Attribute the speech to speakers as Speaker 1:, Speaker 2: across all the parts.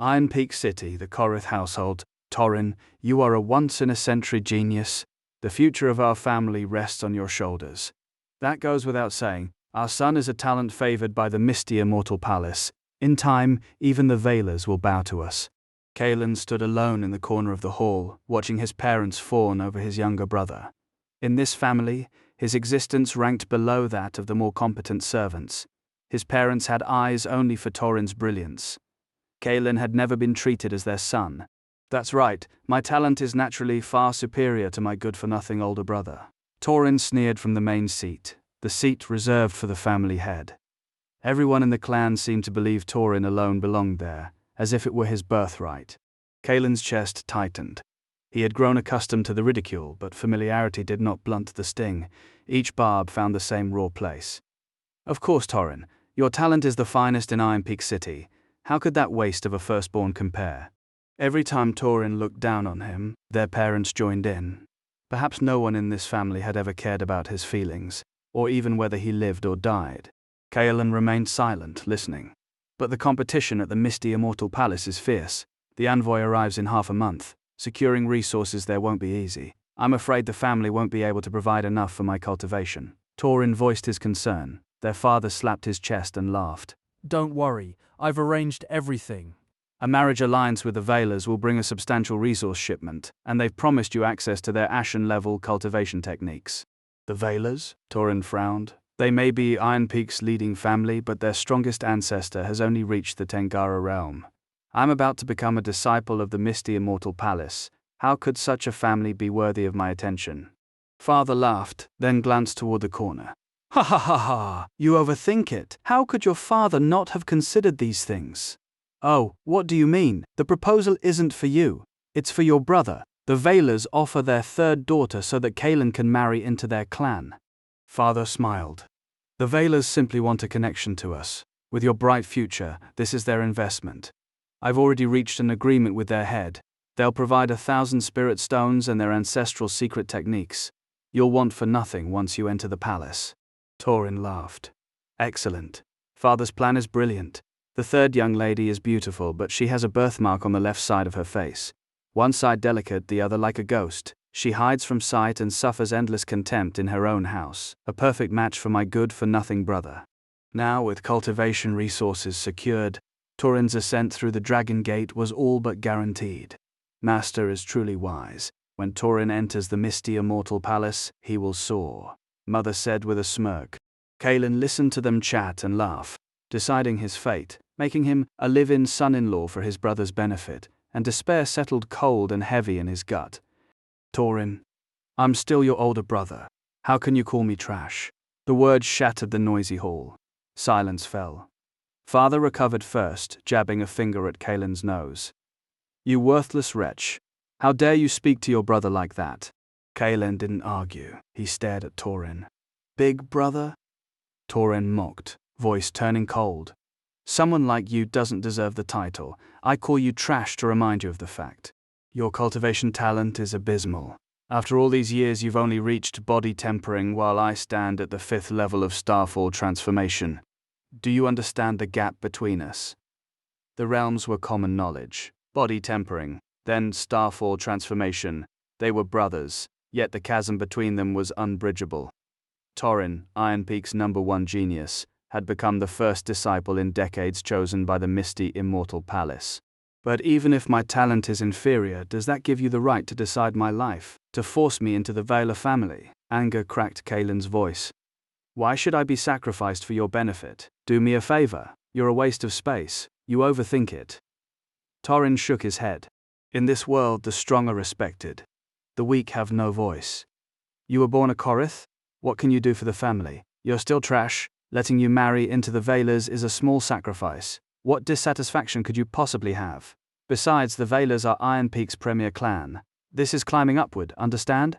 Speaker 1: Iron Peak City, the Korith household. Torin, you are a once-in-a-century genius. The future of our family rests on your shoulders. That goes without saying. Our son is a talent favored by the misty immortal palace. In time, even the Veilers will bow to us. Kalen stood alone in the corner of the hall, watching his parents fawn over his younger brother. In this family, his existence ranked below that of the more competent servants. His parents had eyes only for Torin's brilliance. Kalen had never been treated as their son. That's right, my talent is naturally far superior to my good-for-nothing older brother. Torin sneered from the main seat, the seat reserved for the family head. Everyone in the clan seemed to believe Torin alone belonged there, as if it were his birthright. Kalen's chest tightened. He had grown accustomed to the ridicule, but familiarity did not blunt the sting. Each barb found the same raw place. Of course, Torin, your talent is the finest in Iron Peak City. How could that waste of a firstborn compare? Every time Torin looked down on him, their parents joined in. Perhaps no one in this family had ever cared about his feelings, or even whether he lived or died. Kalen remained silent, listening. But the competition at the misty immortal palace is fierce. The envoy arrives in half a month. Securing resources there won't be easy. I'm afraid the family won't be able to provide enough for my cultivation. Torin voiced his concern. Their father slapped his chest and laughed.
Speaker 2: Don't worry, I've arranged everything.
Speaker 1: A marriage alliance with the Veilers will bring a substantial resource shipment, and they've promised you access to their Ashen-level cultivation techniques. The Veilers? Torin frowned. They may be Iron Peak's leading family, but their strongest ancestor has only reached the Tengara realm. I'm about to become a disciple of the misty immortal palace. How could such a family be worthy of my attention? Father laughed, then glanced toward the corner. Ha ha ha ha! You overthink it. How could your father not have considered these things? Oh, what do you mean? The proposal isn't for you. It's for your brother. The Veilers offer their third daughter so that Kalen can marry into their clan. Father smiled. The Veilers simply want a connection to us. With your bright future, this is their investment. I've already reached an agreement with their head. They'll provide 1,000 spirit stones and their ancestral secret techniques. You'll want for nothing once you enter the palace. Torin laughed. Excellent. Father's plan is brilliant. The third young lady is beautiful, but she has a birthmark on the left side of her face. One side delicate, the other like a ghost. She hides from sight and suffers endless contempt in her own house. A perfect match for my good-for-nothing brother. Now, with cultivation resources secured, Torin's ascent through the Dragon Gate was all but guaranteed. Master is truly wise. When Torin enters the misty immortal palace, he will soar, Mother said with a smirk. Kalen listened to them chat and laugh, deciding his fate, making him a live-in son-in-law for his brother's benefit, and despair settled cold and heavy in his gut. Torin, I'm still your older brother. How can you call me trash? The words shattered the noisy hall. Silence fell. Father recovered first, jabbing a finger at Kalen's nose. You worthless wretch. How dare you speak to your brother like that? Kalen didn't argue. He stared at Torin. Big brother? Torin mocked, voice turning cold. Someone like you doesn't deserve the title. I call you trash to remind you of the fact. Your cultivation talent is abysmal. After all these years you've only reached body tempering while I stand at the 5th level of Starfall transformation. Do you understand the gap between us? The realms were common knowledge. Body tempering, then Starfall transformation. They were brothers, yet the chasm between them was unbridgeable. Torin, Iron Peak's #1 genius, had become the first disciple in decades chosen by the misty immortal palace. But even if my talent is inferior, does that give you the right to decide my life, to force me into the Veiler family? Anger cracked Kalen's voice. Why should I be sacrificed for your benefit? Do me a favor. You're a waste of space. You overthink it. Torin shook his head. In this world, the strong are respected. The weak have no voice. You were born a Korith? What can you do for the family? You're still trash. Letting you marry into the Veilers is a small sacrifice. What dissatisfaction could you possibly have? Besides, the Veilers are Iron Peak's premier clan. This is climbing upward, understand?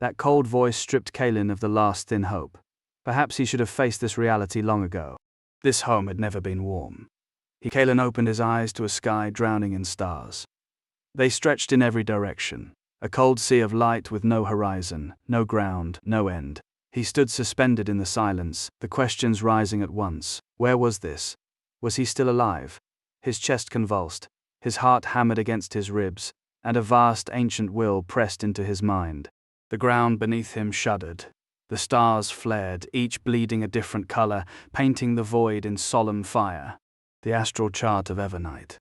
Speaker 1: That cold voice stripped Kalen of the last thin hope. Perhaps he should have faced this reality long ago. This home had never been warm. Kalen opened his eyes to a sky drowning in stars. They stretched in every direction, a cold sea of light with no horizon, no ground, no end. He stood suspended in the silence, the questions rising at once. Where was this? Was he still alive? His chest convulsed. His heart hammered against his ribs, and a vast ancient will pressed into his mind. The ground beneath him shuddered. The stars flared, each bleeding a different color, painting the void in solemn fire. The astral chart of Evernight.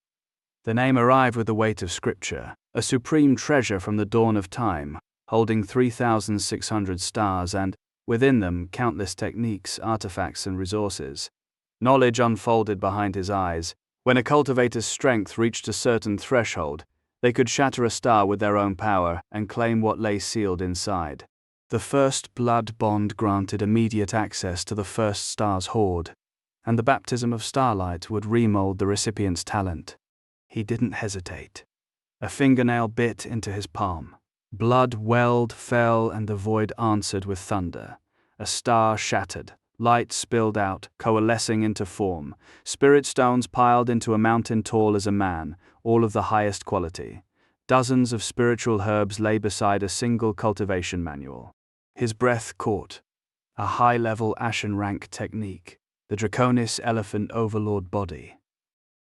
Speaker 1: The name arrived with the weight of scripture, a supreme treasure from the dawn of time, holding 3,600 stars and, within them, countless techniques, artifacts, and resources. Knowledge unfolded behind his eyes. When a cultivator's strength reached a certain threshold, they could shatter a star with their own power and claim what lay sealed inside. The first blood bond granted immediate access to the first star's hoard, and the baptism of starlight would remold the recipient's talent. He didn't hesitate. A fingernail bit into his palm. Blood welled, fell, and the void answered with thunder. A star shattered. Light spilled out, coalescing into form. Spirit stones piled into a mountain tall as a man, all of the highest quality. Dozens of spiritual herbs lay beside a single cultivation manual. His breath caught. A high-level ashen rank technique. The Draconis Elephant Overlord body.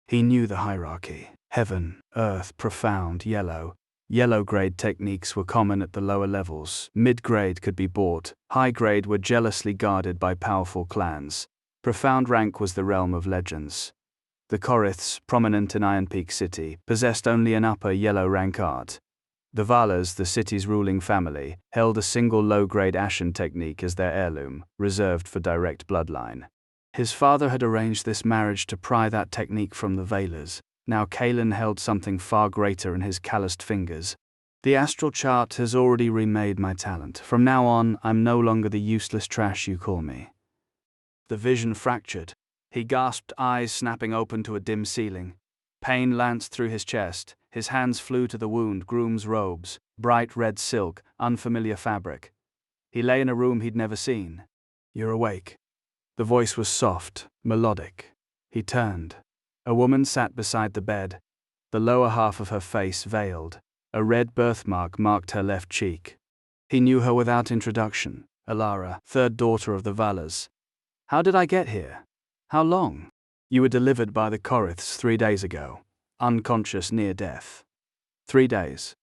Speaker 1: He knew the hierarchy. Heaven, earth, profound, yellow. Yellow-grade techniques were common at the lower levels. Mid-grade could be bought. High-grade were jealously guarded by powerful clans. Profound rank was the realm of legends. The Koriths, prominent in Iron Peak City, possessed only an upper yellow rank art. The Valas, the city's ruling family, held a single low-grade ashen technique as their heirloom, reserved for direct bloodline. His father had arranged this marriage to pry that technique from the Valas. Now Kalen held something far greater in his calloused fingers. The astral chart has already remade my talent. From now on, I'm no longer the useless trash you call me. The vision fractured. He gasped, eyes snapping open to a dim ceiling. Pain lanced through his chest. His hands flew to the wound, groom's robes, bright red silk, unfamiliar fabric. He lay in a room he'd never seen. You're awake. The voice was soft, melodic. He turned. A woman sat beside the bed, the lower half of her face veiled. A red birthmark marked her left cheek. He knew her without introduction. Alara, third daughter of the Valas. How did I get here? How long? You were delivered by the Koriths 3 days ago. Unconscious near death. 3 days.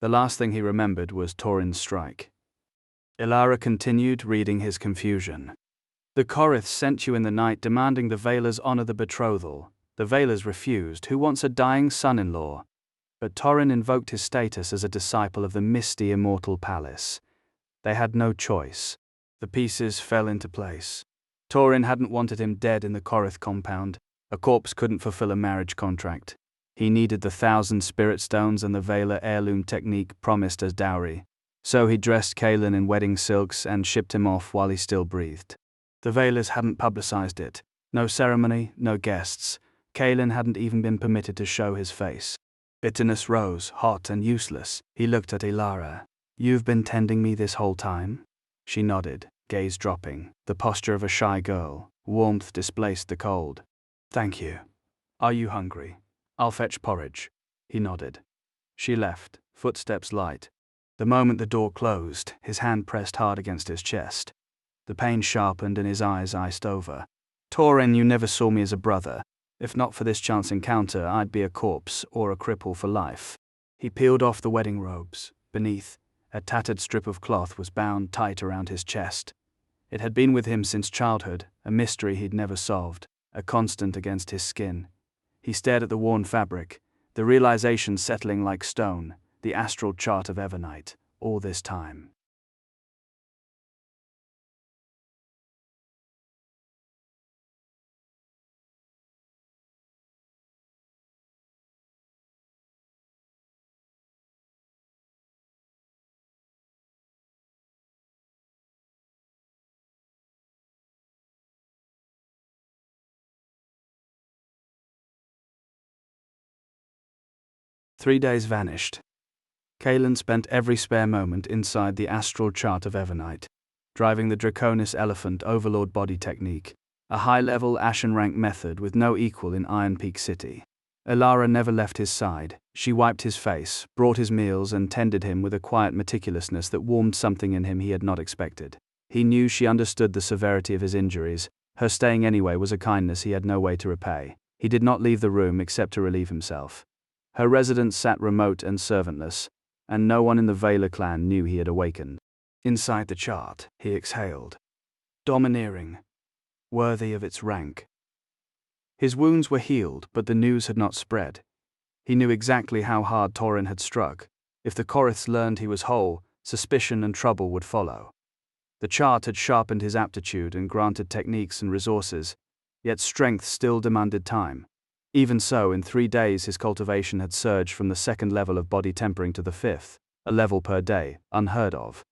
Speaker 1: The last thing he remembered was Taurin's strike. Ilara continued, reading his confusion. The Koriths sent you in the night demanding the Valas honor the betrothal. The Valas refused. Who wants a dying son-in-law? But Taurin invoked his status as a disciple of the misty immortal palace. They had no choice. The pieces fell into place. Taurin hadn't wanted him dead in the Korith compound. A corpse couldn't fulfill a marriage contract. He needed the 1,000 spirit stones and the Valar heirloom technique promised as dowry. So he dressed Kalen in wedding silks and shipped him off while he still breathed. The Valas hadn't publicized it. No ceremony, no guests. Kalen hadn't even been permitted to show his face. Bitterness rose, hot and useless. He looked at Ilara. You've been tending me this whole time? She nodded, gaze dropping, the posture of a shy girl. Warmth displaced the cold. Thank you. Are you hungry? I'll fetch porridge. He nodded. She left, footsteps light. The moment the door closed, his hand pressed hard against his chest. The pain sharpened and his eyes iced over. Taurin, you never saw me as a brother. If not for this chance encounter, I'd be a corpse or a cripple for life. He peeled off the wedding robes. Beneath, a tattered strip of cloth was bound tight around his chest. It had been with him since childhood, a mystery he'd never solved, a constant against his skin. He stared at the worn fabric, the realization settling like stone, the astral chart of Evernight, all this time. Three days vanished. Kalen spent every spare moment inside the astral chart of Evernight, driving the Draconis Elephant Overlord body technique, a high-level ashen rank method with no equal in Iron Peak City. Ilara never left his side. She wiped his face, brought his meals, and tended him with a quiet meticulousness that warmed something in him he had not expected. He knew she understood the severity of his injuries. Her staying anyway was a kindness he had no way to repay. He did not leave the room except to relieve himself. Her residence sat remote and servantless, and no one in the Vela clan knew he had awakened. Inside the chart, he exhaled. Domineering. Worthy of its rank. His wounds were healed, but the news had not spread. He knew exactly how hard Torin had struck. If the Koriths learned he was whole, suspicion and trouble would follow. The chart had sharpened his aptitude and granted techniques and resources, yet strength still demanded time. Even so, in 3 days his cultivation had surged from the 2nd level of body tempering to the 5th, a level per day, unheard of.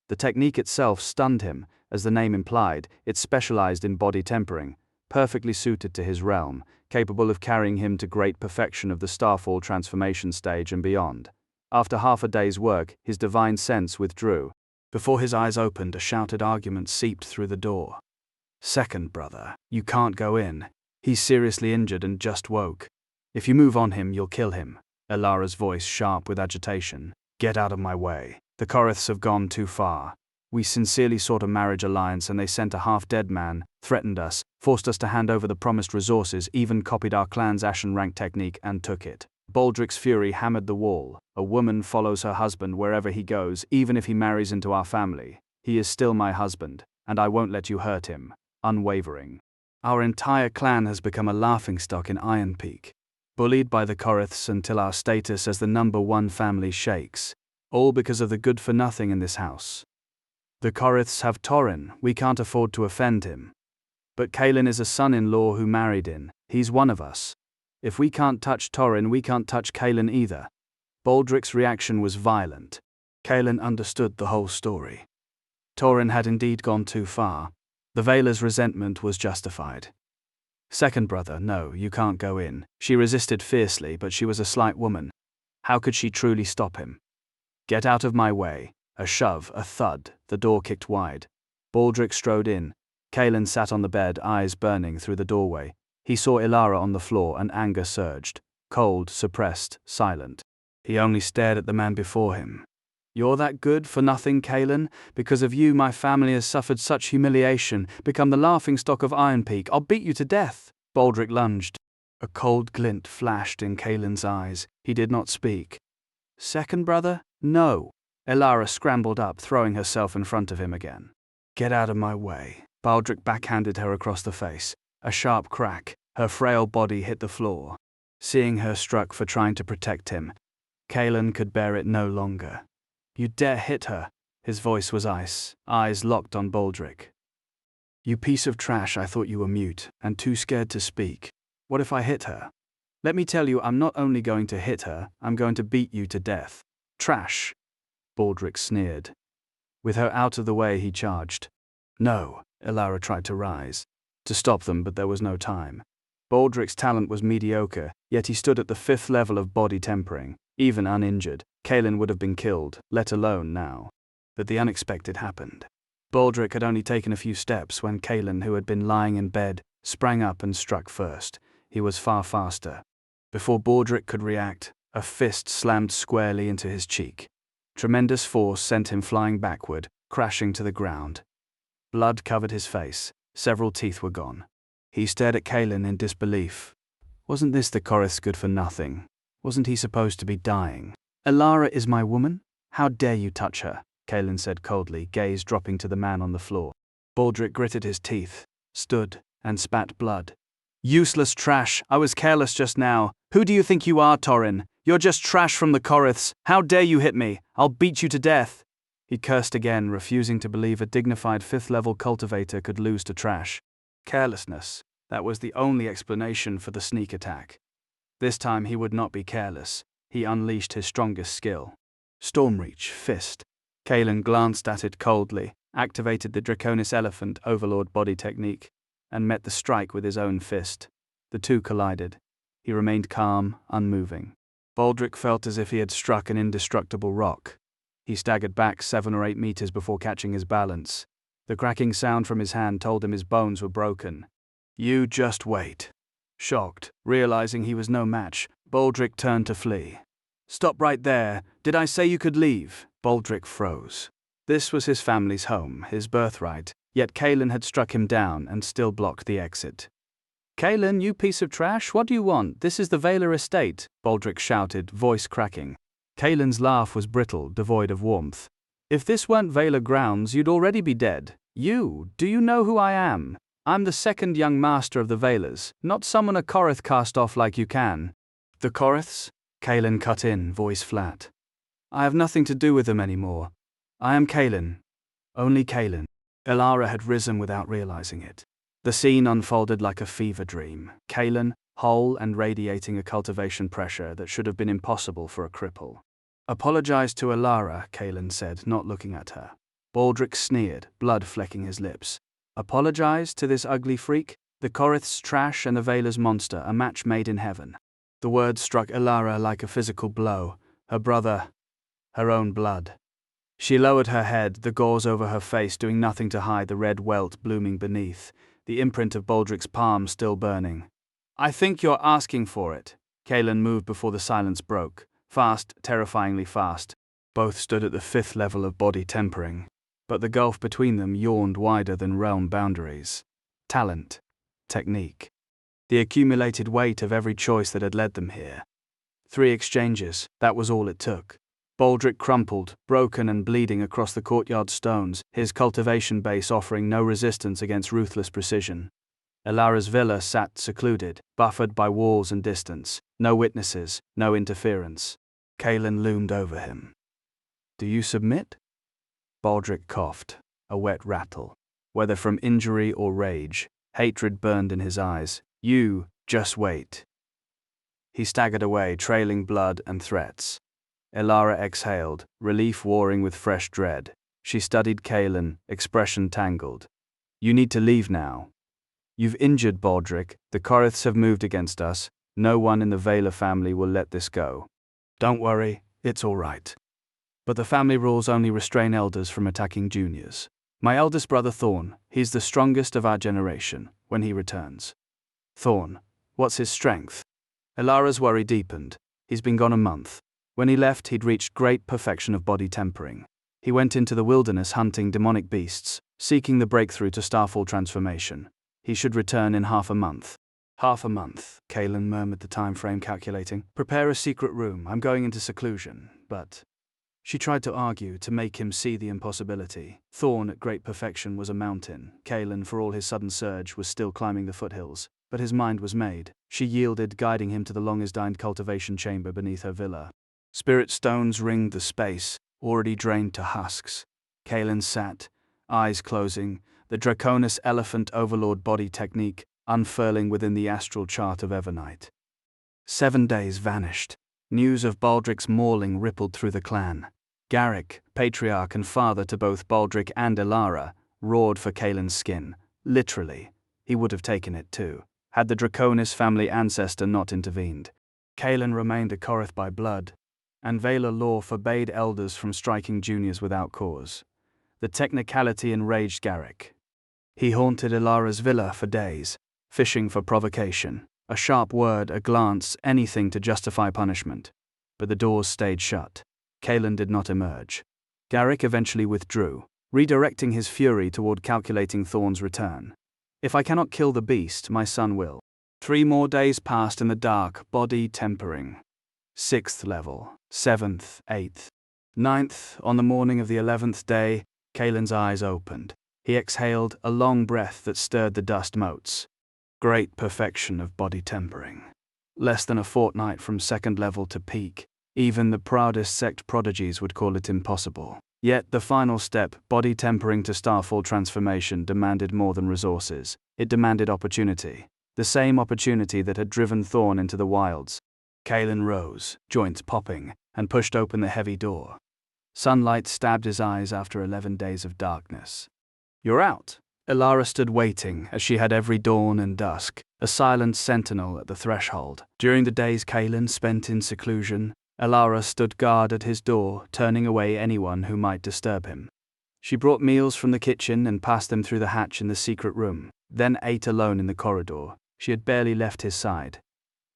Speaker 1: The technique itself stunned him, as the name implied. It specialized in body tempering, perfectly suited to his realm, capable of carrying him to great perfection of the Starfall transformation stage and beyond. After half a day's work, his divine sense withdrew. Before his eyes opened, a shouted argument seeped through the door. "Second brother, you can't go in. He's seriously injured and just woke. If you move on him, you'll kill him." Elara's voice sharp with agitation. "Get out of my way. The Koriths have gone too far. We sincerely sought a marriage alliance and they sent a half-dead man, threatened us, forced us to hand over the promised resources, even copied our clan's Ashen rank technique and took it." Baldric's fury hammered the wall. "A woman follows her husband wherever he goes, even if he marries into our family. He is still my husband, and I won't let you hurt him." Unwavering. "Our entire clan has become a laughingstock in Iron Peak, bullied by the Koriths until our status as the #1 family shakes, all because of the good-for-nothing in this house. The Koriths have Torin, we can't afford to offend him. But Kaelin is a son-in-law who married in, he's one of us. If we can't touch Torin, we can't touch Kaelin either." Baldric's reaction was violent. Kaelin understood the whole story. Torin had indeed gone too far. The Vela's resentment was justified. "Second brother, no, you can't go in." She resisted fiercely, but she was a slight woman. How could she truly stop him? "Get out of my way." A shove, a thud, the door kicked wide. Baldric strode in. Kaelin sat on the bed, eyes burning through the doorway. He saw Elara on the floor and anger surged. Cold, suppressed, silent. He only stared at the man before him. "You're that good for nothing, Kaelin? Because of you my family has suffered such humiliation, become the laughingstock of Iron Peak. I'll beat you to death." Baldric lunged. A cold glint flashed in Kaelin's eyes. He did not speak. "Second brother? No." Elara scrambled up, throwing herself in front of him again. "Get out of my way." Baldric backhanded her across the face. A sharp crack. Her frail body hit the floor. Seeing her struck for trying to protect him, Kaelin could bear it no longer. "You dare hit her?" His voice was ice, eyes locked on Baldric. "You piece of trash, I thought you were mute, and too scared to speak. What if I hit her? Let me tell you, I'm not only going to hit her, I'm going to beat you to death." "Trash!" Baldric sneered. With her out of the way, he charged. "No." Elara tried to rise, to stop them, but there was no time. Baldric's talent was mediocre, yet he stood at the 5th level of body tempering. Even uninjured, Kaelin would have been killed, let alone now. But the unexpected happened. Baldric had only taken a few steps when Kaelin, who had been lying in bed, sprang up and struck first. He was far faster. Before Baldric could react, a fist slammed squarely into his cheek. Tremendous force sent him flying backward, crashing to the ground. Blood covered his face. Several teeth were gone. He stared at Kaelin in disbelief. Wasn't this the Korith's good for nothing? Wasn't he supposed to be dying? "Elara is my woman? How dare you touch her?" Kaelin said coldly, gaze dropping to the man on the floor. Baldric gritted his teeth, stood, and spat blood. "Useless trash, I was careless just now. Who do you think you are, Torin? You're just trash from the Koriths. How dare you hit me? I'll beat you to death." He cursed again, refusing to believe a dignified 5th-level cultivator could lose to trash. Carelessness. That was the only explanation for the sneak attack. This time he would not be careless. He unleashed his strongest skill. Stormreach, fist. Kaelin glanced at it coldly, activated the Draconis Elephant Overlord body technique, and met the strike with his own fist. The two collided. He remained calm, unmoving. Baldric felt as if he had struck an indestructible rock. He staggered back 7 or 8 meters before catching his balance. The cracking sound from his hand told him his bones were broken. "You just wait." Shocked, realizing he was no match, Baldric turned to flee. "Stop right there. Did I say you could leave?" Baldric froze. This was his family's home, his birthright, yet Kaelin had struck him down and still blocked the exit. Kaelin, you piece of trash, what do you want? This is the Vaylor estate, Baldric shouted, voice cracking. Kaelin's laugh was brittle, devoid of warmth. If this weren't Vaylor grounds, you'd already be dead. Do you know who I am? I'm the second young master of the Vaylors, not someone a Korith cast off like you can. The Koriths? Kaelin cut in, voice flat. I have nothing to do with them anymore. I am Kaelin. Only Kaelin. Elara had risen without realizing it. The scene unfolded like a fever dream. Kaelin, whole and radiating a cultivation pressure that should have been impossible for a cripple. Apologize to Elara, Kaelin said, not looking at her. Baldric sneered, blood flecking his lips. Apologize to this ugly freak? The Korith's trash and the Vaylor's monster, a match made in heaven. The word struck Elara like a physical blow. Her brother, her own blood. She lowered her head, the gauze over her face doing nothing to hide the red welt blooming beneath, the imprint of Baldric's palm still burning. I think you're asking for it. Kaelin moved before the silence broke. Fast, terrifyingly fast. Both stood at the 5th level of body tempering, but the gulf between them yawned wider than realm boundaries. Talent. Technique. The accumulated weight of every choice that had led them here. 3 exchanges, that was all it took. Baldric crumpled, broken and bleeding across the courtyard stones, his cultivation base offering no resistance against ruthless precision. Elara's villa sat secluded, buffered by walls and distance, no witnesses, no interference. Kaelin loomed over him. Do you submit? Baldric coughed, a wet rattle. Whether from injury or rage, hatred burned in his eyes. You, just wait. He staggered away, trailing blood and threats. Elara exhaled, relief warring with fresh dread. She studied Kaelin, expression tangled. You need to leave now. You've injured Baldric, the Koriths have moved against us, no one in the Vaylor family will let this go. Don't worry, it's all right. But the family rules only restrain elders from attacking juniors. My eldest brother Thorn, he's the strongest of our generation, when he returns. Thorn, what's his strength? Elara's worry deepened. He's been gone a month. When he left, he'd reached great perfection of body tempering. He went into the wilderness hunting demonic beasts, seeking the breakthrough to Starfall transformation. He should return in half a month. Half a month, Kaelin murmured, the time frame calculating. Prepare a secret room, I'm going into seclusion, but... She tried to argue, to make him see the impossibility. Thorn at great perfection was a mountain. Kaelin, for all his sudden surge, was still climbing the foothills. But his mind was made. She yielded, guiding him to the long-destined cultivation chamber beneath her villa. Spirit stones ringed the space, already drained to husks. Kaelin sat, eyes closing, the Draconis elephant overlord body technique unfurling within the astral chart of Evernight. 7 days vanished. News of Baldric's mauling rippled through the clan. Garrick, patriarch and father to both Baldric and Elara, roared for Kaelin's skin. Literally, he would have taken it too, had the Draconis family ancestor not intervened. Kaelin remained a Korith by blood, and Vaylor law forbade elders from striking juniors without cause. The technicality enraged Garrick. He haunted Elara's villa for days, fishing for provocation, a sharp word, a glance, anything to justify punishment. But the doors stayed shut. Kaelin did not emerge. Garrick eventually withdrew, redirecting his fury toward calculating Thorn's return. If I cannot kill the beast, my son will. 3 more days passed in the dark, body tempering. 6th level, 7th, 8th, 9th. On the morning of the 11th day, Kaelin's eyes opened. He exhaled, a long breath that stirred the dust motes. Great perfection of body tempering. Less than a fortnight from 2nd level to peak. Even the proudest sect prodigies would call it impossible. Yet the final step, body tempering to Starfall transformation, demanded more than resources. It demanded opportunity. The same opportunity that had driven Thorn into the wilds. Kaelin rose, joints popping, and pushed open the heavy door. Sunlight stabbed his eyes after 11 days of darkness. You're out. Elara stood waiting, as she had every dawn and dusk, a silent sentinel at the threshold. During the days Kaelin spent in seclusion, Elara stood guard at his door, turning away anyone who might disturb him. She brought meals from the kitchen and passed them through the hatch in the secret room, then ate alone in the corridor. She had barely left his side.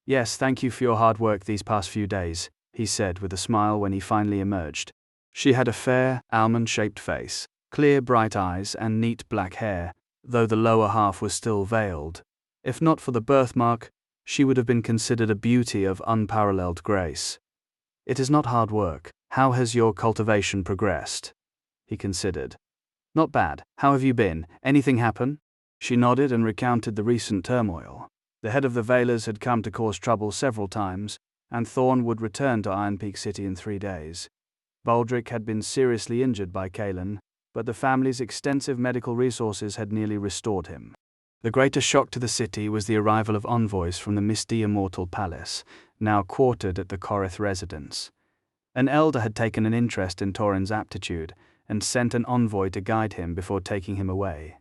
Speaker 1: Yes, thank you for your hard work these past few days, he said with a smile when he finally emerged. She had a fair, almond-shaped face, clear bright eyes and neat black hair, though the lower half was still veiled. If not for the birthmark, she would have been considered a beauty of unparalleled grace. It is not hard work. How has your cultivation progressed? He considered. Not bad. How have you been? Anything happen? She nodded and recounted the recent turmoil. The head of the Veilers had come to cause trouble several times, and Thorn would return to Iron Peak City in 3 days. Baldric had been seriously injured by Kalen, but the family's extensive medical resources had nearly restored him. The greatest shock to the city was the arrival of envoys from the misty Immortal Palace, now quartered at the Korith residence. An elder had taken an interest in Torin's aptitude, and sent an envoy to guide him before taking him away.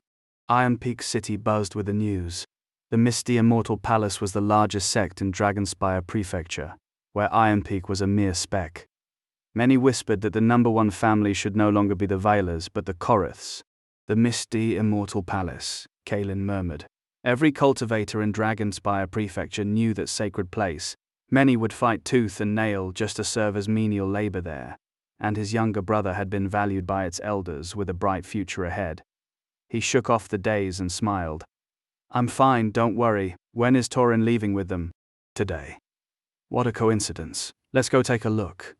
Speaker 1: Iron Peak City buzzed with the news. The misty Immortal Palace was the largest sect in Dragonspire Prefecture, where Iron Peak was a mere speck. Many whispered that the #1 family should no longer be the Veilers but the Koriths. The misty Immortal Palace, Kalen murmured. Every cultivator in Dragonspire Prefecture knew that sacred place. Many would fight tooth and nail just to serve as menial labor there, and his younger brother had been valued by its elders with a bright future ahead. He shook off the daze and smiled. I'm fine, don't worry. When is Torin leaving with them? Today. What a coincidence. Let's go take a look.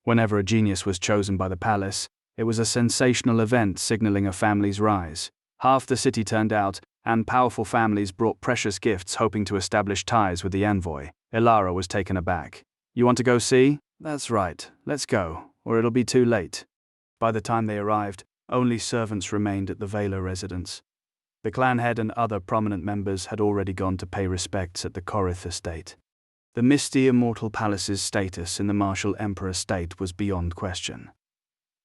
Speaker 1: Whenever a genius was chosen by the palace, it was a sensational event signaling a family's rise. Half the city turned out, and powerful families brought precious gifts hoping to establish ties with the envoy. Ilara was taken aback. You want to go see? That's right, let's go, or it'll be too late. By the time they arrived, only servants remained at the Veiler residence. The clan head and other prominent members had already gone to pay respects at the Korith estate. The misty Immortal Palace's status in the martial Emperor state was beyond question.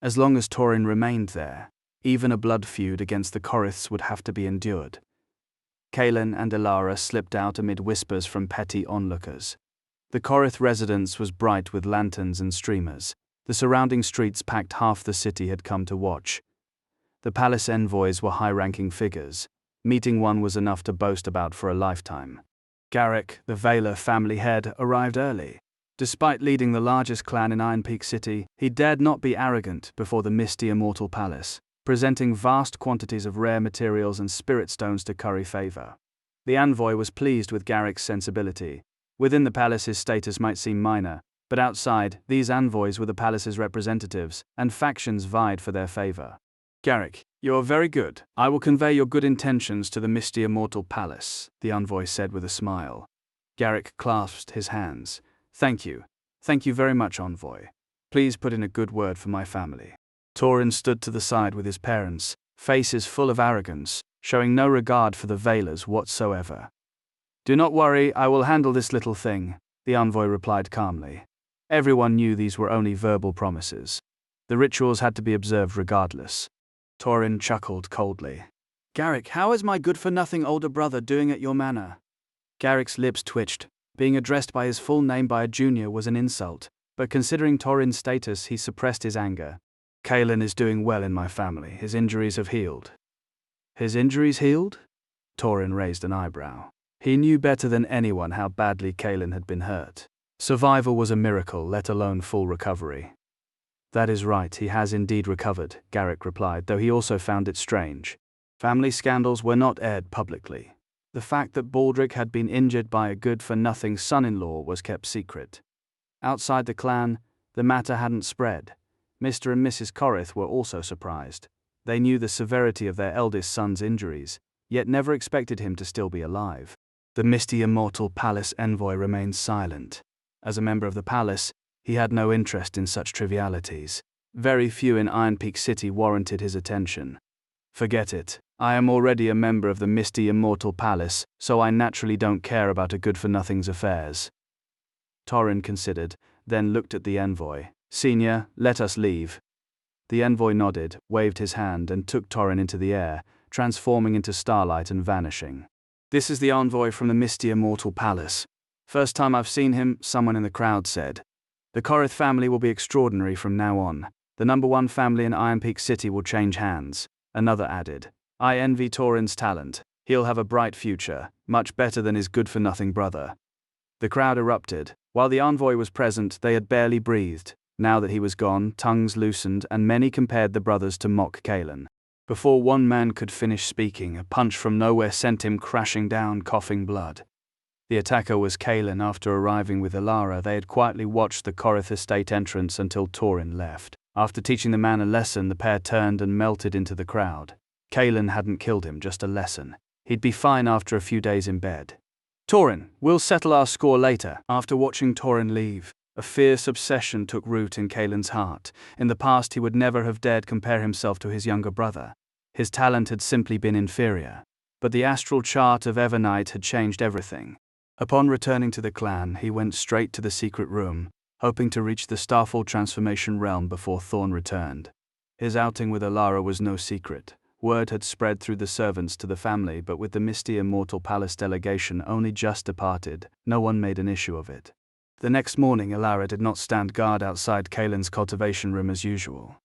Speaker 1: As long as Torin remained there, even a blood feud against the Koriths would have to be endured. Kalen and Ilara slipped out amid whispers from petty onlookers. The Korith residence was bright with lanterns and streamers. The surrounding streets packed half the city had come to watch. The palace envoys were high-ranking figures. Meeting one was enough to boast about for a lifetime. Garrick, the Veiler family head, arrived early. Despite leading the largest clan in Iron Peak City, he dared not be arrogant before the misty Immortal Palace, presenting vast quantities of rare materials and spirit stones to curry favor. The envoy was pleased with Garrick's sensibility. Within the palace his status might seem minor, but outside, these envoys were the palace's representatives, and factions vied for their favor. Garrick, you are very good. I will convey your good intentions to the misty Immortal Palace, the envoy said with a smile. Garrick clasped his hands. Thank you. Thank you very much, envoy. Please put in a good word for my family. Torin stood to the side with his parents, faces full of arrogance, showing no regard for the Veilers whatsoever. Do not worry, I will handle this little thing, the envoy replied calmly. Everyone knew these were only verbal promises. The rituals had to be observed regardless. Torin chuckled coldly. Garrick, how is my good-for-nothing older brother doing at your manor? Garrick's lips twitched. Being addressed by his full name by a junior was an insult, but considering Torin's status, he suppressed his anger. Kalen is doing well in my family. His injuries have healed. His injuries healed? Torin raised an eyebrow. He knew better than anyone how badly Kalen had been hurt. Survival was a miracle, let alone full recovery. That is right, he has indeed recovered, Garrick replied, though he also found it strange. Family scandals were not aired publicly. The fact that Baldric had been injured by a good-for-nothing son-in-law was kept secret. Outside the clan, the matter hadn't spread. Mr. and Mrs. Korith were also surprised. They knew the severity of their eldest son's injuries, yet never expected him to still be alive. The misty Immortal Palace envoy remained silent. As a member of the palace, he had no interest in such trivialities. Very few in Iron Peak City warranted his attention. Forget it. I am already a member of the misty Immortal Palace, so I naturally don't care about a good-for-nothing's affairs. Torin considered, then looked at the envoy. Senior, let us leave. The envoy nodded, waved his hand, and took Torin into the air, transforming into starlight and vanishing. This is the envoy from the misty Immortal Palace. First time I've seen him, someone in the crowd said. The Korith family will be extraordinary from now on. The #1 family in Iron Peak City will change hands. Another added. I envy Torin's talent. He'll have a bright future, much better than his good-for-nothing brother. The crowd erupted. While the envoy was present, they had barely breathed. Now that he was gone, tongues loosened, and many compared the brothers to mock Kalen. Before one man could finish speaking, a punch from nowhere sent him crashing down, coughing blood. The attacker was Kaelin. After arriving with Ilara, they had quietly watched the Korith estate entrance until Torin left. After teaching the man a lesson, the pair turned and melted into the crowd. Kaelin hadn't killed him, just a lesson. He'd be fine after a few days in bed. Torin, we'll settle our score later. After watching Torin leave, a fierce obsession took root in Kaelin's heart. In the past, he would never have dared compare himself to his younger brother. His talent had simply been inferior. But the astral chart of Evernight had changed everything. Upon returning to the clan, he went straight to the secret room, hoping to reach the Starfall transformation realm before Thorn returned. His outing with Ilara was no secret. Word had spread through the servants to the family, but with the misty Immortal Palace delegation only just departed, no one made an issue of it. The next morning, Ilara did not stand guard outside Kaelin's cultivation room as usual.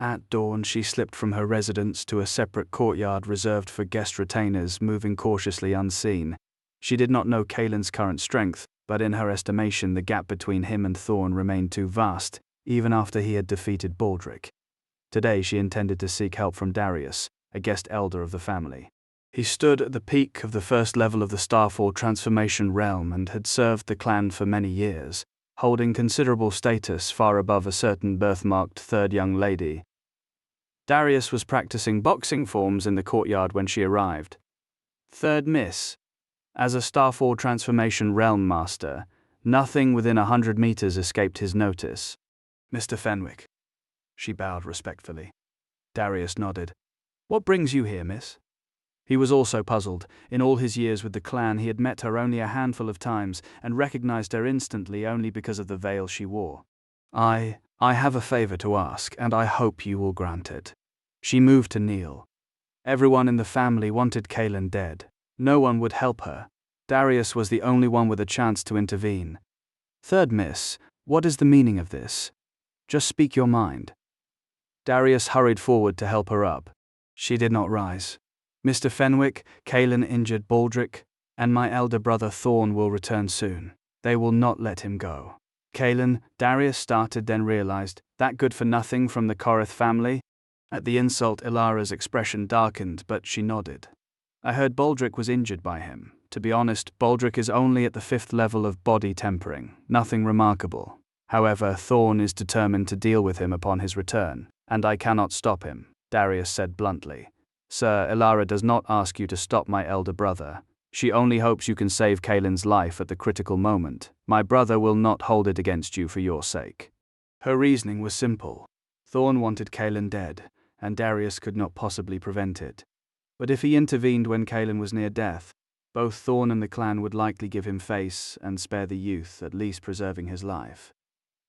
Speaker 1: At dawn, she slipped from her residence to a separate courtyard reserved for guest retainers, moving cautiously unseen. She did not know Kaelin's current strength, but in her estimation the gap between him and Thorn remained too vast, even after he had defeated Baldric. Today she intended to seek help from Darius, a guest elder of the family. He stood at the peak of the first level of the Starfall transformation realm and had served the clan for many years, holding considerable status far above a certain birthmarked third young lady. Darius was practicing boxing forms in the courtyard when she arrived. Third Miss. As a Starfall transformation realm master, nothing within 100 meters escaped his notice. Mr. Fenwick. She bowed respectfully. Darius nodded. What brings you here, miss? He was also puzzled. In all his years with the clan, he had met her only a handful of times and recognized her instantly only because of the veil she wore. I have a favor to ask, and I hope you will grant it. She moved to kneel. Everyone in the family wanted Kaelin dead. No one would help her. Darius was the only one with a chance to intervene. Third Miss, what is the meaning of this? Just speak your mind. Darius hurried forward to help her up. She did not rise. Mr. Fenwick, Kaelin injured Baldric, and my elder brother Thorn will return soon. They will not let him go. Kaelin, Darius started, then realized, that good-for-nothing from the Korith family? At the insult, Ilara's expression darkened, but she nodded. I heard Baldric was injured by him. To be honest, Baldric is only at the 5th level of body tempering, nothing remarkable. However, Thorn is determined to deal with him upon his return, and I cannot stop him, Darius said bluntly. Sir, Ilara does not ask you to stop my elder brother. She only hopes you can save Kaelin's life at the critical moment. My brother will not hold it against you for your sake. Her reasoning was simple. Thorn wanted Kaelin dead, and Darius could not possibly prevent it. But if he intervened when Kaelin was near death, both Thorn and the clan would likely give him face and spare the youth, at least preserving his life.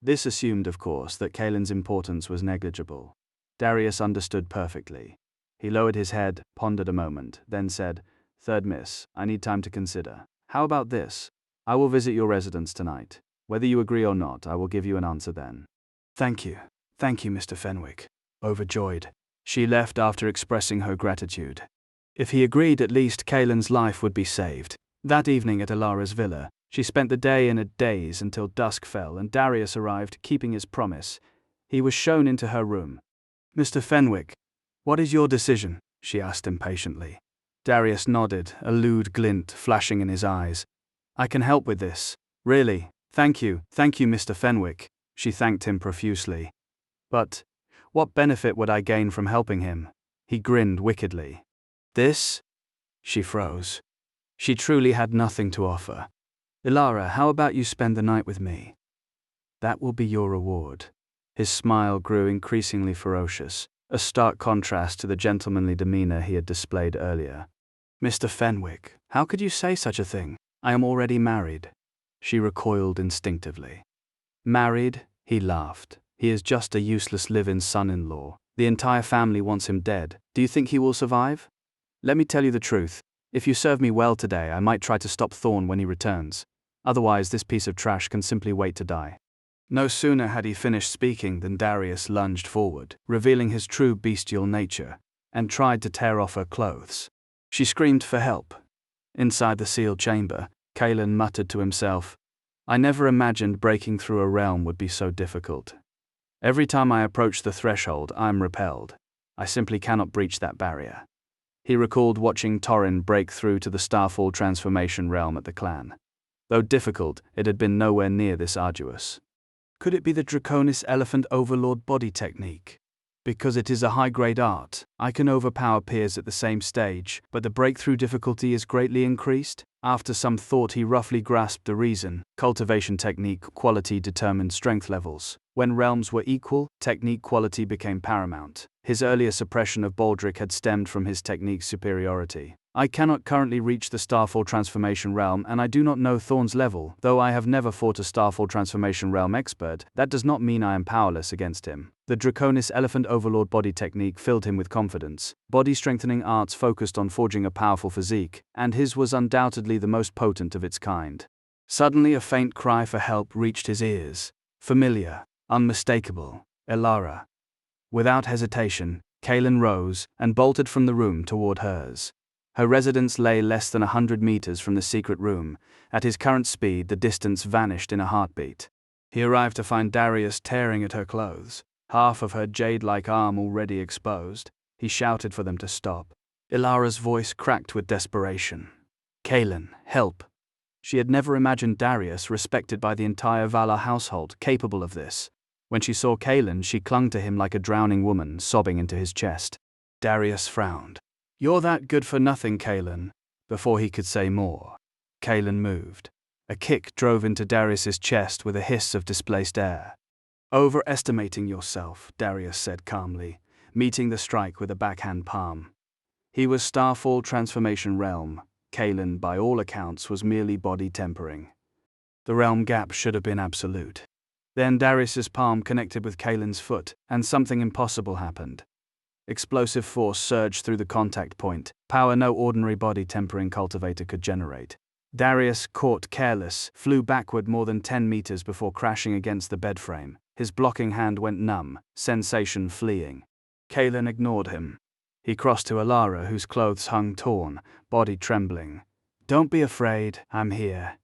Speaker 1: This assumed, of course, that Kaelin's importance was negligible. Darius understood perfectly. He lowered his head, pondered a moment, then said, Third Miss, I need time to consider. How about this? I will visit your residence tonight. Whether you agree or not, I will give you an answer then. Thank you, Mr. Fenwick. Overjoyed, she left after expressing her gratitude. If he agreed, at least Kaelin's life would be saved. That evening at Ilara's villa, she spent the day in a daze until dusk fell and Darius arrived, keeping his promise. He was shown into her room. Mr. Fenwick, what is your decision? She asked impatiently. Darius nodded, a lewd glint flashing in his eyes. I can help with this. Really, thank you, Mr. Fenwick. She thanked him profusely. But what benefit would I gain from helping him? He grinned wickedly. This? She froze. She truly had nothing to offer. Ilara, how about you spend the night with me? That will be your reward. His smile grew increasingly ferocious, a stark contrast to the gentlemanly demeanor he had displayed earlier. Mr. Fenwick, how could you say such a thing? I am already married. She recoiled instinctively. Married? He laughed. He is just a useless live-in son-in-law. The entire family wants him dead. Do you think he will survive? Let me tell you the truth. If you serve me well today, I might try to stop Thorn when he returns. Otherwise, this piece of trash can simply wait to die. No sooner had he finished speaking than Darius lunged forward, revealing his true bestial nature, and tried to tear off her clothes. She screamed for help. Inside the sealed chamber, Kaelin muttered to himself, I never imagined breaking through a realm would be so difficult. Every time I approach the threshold, I am repelled. I simply cannot breach that barrier. He recalled watching Torin break through to the Starfall transformation realm at the clan. Though difficult, it had been nowhere near this arduous. Could it be the Draconis Elephant Overlord body technique? Because it is a high-grade art, I can overpower peers at the same stage, but the breakthrough difficulty is greatly increased? After some thought, he roughly grasped the reason. Cultivation technique quality determined strength levels. When realms were equal, technique quality became paramount. His earlier suppression of Baldric had stemmed from his technique's superiority. I cannot currently reach the Starfall Transformation Realm, and I do not know Thorn's level. Though I have never fought a Starfall Transformation Realm expert, that does not mean I am powerless against him. The Draconis Elephant Overlord body technique filled him with confidence. Body-strengthening arts focused on forging a powerful physique, and his was undoubtedly the most potent of its kind. Suddenly a faint cry for help reached his ears. Familiar, unmistakable, Elara. Without hesitation, Kaelin rose and bolted from the room toward hers. Her residence lay less than 100 meters from the secret room. At his current speed, the distance vanished in a heartbeat. He arrived to find Darius tearing at her clothes, half of her jade-like arm already exposed. He shouted for them to stop. Ilara's voice cracked with desperation. Kaelin, help. She had never imagined Darius, respected by the entire Valar household, capable of this. When she saw Kaelin, she clung to him like a drowning woman, sobbing into his chest. Darius frowned. You're that good for nothing, Kaelin. Before he could say more, Kaelin moved. A kick drove into Darius's chest with a hiss of displaced air. Overestimating yourself, Darius said calmly, meeting the strike with a backhand palm. He was Starfall Transformation Realm. Kaelin, by all accounts, was merely body tempering. The realm gap should have been absolute. Then Darius's palm connected with Kaelin's foot, and something impossible happened. Explosive force surged through the contact point, power no ordinary body tempering cultivator could generate. Darius, caught careless, flew backward more than 10 meters before crashing against the bed frame. His blocking hand went numb, sensation fleeing. Kaelin ignored him. He crossed to Elara, whose clothes hung torn, body trembling. Don't be afraid, I'm here.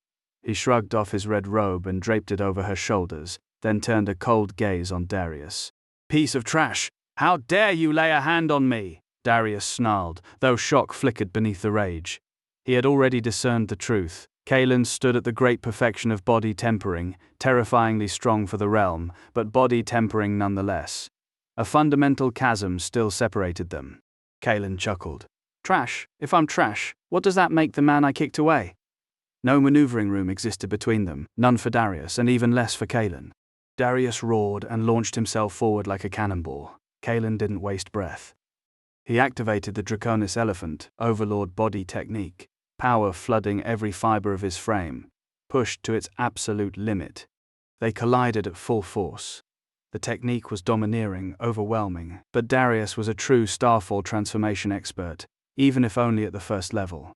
Speaker 1: He shrugged off his red robe and draped it over her shoulders, then turned a cold gaze on Darius. Piece of trash! How dare you lay a hand on me? Darius snarled, though shock flickered beneath the rage. He had already discerned the truth. Kaelin stood at the great perfection of body tempering, terrifyingly strong for the realm, but body tempering nonetheless. A fundamental chasm still separated them. Kaelin chuckled. Trash? If I'm trash, what does that make the man I kicked away? No maneuvering room existed between them, none for Darius, and even less for Kaelin. Darius roared and launched himself forward like a cannonball. Kaelin didn't waste breath. He activated the Draconis Elephant Overlord body technique, power flooding every fiber of his frame, pushed to its absolute limit. They collided at full force. The technique was domineering, overwhelming, but Darius was a true Starfall transformation expert, even if only at the first level.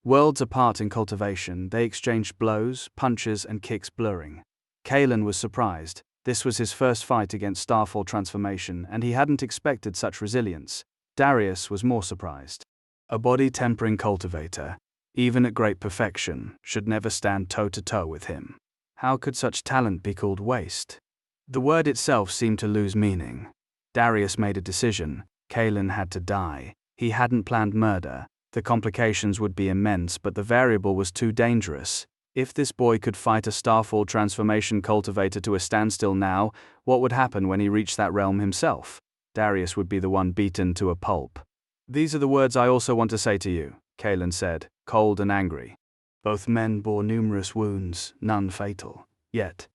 Speaker 1: Worlds apart in cultivation, they exchanged blows, punches, and kicks blurring. Kaelin was surprised. This was his first fight against Starfall transformation, and he hadn't expected such resilience. Darius was more surprised. A body-tempering cultivator, even at great perfection, should never stand toe-to-toe with him. How could such talent be called waste? The word itself seemed to lose meaning. Darius made a decision. Kaelin had to die. He hadn't planned murder. The complications would be immense, but the variable was too dangerous. If this boy could fight a Starfall transformation cultivator to a standstill now, what would happen when he reached that realm himself? Darius would be the one beaten to a pulp. These are the words I also want to say to you, Kaelin said, cold and angry. Both men bore numerous wounds, none fatal. Yet,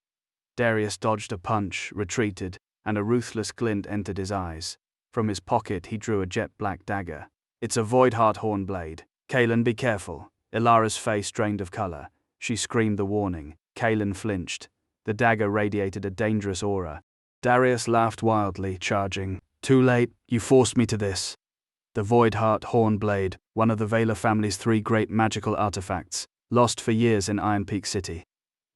Speaker 1: Darius dodged a punch, retreated, and a ruthless glint entered his eyes. From his pocket he drew a jet-black dagger. It's a Voidheart horn blade. Kaelin, be careful. Ilara's face drained of color. She screamed the warning. Kaelin flinched. The dagger radiated a dangerous aura. Darius laughed wildly, charging. Too late, you forced me to this. The Voidheart horn blade, one of the Valar family's 3 great magical artifacts, lost for years in Iron Peak City.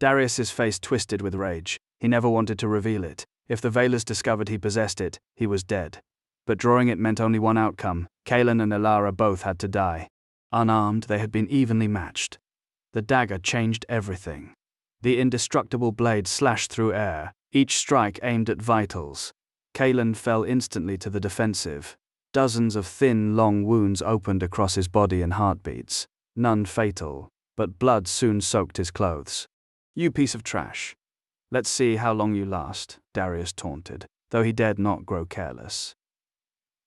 Speaker 1: Darius's face twisted with rage. He never wanted to reveal it. If the Valars discovered he possessed it, he was dead. But drawing it meant only one outcome. Kaelin and Elara both had to die. Unarmed, they had been evenly matched. The dagger changed everything. The indestructible blade slashed through air, each strike aimed at vitals. Kalen fell instantly to the defensive. Dozens of thin, long wounds opened across his body in heartbeats. None fatal, but blood soon soaked his clothes. "You piece of trash. Let's see how long you last," Darius taunted, though he dared not grow careless.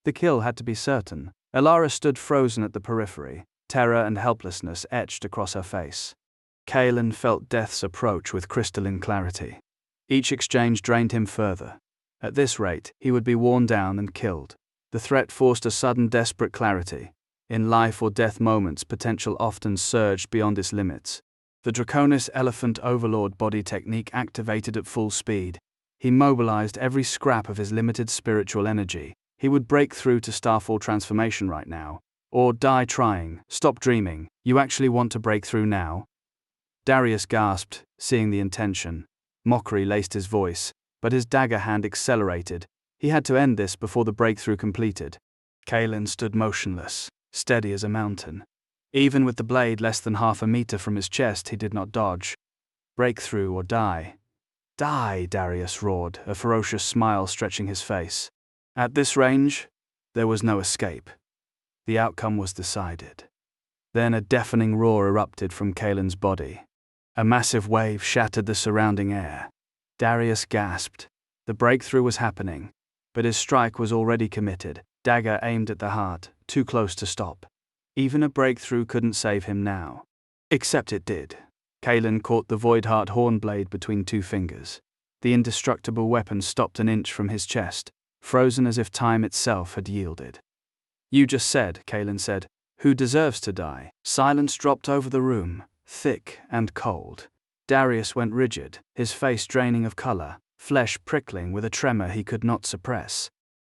Speaker 1: The kill had to be certain. Elara stood frozen at the periphery, terror and helplessness etched across her face. Kalen felt death's approach with crystalline clarity. Each exchange drained him further. At this rate, he would be worn down and killed. The threat forced a sudden desperate clarity. In life or death moments, potential often surged beyond its limits. The Draconis Elephant Overlord body technique activated at full speed. He mobilized every scrap of his limited spiritual energy. He would break through to Starfall transformation right now. Or die trying. Stop dreaming. You actually want to break through now? Darius gasped, seeing the intention. Mockery laced his voice, but his dagger hand accelerated. He had to end this before the breakthrough completed. Kalen stood motionless, steady as a mountain. Even with the blade less than half a meter from his chest, he did not dodge. Breakthrough or die. Die, Darius roared, a ferocious smile stretching his face. At this range, there was no escape. The outcome was decided. Then a deafening roar erupted from Kalen's body. A massive wave shattered the surrounding air. Darius gasped. The breakthrough was happening, but his strike was already committed, dagger aimed at the heart, too close to stop. Even a breakthrough couldn't save him now. Except it did. Kalen caught the Voidheart Hornblade between two fingers. The indestructible weapon stopped an inch from his chest, frozen as if time itself had yielded. "You just said," Kalen said, "who deserves to die?" Silence dropped over the room, thick and cold. Darius went rigid, his face draining of color, flesh prickling with a tremor he could not suppress.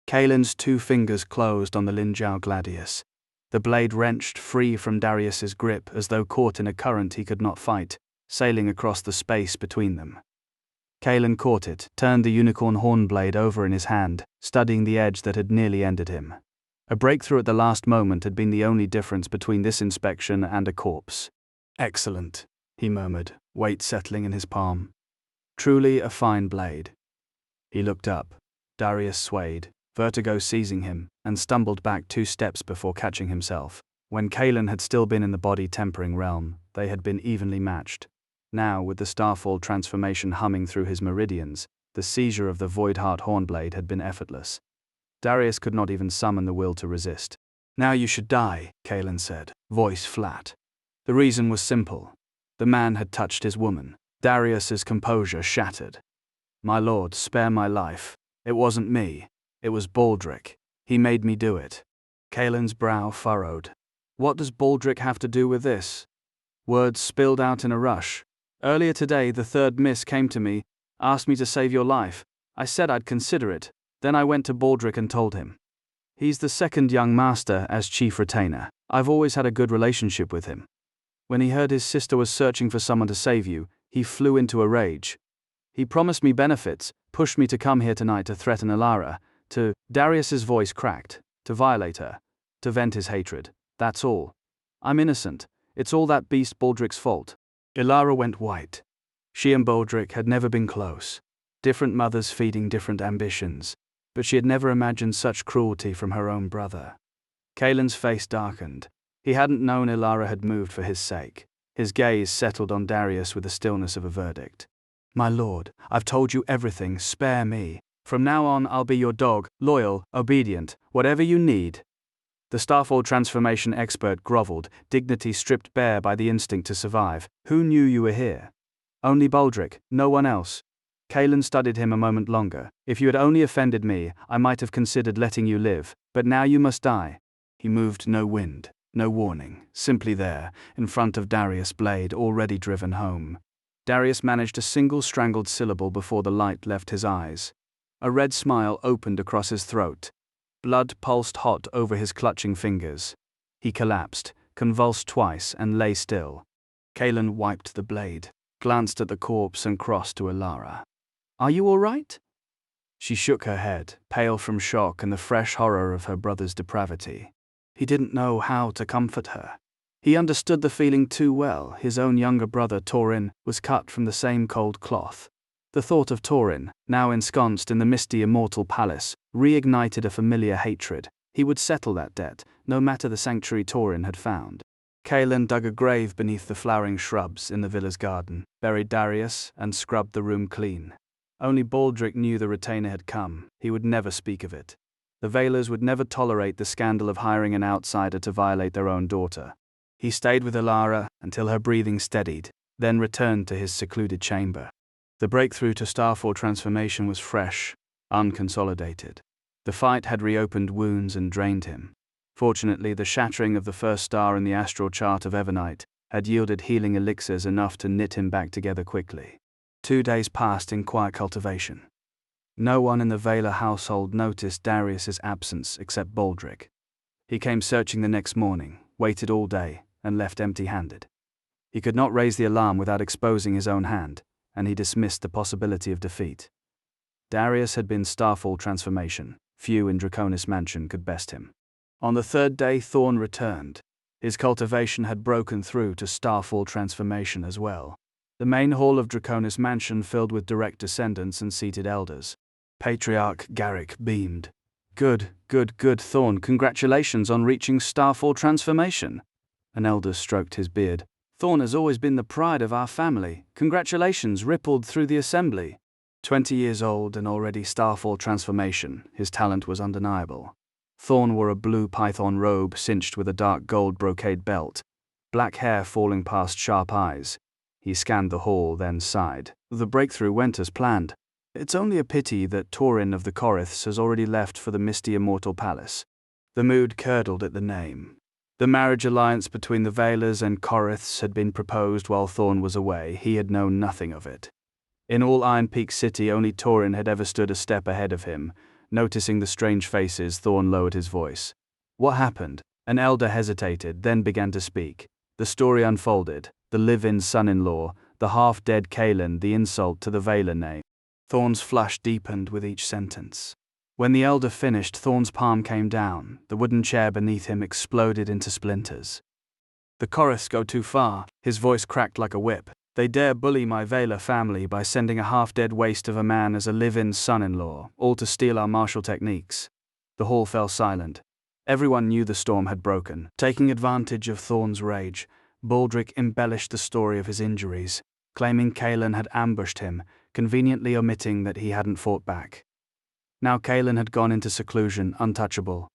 Speaker 1: Kalen's two fingers closed on the Linjiao Gladius. The blade wrenched free from Darius's grip as though caught in a current he could not fight, sailing across the space between them. Kalen caught it, turned the unicorn hornblade over in his hand, studying the edge that had nearly ended him. A breakthrough at the last moment had been the only difference between this inspection and a corpse. "Excellent," he murmured, weight settling in his palm. "Truly a fine blade." He looked up. Darius swayed, vertigo seizing him, and stumbled back 2 steps before catching himself. When Kalen had still been in the body-tempering realm, they had been evenly matched. Now, with the Starfall transformation humming through his meridians, the seizure of the Voidheart Hornblade had been effortless. Darius could not even summon the will to resist. "Now you should die," Kalen said, voice flat. The reason was simple. The man had touched his woman. Darius's composure shattered. "My lord, spare my life. It wasn't me. It was Baldric. He made me do it." Kalen's brow furrowed. "What does Baldric have to do with this?" Words spilled out in a rush. "Earlier today, the third miss came to me, asked me to save your life. I said I'd consider it. Then I went to Baldric and told him. He's the second young master as chief retainer. I've always had a good relationship with him. When he heard his sister was searching for someone to save you, he flew into a rage. He promised me benefits, pushed me to come here tonight to threaten Elara, to..." Darius's voice cracked. "To violate her. To vent his hatred. That's all. I'm innocent. It's all that beast Baldric's fault." Elara went white. She and Baldric had never been close. Different mothers feeding different ambitions. But she had never imagined such cruelty from her own brother. Kalen's face darkened. He hadn't known Elara had moved for his sake. His gaze settled on Darius with the stillness of a verdict. "My lord, I've told you everything, spare me. From now on I'll be your dog, loyal, obedient, whatever you need." The Starfall transformation expert groveled, dignity stripped bare by the instinct to survive. "Who knew you were here?" "Only Baldric, no one else." Kalen studied him a moment longer. "If you had only offended me, I might have considered letting you live, but now you must die." He moved no wind, no warning, simply there, in front of Darius' blade already driven home. Darius managed a single strangled syllable before the light left his eyes. A red smile opened across his throat. Blood pulsed hot over his clutching fingers. He collapsed, convulsed twice, and lay still. Kalen wiped the blade, glanced at the corpse and crossed to Elara. "Are you all right?" She shook her head, pale from shock and the fresh horror of her brother's depravity. He didn't know how to comfort her. He understood the feeling too well. His own younger brother, Torin, was cut from the same cold cloth. The thought of Torin, now ensconced in the misty immortal palace, reignited a familiar hatred. He would settle that debt, no matter the sanctuary Torin had found. Kaelin dug a grave beneath the flowering shrubs in the villa's garden, buried Darius, and scrubbed the room clean. Only Baldric knew the retainer had come. He would never speak of it. The Veilers would never tolerate the scandal of hiring an outsider to violate their own daughter. He stayed with Elara until her breathing steadied, then returned to his secluded chamber. The breakthrough to Starfall transformation was fresh, unconsolidated. The fight had reopened wounds and drained him. Fortunately, the shattering of the first star in the astral chart of Evernite had yielded healing elixirs enough to knit him back together quickly. 2 days passed in quiet cultivation. No one in the Veiler household noticed Darius's absence except Baldric. He came searching the next morning, waited all day, and left empty-handed. He could not raise the alarm without exposing his own hand, and he dismissed the possibility of defeat. Darius had been Starfall transformation. Few in Draconis Mansion could best him. On the 3rd day, Thorn returned. His cultivation had broken through to Starfall transformation as well. The main hall of Draconis Mansion filled with direct descendants and seated elders. Patriarch Garrick beamed. Good, Thorn, congratulations on reaching Starfall transformation. An elder stroked his beard. Thorn has always been the pride of our family. Congratulations rippled through the assembly. 20 years old and already Starfall transformation, his talent was undeniable. Thorn wore a blue python robe cinched with a dark gold brocade belt, black hair falling past sharp eyes. He scanned the hall, then sighed. The breakthrough went as planned. It's only a pity that Torin of the Coriths has already left for the misty immortal palace. The mood curdled at the name. The marriage alliance between the Veilers and Coriths had been proposed while Thorn was away. He had known nothing of it. In all Iron Peak City, only Torin had ever stood a step ahead of him. Noticing the strange faces, Thorn lowered his voice. What happened? An elder hesitated, then began to speak. The story unfolded. The live-in son-in-law, the half-dead Kaelin, the insult to the Veiler name. Thorn's flush deepened with each sentence. When the elder finished, Thorn's palm came down. The wooden chair beneath him exploded into splinters. The Coriths go too far. His voice cracked like a whip. They dare bully my Veiler family by sending a half-dead waste of a man as a live-in son-in-law, all to steal our martial techniques. The hall fell silent. Everyone knew the storm had broken. Taking advantage of Thorn's rage, Baldric embellished the story of his injuries, claiming Kaelin had ambushed him, conveniently omitting that he hadn't fought back. Now Kaelin had gone into seclusion, untouchable.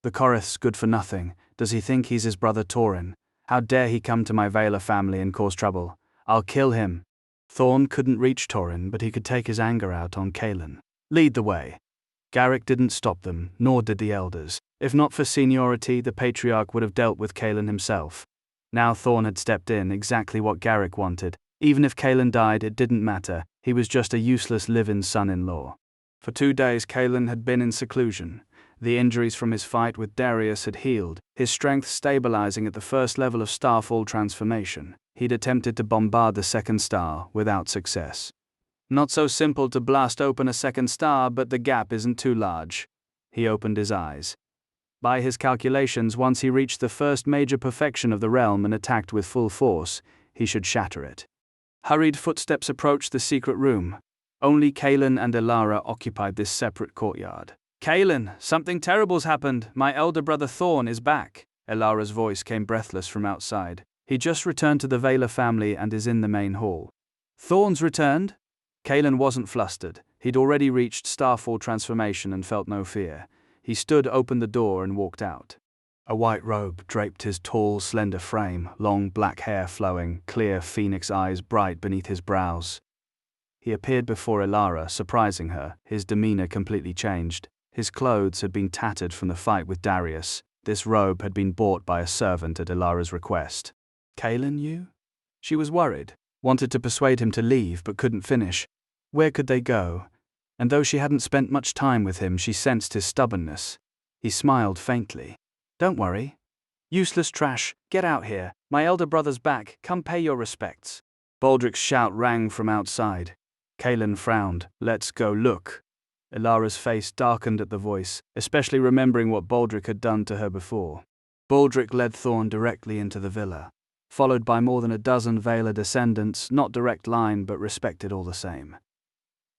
Speaker 1: The Corith's good for nothing. Does he think he's his brother Torin? How dare he come to my Veiler family and cause trouble? I'll kill him. Thorn couldn't reach Torin, but he could take his anger out on Kaelin. Lead the way. Garrick didn't stop them, nor did the elders. If not for seniority, the Patriarch would have dealt with Kaelin himself. Now Thorn had stepped in, exactly what Garrick wanted. Even if Kaelin died, it didn't matter. He was just a useless live-in son-in-law. For 2 days, Kaelin had been in seclusion. The injuries from his fight with Darius had healed, his strength stabilizing at the first level of Starfall transformation. He'd attempted to bombard the 2nd star, without success. Not so simple to blast open a 2nd star, but the gap isn't too large. He opened his eyes. By his calculations, once he reached the first major perfection of the realm and attacked with full force, he should shatter it. Hurried footsteps approached the secret room. Only Kaelin and Elara occupied this separate courtyard. Kaelin, something terrible's happened. My elder brother Thorn is back. Elara's voice came breathless from outside. He just returned to the Veiler family and is in the main hall. Thorn's returned? Kaelin wasn't flustered. He'd already reached Starfall transformation and felt no fear. He stood, opened the door, and walked out. A white robe draped his tall, slender frame, long black hair flowing, clear phoenix eyes bright beneath his brows. He appeared before Elara, surprising her, his demeanor completely changed. His clothes had been tattered from the fight with Darius. This robe had been bought by a servant at Elara's request. Kaelin, you? She was worried, wanted to persuade him to leave but couldn't finish. Where could they go? And though she hadn't spent much time with him, she sensed his stubbornness. He smiled faintly. Don't worry. Useless trash, get out here. My elder brother's back, come pay your respects. Baldric's shout rang from outside. Kaelin frowned. Let's go look. Elara's face darkened at the voice, especially remembering what Baldric had done to her before. Baldric led Thorn directly into the villa, followed by more than a dozen Veiler descendants, not direct line but respected all the same.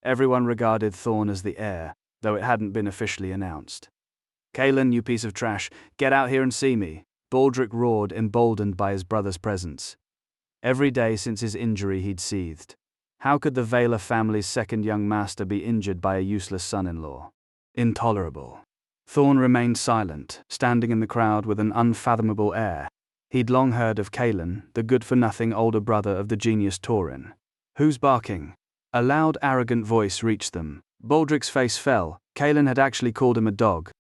Speaker 1: Everyone regarded Thorn as the heir, though it hadn't been officially announced. "Kaelin, you piece of trash, get out here and see me," Baldric roared, emboldened by his brother's presence. Every day since his injury he'd seethed. How could the Vaylor family's second young master be injured by a useless son-in-law? Intolerable. Thorn remained silent, standing in the crowd with an unfathomable air. He'd long heard of Kaelin, the good-for-nothing older brother of the genius Taurin. "Who's barking?" A loud, arrogant voice reached them. Baldric's face fell. Kaelin had actually called him a dog.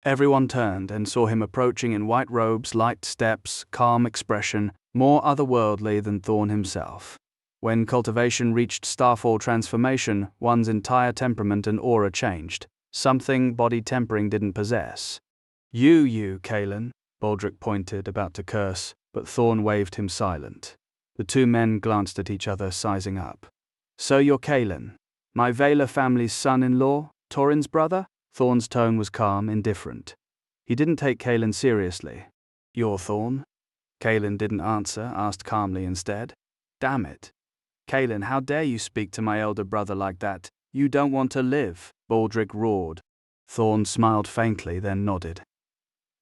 Speaker 1: Everyone turned and saw him approaching in white robes, light steps, calm expression, more otherworldly than Thorn himself. When cultivation reached starfall transformation, one's entire temperament and aura changed, something body tempering didn't possess. You, Kaelin," Baldric pointed, about to curse, but Thorn waved him silent. The two men glanced at each other, sizing up. "So you're Kaelin, my Vaylor family's son-in-law, Taurin's brother?" Thorn's tone was calm, indifferent. He didn't take Kaelin seriously. "You're Thorn?" Kaelin didn't answer, asked calmly instead. "Damn it. Kaelin, how dare you speak to my elder brother like that? You don't want to live," Baldric roared. Thorn smiled faintly, then nodded.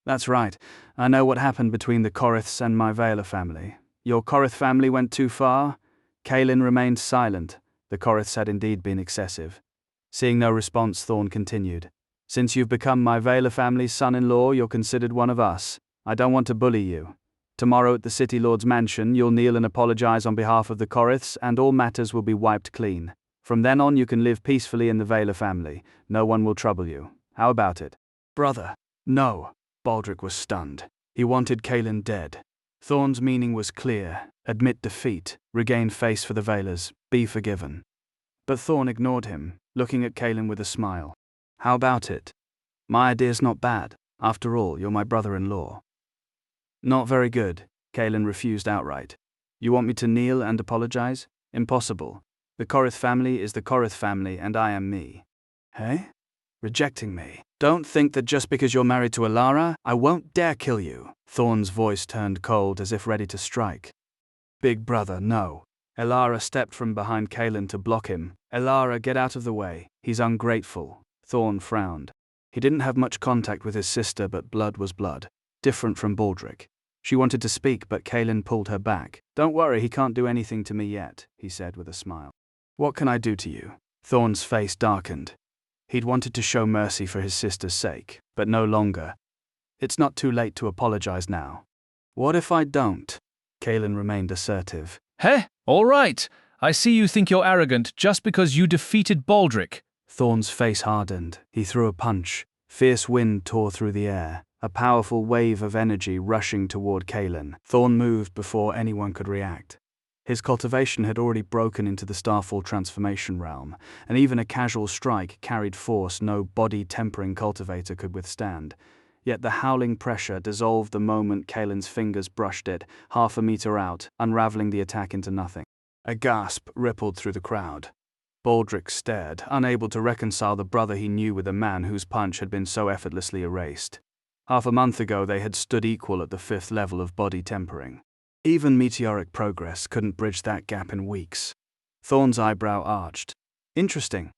Speaker 1: "That's right. I know what happened between the Coriths and my Vaylor family. Your Corith family went too far?" Kaelin remained silent. The Coriths had indeed been excessive. Seeing no response, Thorn continued. "Since you've become my Vaylor family's son-in-law, you're considered one of us. I don't want to bully you. Tomorrow at the City Lord's mansion, you'll kneel and apologize on behalf of the Coriths, and all matters will be wiped clean. From then on, you can live peacefully in the Vaylor family. No one will trouble you. How about it?" "Brother, no." Baldric was stunned. He wanted Kaelin dead. Thorn's meaning was clear: admit defeat, regain face for the Vaylors, be forgiven. But Thorn ignored him, looking at Kaelin with a smile. "How about it? My idea's not bad. After all, you're my brother-in-law." "Not very good," Kaelin refused outright. "You want me to kneel and apologize? Impossible. The Corith family is the Corith family, and I am me." "Hey? Rejecting me? Don't think that just because you're married to Elara, I won't dare kill you." Thorn's voice turned cold, as if ready to strike. "Big brother, no." Elara stepped from behind Kaelin to block him. "Elara, get out of the way. He's ungrateful." Thorn frowned. He didn't have much contact with his sister, but blood was blood. Different from Baldric. She wanted to speak, but Kaelin pulled her back. "Don't worry, he can't do anything to me yet," he said with a smile. "What can I do to you?" Thorn's face darkened. He'd wanted to show mercy for his sister's sake, but no longer. "It's not too late to apologize now." "What if I don't?" Kaelin remained assertive.
Speaker 3: "Heh, all right. I see you think you're arrogant just because you defeated Baldric."
Speaker 1: Thorn's face hardened. He threw a punch. Fierce wind tore through the air, a powerful wave of energy rushing toward Kaelin. Thorn moved before anyone could react. His cultivation had already broken into the Starfall transformation realm, and even a casual strike carried force no body-tempering cultivator could withstand. Yet the howling pressure dissolved the moment Kaelin's fingers brushed it, half a meter out, unraveling the attack into nothing. A gasp rippled through the crowd. Baldric stared, unable to reconcile the brother he knew with the man whose punch had been so effortlessly erased. Half a month ago they had stood equal at the 5th level of body tempering. Even meteoric progress couldn't bridge that gap in weeks. Thorn's eyebrow arched. "Interesting.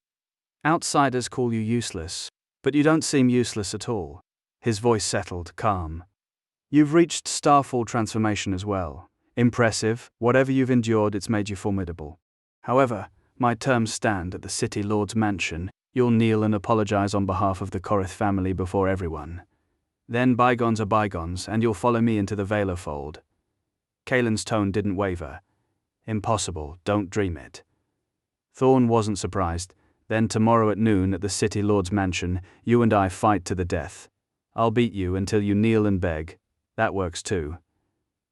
Speaker 1: Outsiders call you useless, but you don't seem useless at all." His voice settled, calm. "You've reached Starfall transformation as well. Impressive. Whatever you've endured, it's made you formidable. However, my terms stand at the City Lord's mansion. You'll kneel and apologize on behalf of the Corith family before everyone. Then bygones are bygones, and you'll follow me into the Vaylor fold." Kaelin's tone didn't waver. "Impossible, don't dream it." Thorn wasn't surprised. "Then tomorrow at noon at the City Lord's mansion, you and I fight to the death. I'll beat you until you kneel and beg. That works too."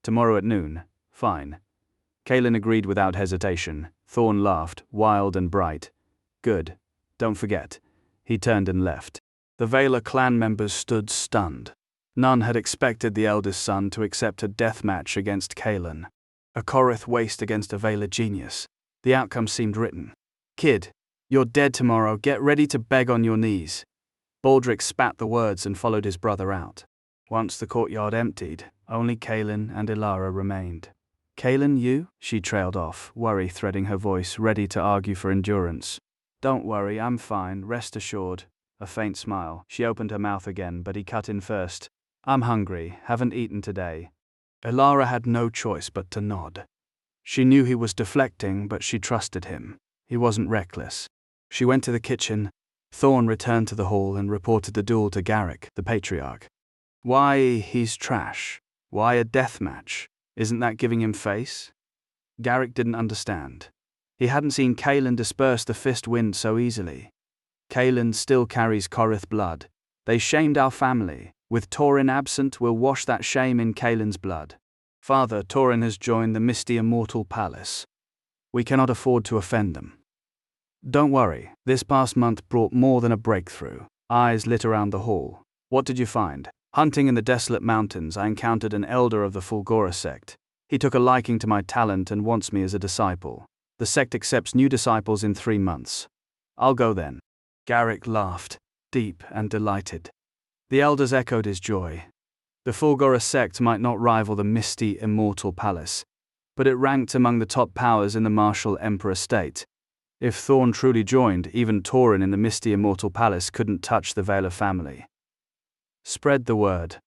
Speaker 1: "Tomorrow at noon. Fine." Kaelin agreed without hesitation. Thorn laughed, wild and bright. "Good. Don't forget." He turned and left. The Vaylor clan members stood stunned. None had expected the eldest son to accept a death match against Kaelin. A Corith waste against a Vaylor genius. The outcome seemed written. "Kid, you're dead tomorrow. Get ready to beg on your knees." Baldric spat the words and followed his brother out. Once the courtyard emptied, only Kaelin and Elara remained. "Kaelin, you?" She trailed off, worry threading her voice, ready to argue for endurance. Don't worry, I'm fine, rest assured. A faint smile. She opened her mouth again, but he cut in first. I'm hungry, haven't eaten today. Elara had no choice but to nod. She knew he was deflecting, but she trusted him. He wasn't reckless. She went to the kitchen. Thorn returned to the hall and reported the duel to Garrick, the patriarch. Why, he's trash. Why a death match? Isn't that giving him face? Garrick didn't understand. He hadn't seen Kaelin disperse the fist wind so easily. Kaelin still carries Korith blood. They shamed our family. With Torin absent, we'll wash that shame in Kaelin's blood. Father, Torin has joined the misty immortal palace. We cannot afford to offend them. Don't worry, this past month brought more than a breakthrough. Eyes lit around the hall. What did you find? Hunting in the desolate mountains, I encountered an elder of the Fulgora sect. He took a liking to my talent and wants me as a disciple. The sect accepts new disciples in 3 months. I'll go then. Garrick laughed, deep and delighted. The elders echoed his joy. The Fulgora sect might not rival the misty immortal palace, but it ranked among the top powers in the martial emperor state. If Thorn truly joined, even Torin in the misty immortal palace couldn't touch the Valar family. Spread the word.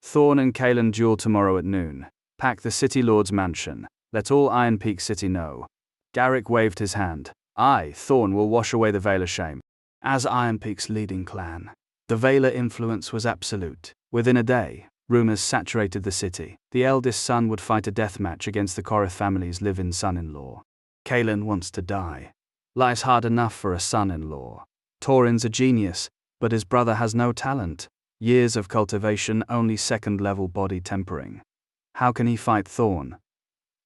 Speaker 1: Thorn and Kaelin duel tomorrow at noon. Pack the City Lord's mansion. Let all Iron Peak City know. Garrick waved his hand. I, Thorn, will wash away the Valar shame. As Iron Peak's leading clan, the Valar influence was absolute. Within a day, rumors saturated the city. The eldest son would fight a death match against the Korith family's live-in son-in-law. Kaelin wants to die. Life's hard enough for a son-in-law. Torin's a genius, but his brother has no talent. Years of cultivation, only second-level body tempering. How can he fight Thorn?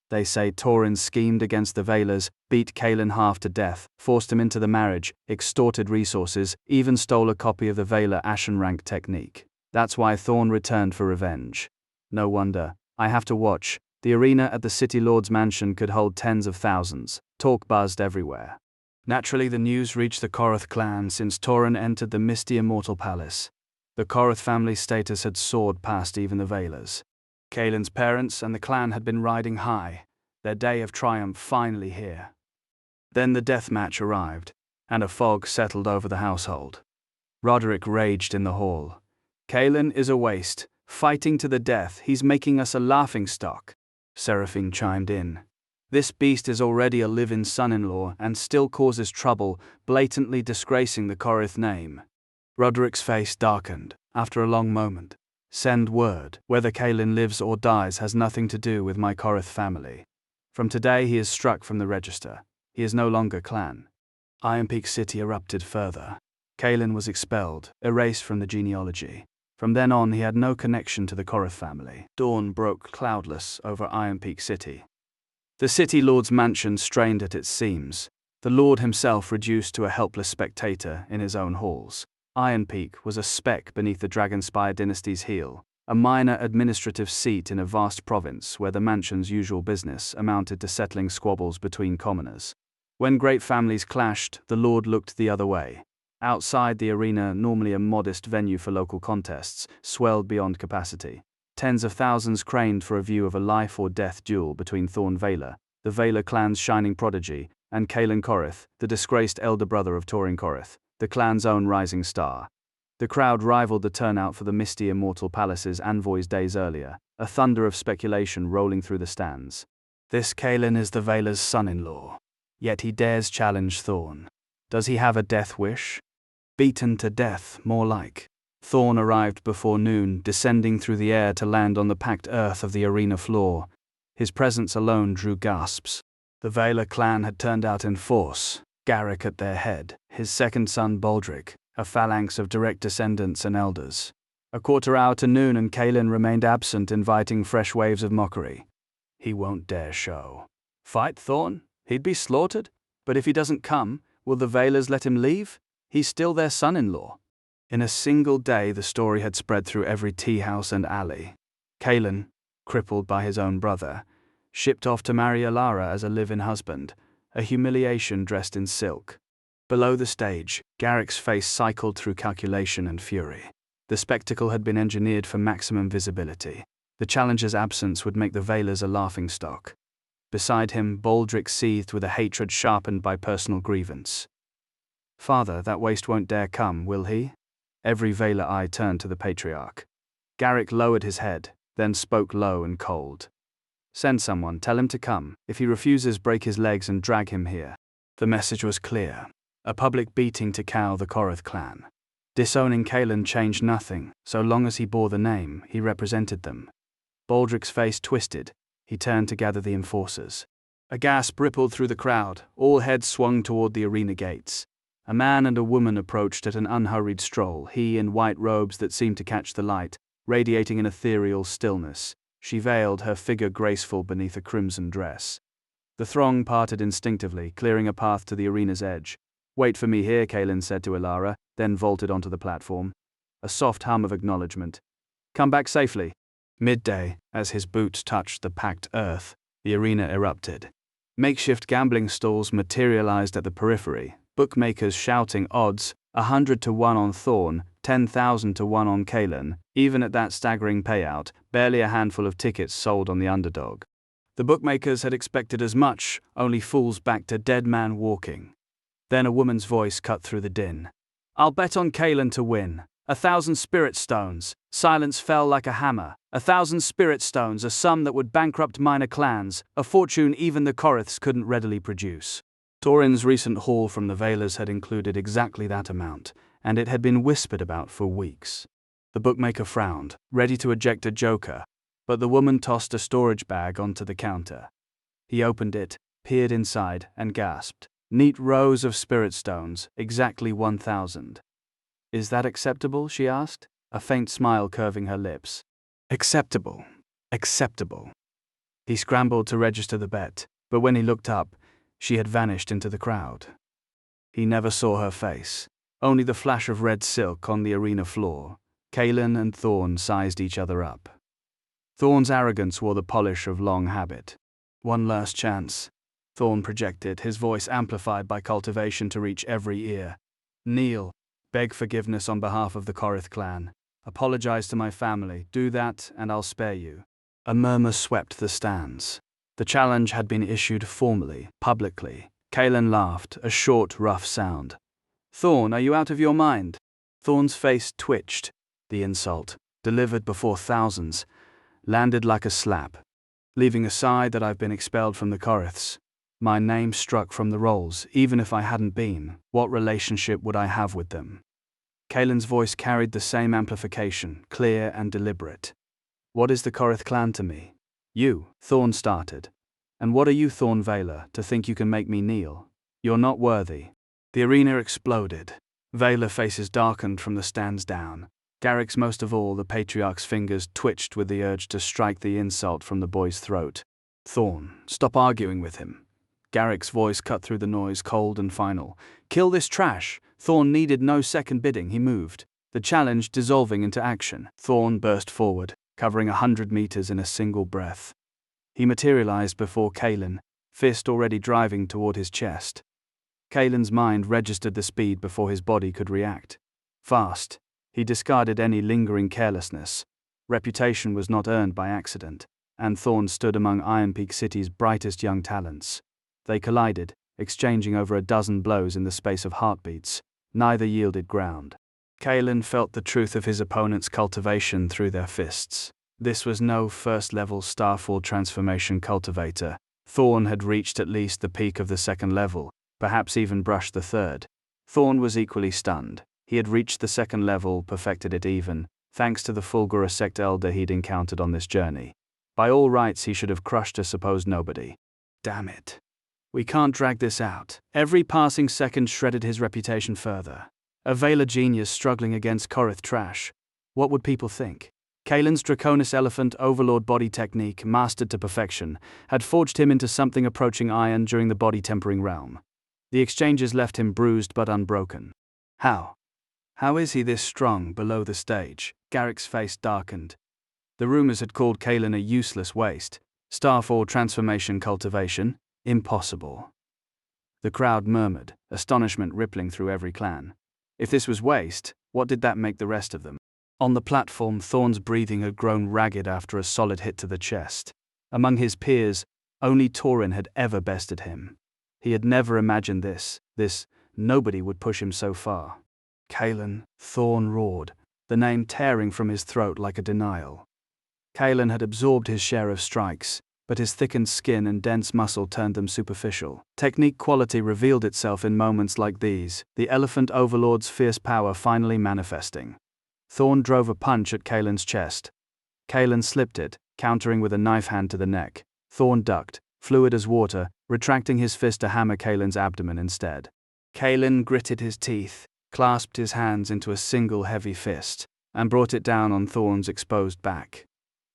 Speaker 1: They say Torin schemed against the Valars, beat Kaelin half to death, forced him into the marriage, extorted resources, even stole a copy of the Valar Ashen Rank technique. That's why Thorn returned for revenge. No wonder. I have to watch. The arena at the City Lord's mansion could hold tens of thousands. Talk buzzed everywhere. Naturally, the news reached the Korith clan since Torin entered the misty immortal palace. The Korith family's status had soared past even the Valars. Kaelin's parents and the clan had been riding high, their day of triumph finally here. Then the death match arrived, and a fog settled over the household. Roderick raged in the hall. Kaelin is a waste, fighting to the death, he's making us a laughingstock. Seraphine chimed in. This beast is already a live-in son-in-law and still causes trouble, blatantly disgracing the Korith name. Roderick's face darkened, after a long moment. Send word. Whether Kaelin lives or dies has nothing to do with my Korith family. From today he is struck from the register. He is no longer clan. Iron Peak City erupted further. Kaelin was expelled, erased from the genealogy. From then on he had no connection to the Korith family. Dawn broke cloudless over Iron Peak City. The City Lord's mansion strained at its seams, the Lord himself reduced to a helpless spectator in his own halls. Iron Peak was a speck beneath the Dragonspire dynasty's heel, a minor administrative seat in a vast province where the mansion's usual business amounted to settling squabbles between commoners. When great families clashed, the Lord looked the other way. Outside the arena, normally a modest venue for local contests, swelled beyond capacity. Tens of thousands craned for a view of a life-or-death duel between Thorn Valar, the Valar clan's shining prodigy, and Kaelin Korith, the disgraced elder brother of Torin Korith, the clan's own rising star. The crowd rivaled the turnout for the misty immortal palace's envoys days earlier, a thunder of speculation rolling through the stands. This Kaelin is the Valar's son-in-law. Yet he dares challenge Thorn. Does he have a death wish? Beaten to death, more like. Thorn arrived before noon, descending through the air to land on the packed earth of the arena floor. His presence alone drew gasps. The Valar clan had turned out in force, Garrick at their head, his second son Baldric, a phalanx of direct descendants and elders. A quarter hour to noon and Kaelin remained absent, inviting fresh waves of mockery. He won't dare show. Fight Thorn? He'd be slaughtered? But if he doesn't come, will the Valars let him leave? He's still their son-in-law. In a single day the story had spread through every tea house and alley. Kaelin, crippled by his own brother, shipped off to marry Elara as a live-in husband, a humiliation dressed in silk. Below the stage, Garrick's face cycled through calculation and fury. The spectacle had been engineered for maximum visibility. The challenger's absence would make the Valars a laughingstock. Beside him, Baldric seethed with a hatred sharpened by personal grievance. Father, that waste won't dare come, will he? Every Vela eye turned to the patriarch. Garrick lowered his head, then spoke low and cold. Send someone, tell him to come. If he refuses, break his legs and drag him here. The message was clear. A public beating to cow the Korath clan. Disowning Kaelan changed nothing. So long as he bore the name, he represented them. Baldric's face twisted. He turned to gather the enforcers. A gasp rippled through the crowd. All heads swung toward the arena gates. A man and a woman approached at an unhurried stroll, he in white robes that seemed to catch the light, radiating an ethereal stillness. She veiled, her figure graceful beneath a crimson dress. The throng parted instinctively, clearing a path to the arena's edge. Wait for me here, Kaelan said to Ilara, then vaulted onto the platform. A soft hum of acknowledgement. Come back safely. Midday, as his boots touched the packed earth, the arena erupted. Makeshift gambling stalls materialized at the periphery, bookmakers shouting odds, 100 to 1 on Thorn, 10,000 to 1 on Kaelan. Even at that staggering payout, barely a handful of tickets sold on the underdog. The bookmakers had expected as much, only fools backed a dead man walking. Then a woman's voice cut through the din. I'll bet on Kaelan to win. 1,000 spirit stones. Silence fell like a hammer. 1,000 spirit stones, a sum that would bankrupt minor clans, a fortune even the Koraths couldn't readily produce. Torin's recent haul from the Velas had included exactly that amount, and it had been whispered about for weeks. The bookmaker frowned, ready to eject a joker, but the woman tossed a storage bag onto the counter. He opened it, peered inside, and gasped. Neat rows of spirit stones, exactly 1,000. Is that acceptable? She asked, a faint smile curving her lips. Acceptable. Acceptable. He scrambled to register the bet, but when he looked up, she had vanished into the crowd. He never saw her face, only the flash of red silk on the arena floor. Kaelan and Thorn sized each other up. Thorn's arrogance wore the polish of long habit. One last chance, Thorn projected, his voice amplified by cultivation to reach every ear. Kneel. Beg forgiveness on behalf of the Korath clan. Apologize to my family. Do that, and I'll spare you. A murmur swept the stands. The challenge had been issued formally, publicly. Kaelan laughed, a short, rough sound. Thorn, are you out of your mind? Thorn's face twitched. The insult, delivered before thousands, landed like a slap. Leaving aside that I've been expelled from the Koraths, my name struck from the rolls. Even if I hadn't been, what relationship would I have with them? Kaelan's voice carried the same amplification, clear and deliberate. What is the Korath clan to me? You, Thorn started. And what are you, Thorn Vela, to think you can make me kneel? You're not worthy. The arena exploded. Vela faces darkened from the stands down. Garrick's most of all, the patriarch's fingers twitched with the urge to strike the insult from the boy's throat. Thorn, stop arguing with him. Garrick's voice cut through the noise, cold and final. Kill this trash. Thorn needed no second bidding, he moved, the challenge dissolving into action. Thorn burst forward, covering 100 meters in a single breath. He materialized before Kaelan, fist already driving toward his chest. Kaelan's mind registered the speed before his body could react. Fast, he discarded any lingering carelessness. Reputation was not earned by accident, and Thorn stood among Iron Peak City's brightest young talents. They collided, exchanging over a dozen blows in the space of heartbeats. Neither yielded ground. Kaelan felt the truth of his opponent's cultivation through their fists. This was no first-level Starfall transformation cultivator. Thorn had reached at least the peak of the second level, perhaps even brushed the third. Thorn was equally stunned. He had reached the second level, perfected it even, thanks to the Fulgura sect elder he'd encountered on this journey. By all rights he should have crushed a supposed nobody. Damn it. We can't drag this out. Every passing second shredded his reputation further. A Vela genius struggling against Korath trash. What would people think? Kaelan's Draconis Elephant Overlord body technique, mastered to perfection, had forged him into something approaching iron during the body-tempering realm. The exchanges left him bruised but unbroken. How? How is he this strong below the stage? Garrick's face darkened. The rumors had called Kaelan a useless waste. Starfall transformation cultivation? Impossible. The crowd murmured, astonishment rippling through every clan. If this was waste, what did that make the rest of them? On the platform, Thorn's breathing had grown ragged after a solid hit to the chest. Among his peers, only Torin had ever bested him. He had never imagined this Nobody would push him so far. Kalen, Thorn roared, the name tearing from his throat like a denial. Kalen had absorbed his share of strikes, but his thickened skin and dense muscle turned them superficial. Technique quality revealed itself in moments like these, the elephant overlord's fierce power finally manifesting. Thorn drove a punch at Kalen's chest. Kalen slipped it, countering with a knife hand to the neck. Thorn ducked, fluid as water, retracting his fist to hammer Kalen's abdomen instead. Kalen gritted his teeth, clasped his hands into a single heavy fist, and brought it down on Thorn's exposed back.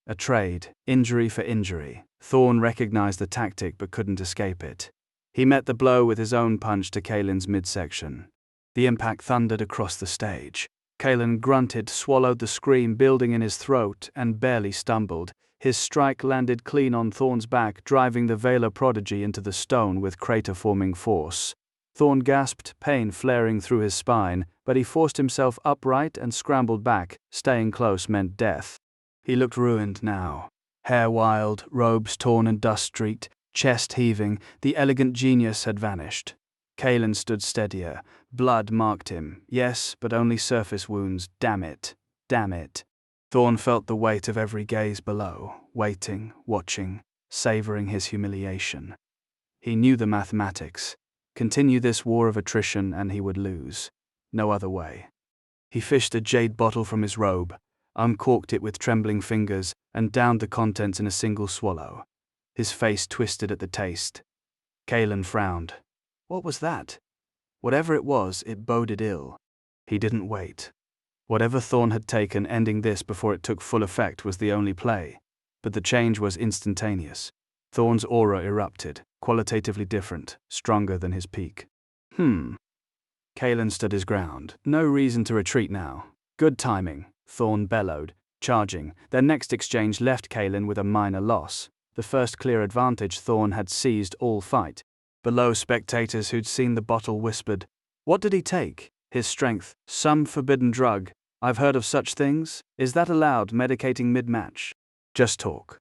Speaker 1: A trade, injury for injury. Thorn recognized the tactic but couldn't escape it. He met the blow with his own punch to Kalen's midsection. The impact thundered across the stage. Kalen grunted, swallowed the scream building in his throat, and barely stumbled. His strike landed clean on Thorn's back, driving the Veiler prodigy into the stone with crater-forming force. Thorn gasped, pain flaring through his spine, but he forced himself upright and scrambled back. Staying close meant death. He looked ruined now. Hair wild, robes torn and dust-streaked, chest heaving, the elegant genius had vanished. Kalen stood steadier. Blood marked him. Yes, but only surface wounds. Damn it. Damn it. Thorn felt the weight of every gaze below, waiting, watching, savoring his humiliation. He knew the mathematics. Continue this war of attrition and he would lose. No other way. He fished a jade bottle from his robe, uncorked it with trembling fingers, and downed the contents in a single swallow. His face twisted at the taste. Kalen frowned. What was that? Whatever it was, it boded ill. He didn't wait. Whatever Thorn had taken, ending this before it took full effect was the only play. But the change was instantaneous. Thorn's aura erupted, qualitatively different, stronger than his peak. Kalen stood his ground. No reason to retreat now. Good timing, Thorn bellowed, charging. Their next exchange left Kalen with a minor loss. The first clear advantage Thorn had seized all fight. Below, spectators who'd seen the bottle whispered, "What did he take? His strength, some forbidden drug. I've heard of such things. Is that allowed, medicating mid-match?" Just talk.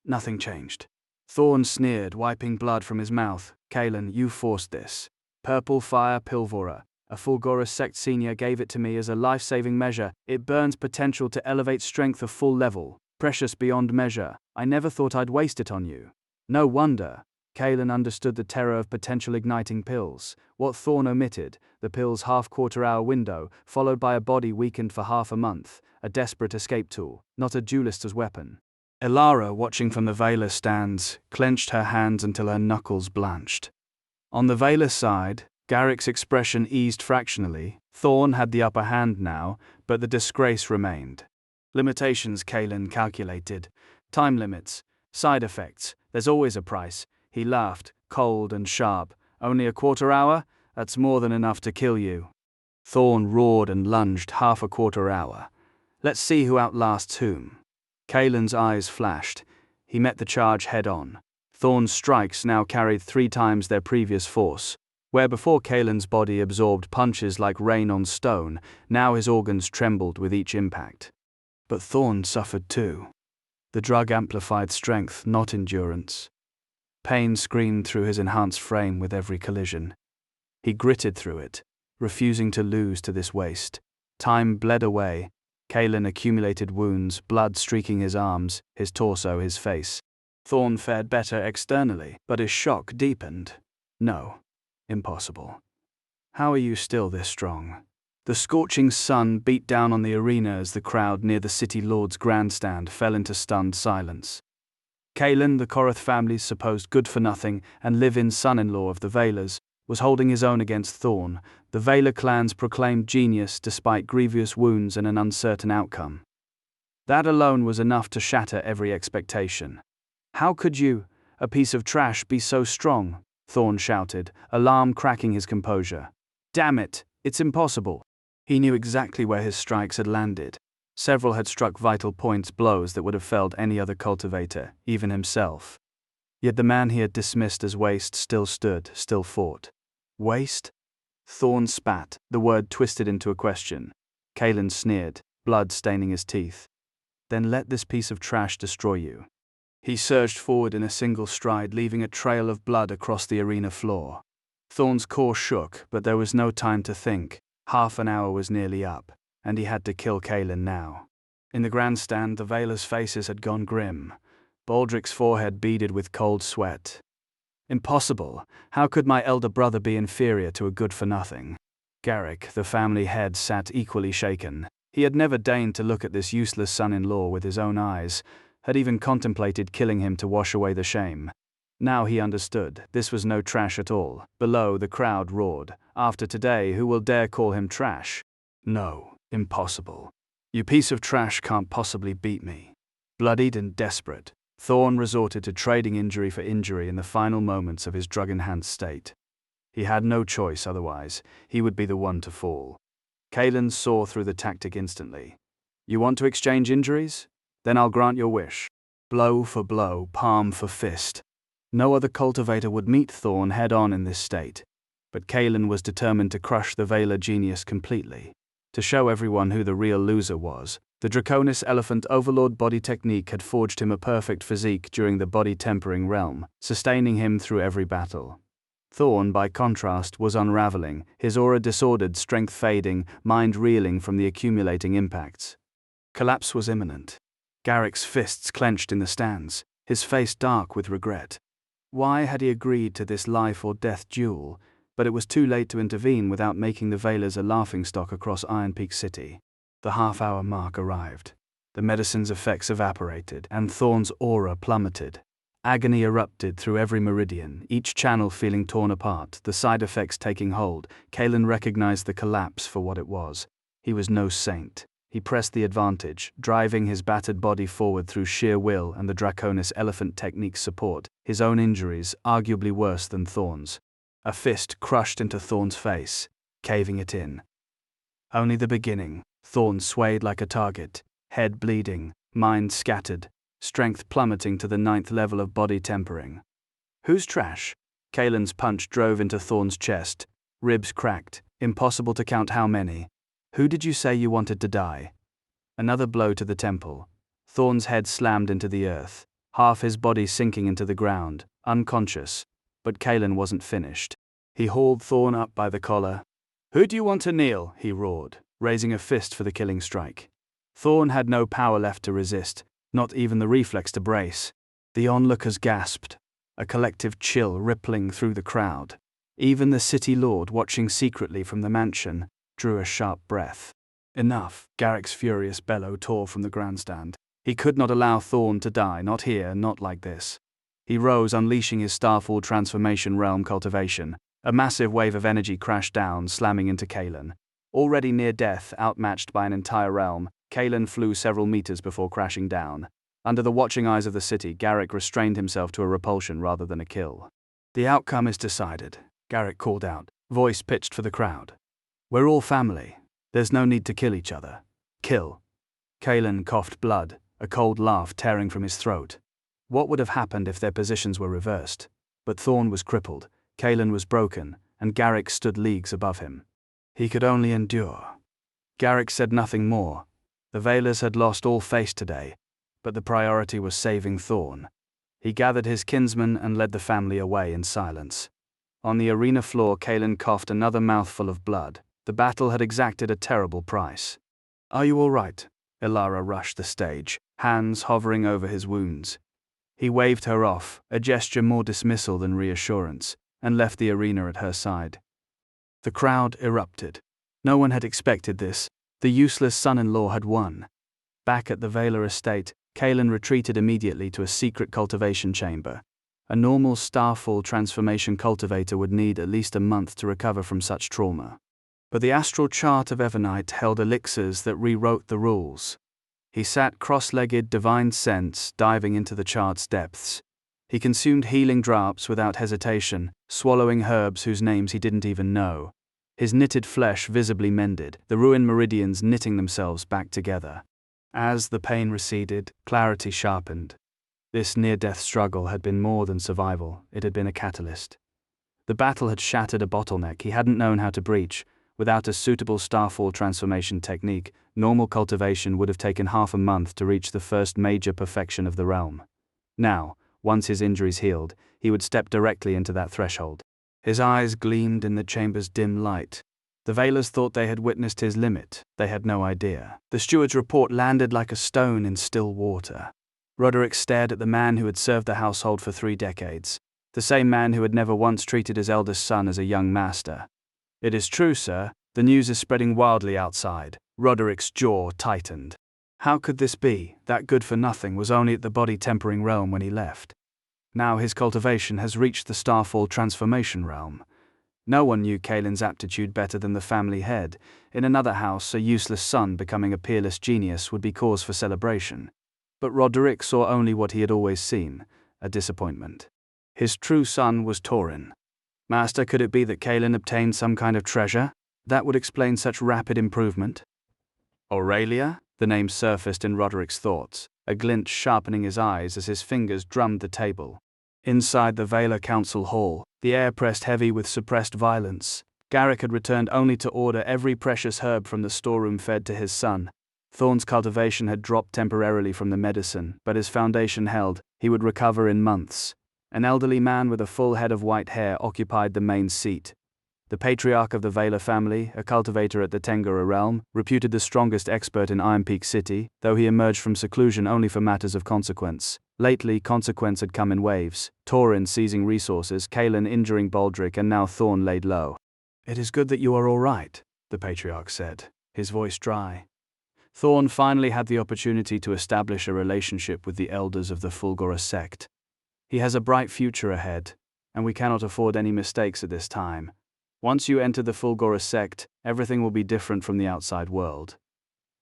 Speaker 1: Nothing changed. Thorn sneered, wiping blood from his mouth. Kalen, you forced this. Purple Fire Pilvora. A Fulgorus sect senior gave it to me as a life-saving measure. It burns potential to elevate strength a full level. Precious beyond measure. I never thought I'd waste it on you. No wonder. Kalen understood the terror of potential igniting pills. What Thorn omitted, the pill's half-quarter-hour window, followed by a body weakened for half a month, a desperate escape tool, not a duelist's weapon. Elara, watching from the Veiler stands, clenched her hands until her knuckles blanched. On the Veiler side, Garrick's expression eased fractionally. Thorn had the upper hand now, but the disgrace remained. Limitations, Kalen calculated. Time limits. Side effects. There's always a price. He laughed, cold and sharp. Only a quarter hour? That's more than enough to kill you. Thorn roared and lunged. Half a quarter hour. Let's see who outlasts whom. Kalen's eyes flashed. He met the charge head-on. Thorn's strikes now carried 3 times their previous force. Where before Kalen's body absorbed punches like rain on stone, now his organs trembled with each impact. But Thorn suffered too. The drug amplified strength, not endurance. Pain screamed through his enhanced frame with every collision. He gritted through it, refusing to lose to this waste. Time bled away. Kalen accumulated wounds, blood streaking his arms, his torso, his face. Thorn fared better externally, but his shock deepened. No. Impossible. How are you still this strong? The scorching sun beat down on the arena as the crowd near the City Lord's grandstand fell into stunned silence. Kalen, the Korath family's supposed good-for-nothing and live-in son-in-law of the Veilers, was holding his own against Thorn, the Veiler clan's proclaimed genius despite grievous wounds and an uncertain outcome. That alone was enough to shatter every expectation. How could you, a piece of trash, be so strong? Thorn shouted, alarm cracking his composure. Damn it, it's impossible. He knew exactly where his strikes had landed. Several had struck vital points, blows that would have felled any other cultivator, even himself. Yet the man he had dismissed as waste still stood, still fought. Waste? Thorn spat, the word twisted into a question. Kalen sneered, blood staining his teeth. Then let this piece of trash destroy you. He surged forward in a single stride, leaving a trail of blood across the arena floor. Thorn's core shook, but there was no time to think. Half an hour was nearly up, and he had to kill Kaelin now. In the grandstand, the Vailers' faces had gone grim. Baldric's forehead beaded with cold sweat. Impossible. How could my elder brother be inferior to a good-for-nothing? Garrick, the family head, sat equally shaken. He had never deigned to look at this useless son-in-law with his own eyes, had even contemplated killing him to wash away the shame. Now he understood. This was no trash at all. Below, the crowd roared. After today, who will dare call him trash? No, impossible. You piece of trash can't possibly beat me. Bloodied and desperate, Thorn resorted to trading injury for injury in the final moments of his drug-enhanced state. He had no choice otherwise. He would be the one to fall. Kaelin saw through the tactic instantly. You want to exchange injuries? Then I'll grant your wish. Blow for blow, palm for fist. No other cultivator would meet Thorn head-on in this state. But Kaelin was determined to crush the Veiler genius completely. To show everyone who the real loser was, the Draconis Elephant Overlord body technique had forged him a perfect physique during the body-tempering realm, sustaining him through every battle. Thorn, by contrast, was unraveling, his aura disordered, strength fading, mind reeling from the accumulating impacts. Collapse was imminent. Garrick's fists clenched in the stands, his face dark with regret. Why had he agreed to this life-or-death duel? But it was too late to intervene without making the Vailers a laughingstock across Iron Peak City. The half-hour mark arrived. The medicine's effects evaporated, and Thorn's aura plummeted. Agony erupted through every meridian, each channel feeling torn apart, the side effects taking hold. Kaelin recognized the collapse for what it was. He was no saint. He pressed the advantage, driving his battered body forward through sheer will and the Draconis Elephant technique's support, his own injuries arguably worse than Thorn's. A fist crushed into Thorn's face, caving it in. Only the beginning. Thorn swayed like a target, head bleeding, mind scattered, strength plummeting to the 9th level of body tempering. Who's trash? Kaelin's punch drove into Thorn's chest, ribs cracked, impossible to count how many. Who did you say you wanted to die? Another blow to the temple. Thorn's head slammed into the earth, half his body sinking into the ground, unconscious. But Kaelin wasn't finished. He hauled Thorn up by the collar. Who do you want to kneel? He roared, raising a fist for the killing strike. Thorn had no power left to resist, not even the reflex to brace. The onlookers gasped, a collective chill rippling through the crowd. Even the city lord, watching secretly from the mansion, drew a sharp breath. Enough, Garrick's furious bellow tore from the grandstand. He could not allow Thorn to die, not here, not like this. He rose, unleashing his Starfall Transformation Realm cultivation. A massive wave of energy crashed down, slamming into Kaelin. Already near death, outmatched by an entire realm, Kaelin flew several meters before crashing down. Under the watching eyes of the city, Garrick restrained himself to a repulsion rather than a kill. The outcome is decided, Garrick called out, voice pitched for the crowd. We're all family. There's no need to kill each other. Kill. Kaelin coughed blood, a cold laugh tearing from his throat. What would have happened if their positions were reversed? But Thorn was crippled, Kaelin was broken, and Garrick stood leagues above him. He could only endure. Garrick said nothing more. The Vailers had lost all face today, but the priority was saving Thorn. He gathered his kinsmen and led the family away in silence. On the arena floor, Kaelin coughed another mouthful of blood. The battle had exacted a terrible price. Are you all right? Ilara rushed the stage, hands hovering over his wounds. He waved her off, a gesture more dismissal than reassurance, and left the arena at her side. The crowd erupted. No one had expected this. The useless son-in-law had won. Back at the Veiler estate, Kaelin retreated immediately to a secret cultivation chamber. A normal Starfall transformation cultivator would need at least a month to recover from such trauma. But the astral chart of Evernite held elixirs that rewrote the rules. He sat cross-legged, divine sense, diving into the chart's depths. He consumed healing drops without hesitation, swallowing herbs whose names he didn't even know. His knitted flesh visibly mended, the ruined meridians knitting themselves back together. As the pain receded, clarity sharpened. This near-death struggle had been more than survival, it had been a catalyst. The battle had shattered a bottleneck he hadn't known how to breach. Without a suitable Starfall transformation technique, normal cultivation would have taken half a month to reach the first major perfection of the realm. Now, once his injuries healed, he would step directly into that threshold. His eyes gleamed in the chamber's dim light. The Veilers thought they had witnessed his limit. They had no idea. The steward's report landed like a stone in still water. Roderick stared at the man who had served the household for 3 decades, the same man who had never once treated his eldest son as a young master. "It is true, sir. The news is spreading wildly outside." Roderick's jaw tightened. How could this be? That good-for-nothing was only at the body-tempering realm when he left. Now his cultivation has reached the Starfall transformation realm. No one knew Kaelin's aptitude better than the family head. In another house, a useless son becoming a peerless genius would be cause for celebration. But Roderick saw only what he had always seen, a disappointment. His true son was Torin. Master, could it be that Kaelin obtained some kind of treasure? That would explain such rapid improvement. Aurelia? The name surfaced in Roderick's thoughts, a glint sharpening his eyes as his fingers drummed the table. Inside the Veiler Council Hall, the air pressed heavy with suppressed violence. Garrick had returned only to order every precious herb from the storeroom fed to his son. Thorn's cultivation had dropped temporarily from the medicine, but his foundation held. He would recover in months. An elderly man with a full head of white hair occupied the main seat. The patriarch of the Veiler family, a cultivator at the Tengara realm, reputed the strongest expert in Iron Peak City, though he emerged from seclusion only for matters of consequence. Lately, consequence had come in waves, Torin seizing resources, Kaelin injuring Baldric, and now Thorn laid low. "It is good that you are all right," the patriarch said, his voice dry. Thorn finally had the opportunity to establish a relationship with the elders of the Fulgora sect. He has a bright future ahead, and we cannot afford any mistakes at this time. Once you enter the Fulgora sect, everything will be different from the outside world.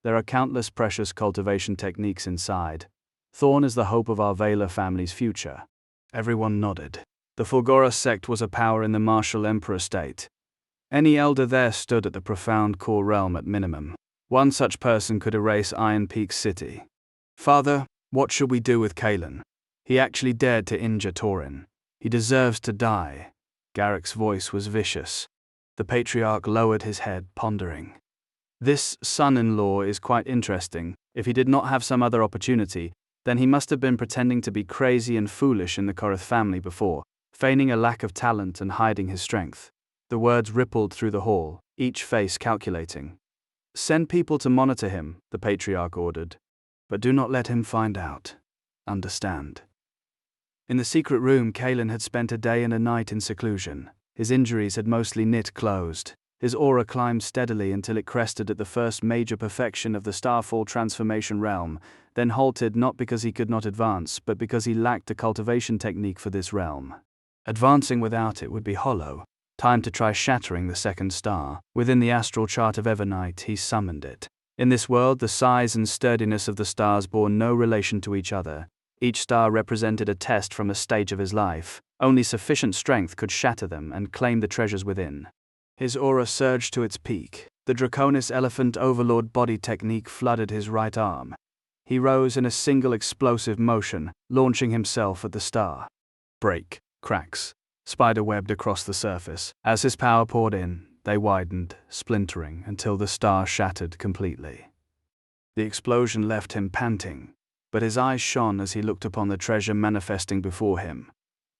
Speaker 1: There are countless precious cultivation techniques inside. Thorn is the hope of our Veiler family's future. Everyone nodded. The Fulgora sect was a power in the martial emperor state. Any elder there stood at the profound core realm at minimum. One such person could erase Iron Peak City. "Father, what should we do with Kaelin? He actually dared to injure Torin. He deserves to die." Garrick's voice was vicious. The patriarch lowered his head, pondering. "This son-in-law is quite interesting. If he did not have some other opportunity, then he must have been pretending to be crazy and foolish in the Korath family before, feigning a lack of talent and hiding his strength." The words rippled through the hall, each face calculating. "Send people to monitor him," the patriarch ordered. "But do not let him find out. Understand?" In the secret room, Kaelin had spent a day and a night in seclusion. His injuries had mostly knit closed. His aura climbed steadily until it crested at the first major perfection of the Starfall transformation realm, then halted not because he could not advance, but because he lacked a cultivation technique for this realm. Advancing without it would be hollow. Time to try shattering the second star. Within the astral chart of Evernight, he summoned it. In this world, the size and sturdiness of the stars bore no relation to each other. Each star represented a test from a stage of his life. Only sufficient strength could shatter them and claim the treasures within. His aura surged to its peak. The Draconis Elephant Overlord body technique flooded his right arm. He rose in a single explosive motion, launching himself at the star. Break, cracks, spider-webbed across the surface. As his power poured in, they widened, splintering, until the star shattered completely. The explosion left him panting, but his eyes shone as he looked upon the treasure manifesting before him.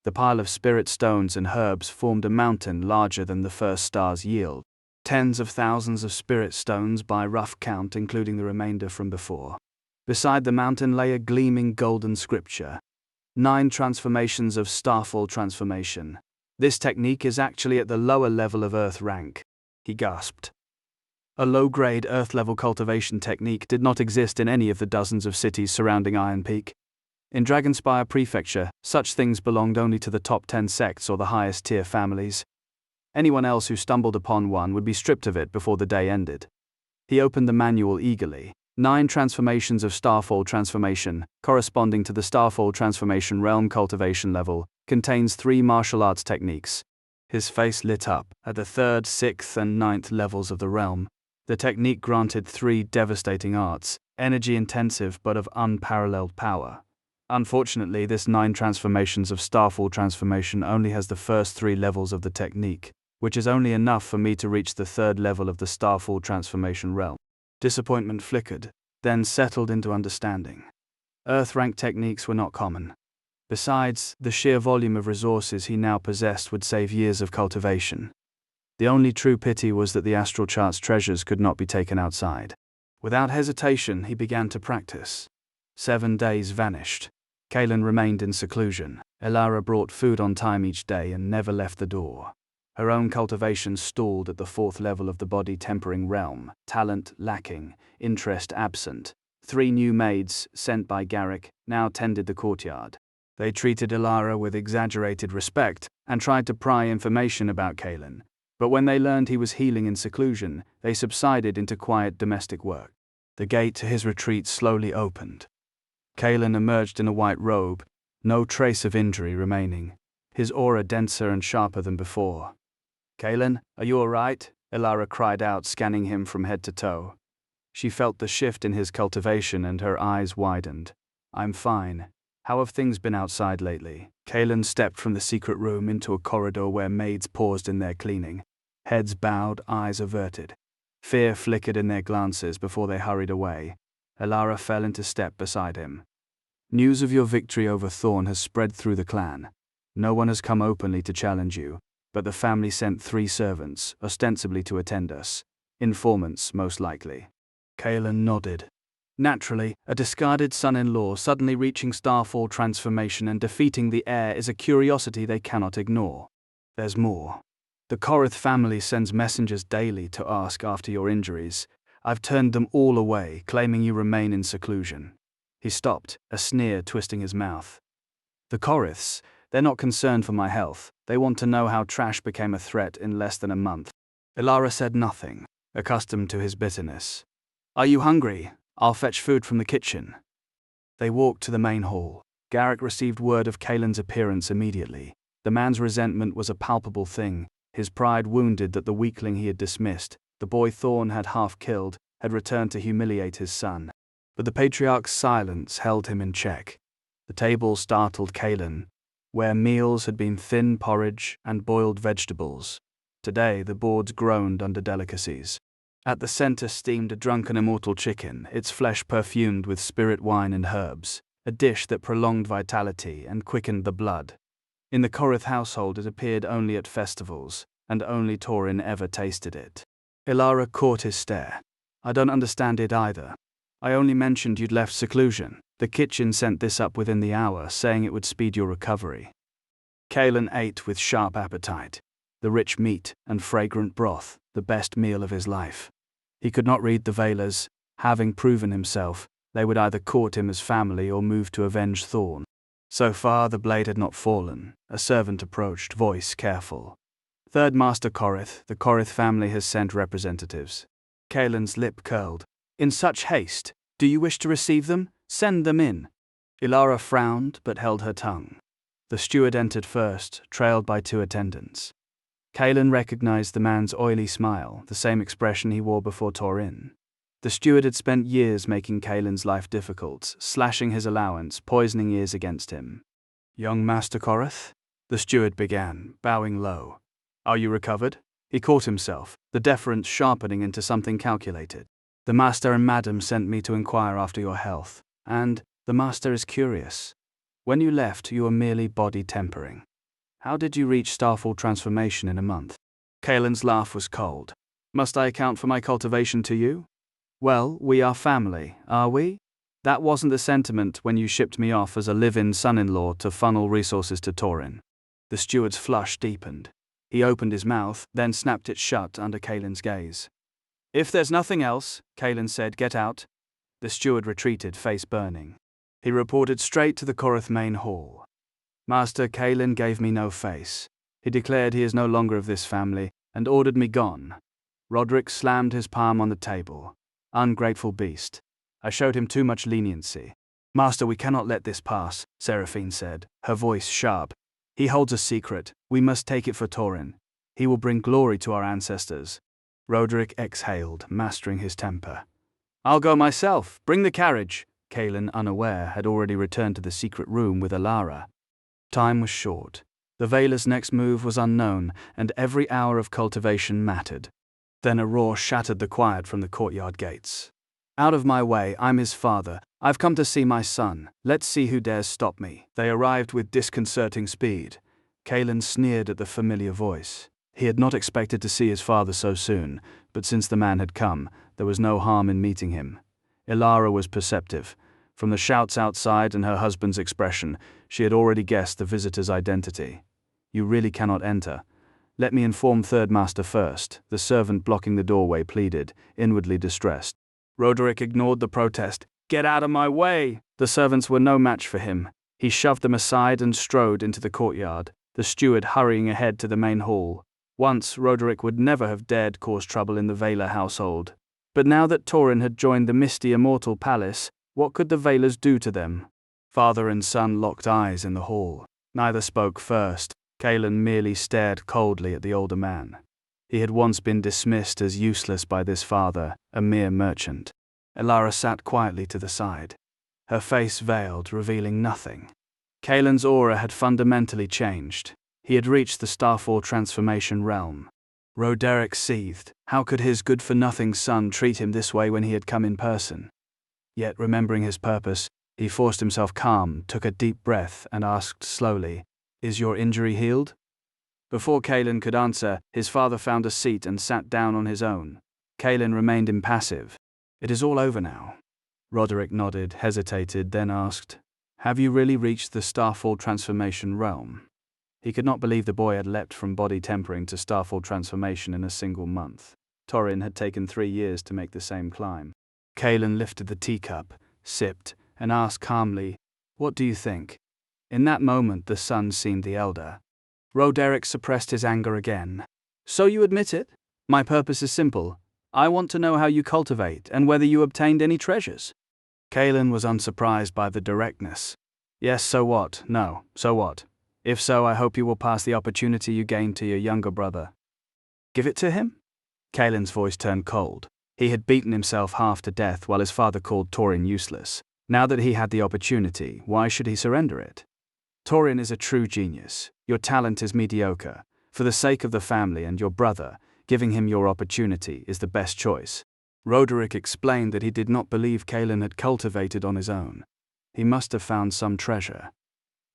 Speaker 1: The pile of spirit stones and herbs formed a mountain larger than the first star's yield. Tens of thousands of spirit stones by rough count, including the remainder from before. Beside the mountain lay a gleaming golden scripture. 9 transformations of Starfall transformation. This technique is actually at the lower level of Earth rank, he gasped. A low-grade Earth-level cultivation technique did not exist in any of the dozens of cities surrounding Iron Peak. In Dragonspire Prefecture, such things belonged only to the top 10 sects or the highest-tier families. Anyone else who stumbled upon one would be stripped of it before the day ended. He opened the manual eagerly. 9 transformations of Starfall transformation, corresponding to the Starfall transformation realm cultivation level, contains 3 martial arts techniques. His face lit up. At the 3rd, 6th, and 9th levels of the realm, the technique granted 3 devastating arts, energy-intensive but of unparalleled power. Unfortunately, this 9 transformations of Starfall transformation only has the first 3 levels of the technique, which is only enough for me to reach the 3rd level of the Starfall transformation realm. Disappointment flickered, then settled into understanding. Earth-rank techniques were not common. Besides, the sheer volume of resources he now possessed would save years of cultivation. The only true pity was that the astral chart's treasures could not be taken outside. Without hesitation, he began to practice. 7 days vanished. Kaelin remained in seclusion. Elara brought food on time each day and never left the door. Her own cultivation stalled at the 4th level of the body-tempering realm, talent lacking, interest absent. 3 new maids, sent by Garrick, now tended the courtyard. They treated Elara with exaggerated respect and tried to pry information about Kaelin, but when they learned he was healing in seclusion, they subsided into quiet domestic work. The gate to his retreat slowly opened. Kaelin emerged in a white robe, no trace of injury remaining, his aura denser and sharper than before. "Kaelin, are you all right?" Elara cried out, scanning him from head to toe. She felt the shift in his cultivation and her eyes widened. "I'm fine. How have things been outside lately?" Kaelin stepped from the secret room into a corridor where maids paused in their cleaning, heads bowed, eyes averted. Fear flickered in their glances before they hurried away. Elara fell into step beside him. "News of your victory over Thorn has spread through the clan. No one has come openly to challenge you, but the family sent 3 servants, ostensibly to attend us. Informants, most likely." Kaelin nodded. Naturally, a discarded son-in-law suddenly reaching Starfall transformation and defeating the heir is a curiosity they cannot ignore. There's more. The Korith family sends messengers daily to ask after your injuries. I've turned them all away, claiming you remain in seclusion. He stopped, a sneer twisting his mouth. The Koriths, they're not concerned for my health. They want to know how trash became a threat in less than a month. Elara said nothing, accustomed to his bitterness. "Are you hungry? I'll fetch food from the kitchen." They walked to the main hall. Garrick received word of Kaelin's appearance immediately. The man's resentment was a palpable thing, his pride wounded that the weakling he had dismissed, the boy Thorn had half killed, had returned to humiliate his son. But the patriarch's silence held him in check. The table startled Kaelin, where meals had been thin porridge and boiled vegetables. Today the boards groaned under delicacies. At the center steamed a drunken immortal chicken, its flesh perfumed with spirit wine and herbs, a dish that prolonged vitality and quickened the blood. In the Korith household it appeared only at festivals, and only Torin ever tasted it. Elara caught his stare. "I don't understand it either. I only mentioned you'd left seclusion. The kitchen sent this up within the hour, saying it would speed your recovery." Kaelin ate with sharp appetite. The rich meat and fragrant broth, the best meal of his life. He could not read the Veilers. Having proven himself, they would either court him as family or move to avenge Thorn. So far the blade had not fallen. A servant approached, voice careful. "Third Master Korith, the Korith family has sent representatives." Kaelin's lip curled. "In such haste, do you wish to receive them? Send them in." Elara frowned but held her tongue. The steward entered first, trailed by 2 attendants. Kaelin recognized the man's oily smile, the same expression he wore before Torin. The steward had spent years making Kaelin's life difficult, slashing his allowance, poisoning ears against him. "Young Master Korith?" the steward began, bowing low. "Are you recovered?" He caught himself, the deference sharpening into something calculated. "The master and madam sent me to inquire after your health, and the master is curious. When you left, you were merely body tempering. How did you reach Starfall transformation in a month?" Kaelin's laugh was cold. "Must I account for my cultivation to you? Well, we are family, are we? That wasn't the sentiment when you shipped me off as a live-in son-in-law to funnel resources to Torin." The steward's flush deepened. He opened his mouth, then snapped it shut under Kaelin's gaze. "If there's nothing else," Kaelin said, "get out." The steward retreated, face burning. He reported straight to the Korith main hall. "Master Kaelin gave me no face. He declared he is no longer of this family, and ordered me gone." Roderick slammed his palm on the table. "Ungrateful beast. I showed him too much leniency." "Master, we cannot let this pass," Seraphine said, her voice sharp. "He holds a secret. We must take it for Torin. He will bring glory to our ancestors." Roderick exhaled, mastering his temper. "I'll go myself. Bring the carriage." Kaelin, unaware, had already returned to the secret room with Elara. Time was short. The Veiler's next move was unknown, and every hour of cultivation mattered. Then a roar shattered the quiet from the courtyard gates. "Out of my way, I'm his father. I've come to see my son. Let's see who dares stop me. They arrived with disconcerting speed. Kalen sneered at the familiar voice. He had not expected to see his father so soon, but since the man had come, there was no harm in meeting him. Ilara was perceptive. From the shouts outside and her husband's expression, she had already guessed the visitor's identity. You really cannot enter. Let me inform Third Master first, the servant blocking the doorway pleaded, inwardly distressed. Roderick ignored the protest. Get out of my way! The servants were no match for him. He shoved them aside and strode into the courtyard, the steward hurrying ahead to the main hall. Once, Roderick would never have dared cause trouble in the Vela household. But now that Torin had joined the misty immortal palace, what could the Velas do to them? Father and son locked eyes in the hall. Neither spoke first. Kalen merely stared coldly at the older man. He had once been dismissed as useless by this father, a mere merchant. Ilara sat quietly to the side, her face veiled, revealing nothing. Kalen's aura had fundamentally changed. He had reached the Starfall transformation realm. Roderick seethed. How could his good-for-nothing son treat him this way when he had come in person? Yet, remembering his purpose, he forced himself calm, took a deep breath, and asked slowly, "Is your injury healed?" Before Kalen could answer, his father found a seat and sat down on his own. Kalen remained impassive. "It is all over now." Roderick nodded, hesitated, then asked, "Have you really reached the Starfall transformation realm?" He could not believe the boy had leapt from body tempering to Starfall transformation in a single month. Torin had taken 3 years to make the same climb. Kalen lifted the teacup, sipped, and asked calmly, "What do you think?" In that moment the son seemed the elder. Roderick suppressed his anger again. "So you admit it? My purpose is simple. I want to know how you cultivate and whether you obtained any treasures." Kalen was unsurprised by the directness. "Yes, so what? No, so what? If so, I hope you will pass the opportunity you gained to your younger brother." "Give it to him?" Kalen's voice turned cold. He had beaten himself half to death while his father called Torin useless. Now that he had the opportunity, why should he surrender it? "Torin is a true genius. Your talent is mediocre. For the sake of the family and your brother, giving him your opportunity is the best choice." Roderick explained that he did not believe Kalen had cultivated on his own. He must have found some treasure.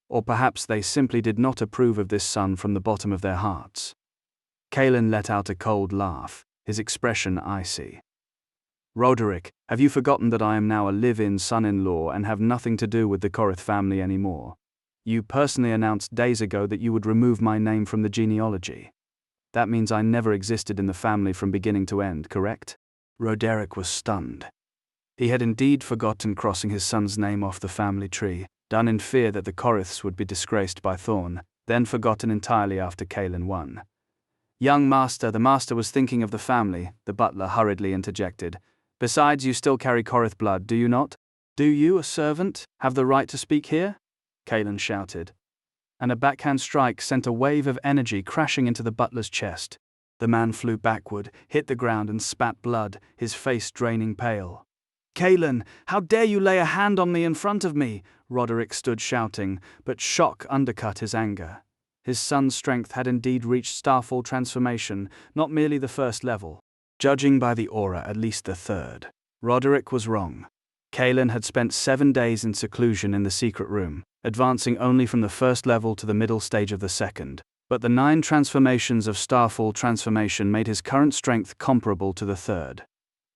Speaker 1: Or perhaps they simply did not approve of this son from the bottom of their hearts. Kalen let out a cold laugh, his expression icy. "Roderick, have you forgotten that I am now a live-in son-in-law and have nothing to do with the Korith family anymore? You personally announced days ago that you would remove my name from the genealogy. That means I never existed in the family from beginning to end, correct?" Roderick was stunned. He had indeed forgotten crossing his son's name off the family tree, done in fear that the Koriths would be disgraced by Thorn, then forgotten entirely after Kalen won. "Young master, the master was thinking of the family," the butler hurriedly interjected. "Besides, you still carry Korith blood, do you not? Do you, a servant, have the right to speak here?" Kalen shouted. And a backhand strike sent a wave of energy crashing into the butler's chest. The man flew backward, hit the ground and spat blood, his face draining pale. "Kalen, how dare you lay a hand on me in front of me?" Roderick stood shouting, but shock undercut his anger. His son's strength had indeed reached Starfall transformation, not merely the first level. Judging by the aura, at least the third. Roderick was wrong. Kalen had spent 7 days in seclusion in the secret room, advancing only from the first level to the middle stage of the second. But the 9 transformations of Starfall transformation made his current strength comparable to the third.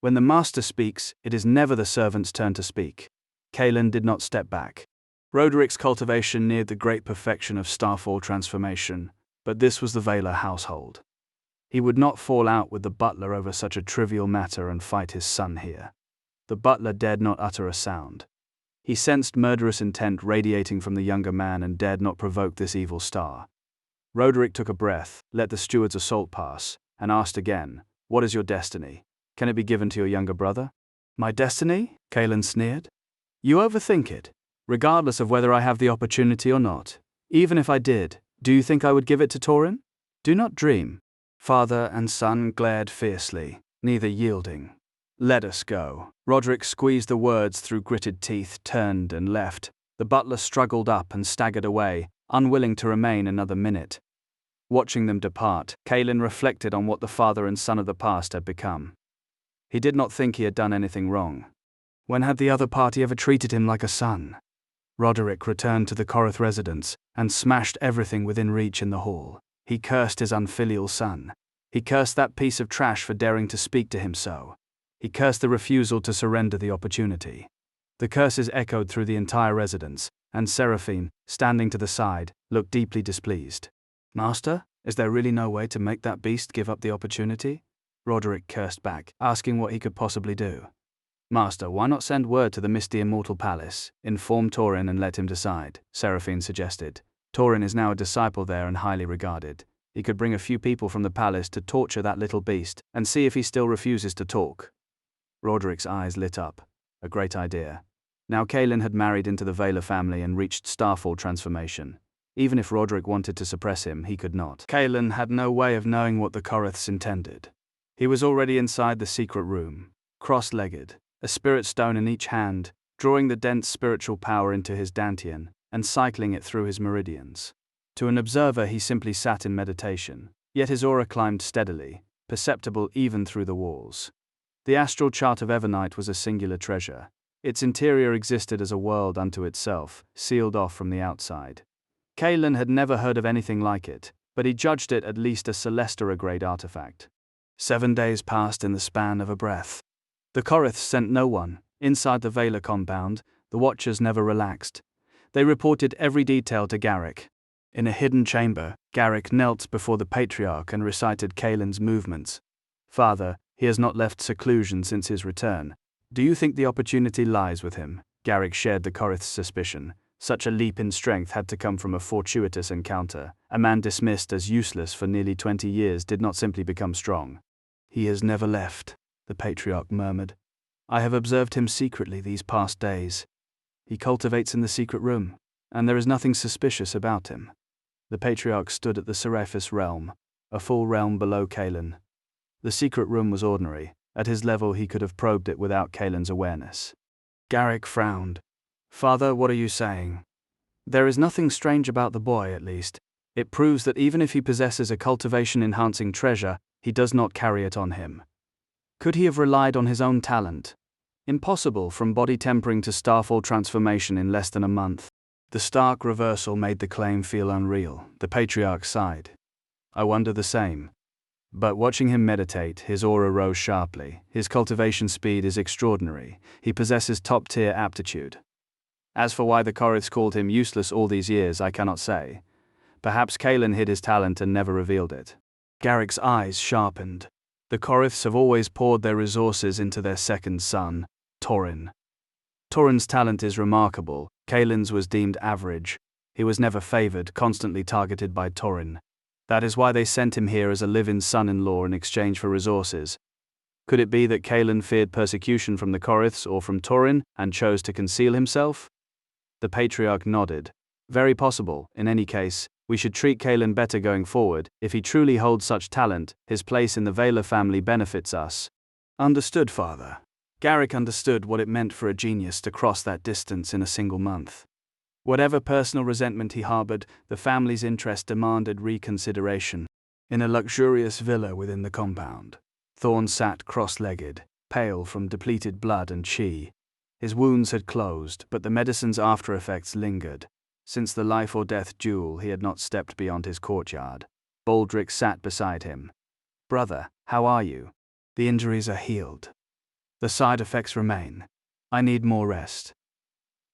Speaker 1: When the master speaks, it is never the servant's turn to speak. Kalen did not step back. Roderick's cultivation neared the great perfection of Starfall transformation, but this was the Vela household. He would not fall out with the butler over such a trivial matter and fight his son here. The butler dared not utter a sound. He sensed murderous intent radiating from the younger man and dared not provoke this evil star. Roderick took a breath, let the steward's assault pass, and asked again, "What is your destiny? Can it be given to your younger brother?" "My destiny?" Kalen sneered. "You overthink it. Regardless of whether I have the opportunity or not, even if I did, do you think I would give it to Torin? Do not dream." Father and son glared fiercely, neither yielding. "Let us go." Roderick squeezed the words through gritted teeth, turned and left. The butler struggled up and staggered away, unwilling to remain another minute. Watching them depart, Kalen reflected on what the father and son of the past had become. He did not think he had done anything wrong. When had the other party ever treated him like a son? Roderick returned to the Corith residence and smashed everything within reach in the hall. He cursed his unfilial son. He cursed that piece of trash for daring to speak to him so. He cursed the refusal to surrender the opportunity. The curses echoed through the entire residence, and Seraphine, standing to the side, looked deeply displeased. Master, is there really no way to make that beast give up the opportunity? Roderick cursed back, asking what he could possibly do. Master, why not send word to the misty immortal palace, inform Torin and let him decide, Seraphine suggested. Torin is now a disciple there and highly regarded. He could bring a few people from the palace to torture that little beast, and see if he still refuses to talk. Roderick's eyes lit up. A great idea. Now Kaelin had married into the Vela family and reached Starfall transformation. Even if Roderick wanted to suppress him, he could not. Kaelin had no way of knowing what the Coriths intended. He was already inside the secret room, cross-legged, a spirit stone in each hand, drawing the dense spiritual power into his dantian, and cycling it through his meridians. To an observer he simply sat in meditation, yet his aura climbed steadily, perceptible even through the walls. The astral chart of Evernight was a singular treasure. Its interior existed as a world unto itself, sealed off from the outside. Kaelin had never heard of anything like it, but he judged it at least a Celestera-grade artifact. 7 days passed in the span of a breath. The Coriths sent no one. Inside the Vela compound, the Watchers never relaxed. They reported every detail to Garrick. In a hidden chamber, Garrick knelt before the Patriarch and recited Kaelin's movements. Father, he has not left seclusion since his return. Do you think the opportunity lies with him? Garrick shared the Corith's suspicion. Such a leap in strength had to come from a fortuitous encounter. A man dismissed as useless for nearly 20 years did not simply become strong. He has never left, the Patriarch murmured. I have observed him secretly these past days. He cultivates in the secret room, and there is nothing suspicious about him. The Patriarch stood at the Seraphis realm, a full realm below Kaelin. The secret room was ordinary. At his level he could have probed it without Kaelin's awareness. Garrick frowned. Father, what are you saying? There is nothing strange about the boy, at least. It proves that even if he possesses a cultivation-enhancing treasure, he does not carry it on him. Could he have relied on his own talent? Impossible from body tempering to starfall transformation in less than a month. The stark reversal made the claim feel unreal. The Patriarch sighed. I wonder the same. But watching him meditate, his aura rose sharply. His cultivation speed is extraordinary. He possesses top-tier aptitude. As for why the Coriths called him useless all these years, I cannot say. Perhaps Kaelin hid his talent and never revealed it. Garrick's eyes sharpened. The Coriths have always poured their resources into their second son, Torin. Torin's talent is remarkable. Kaelin's was deemed average. He was never favored, constantly targeted by Torin. That is why they sent him here as a live-in son-in-law in exchange for resources. Could it be that Kaelin feared persecution from the Coriths or from Torin and chose to conceal himself? The Patriarch nodded. Very possible. In any case, we should treat Kaelin better going forward. If he truly holds such talent, his place in the Vela family benefits us. Understood, Father. Garrick understood what it meant for a genius to cross that distance in a single month. Whatever personal resentment he harbored, the family's interest demanded reconsideration. In a luxurious villa within the compound, Thorn sat cross-legged, pale from depleted blood and chi. His wounds had closed, but the medicine's after-effects lingered. Since the life-or-death duel, he had not stepped beyond his courtyard. Baldric sat beside him. Brother, how are you? The injuries are healed. The side effects remain. I need more rest.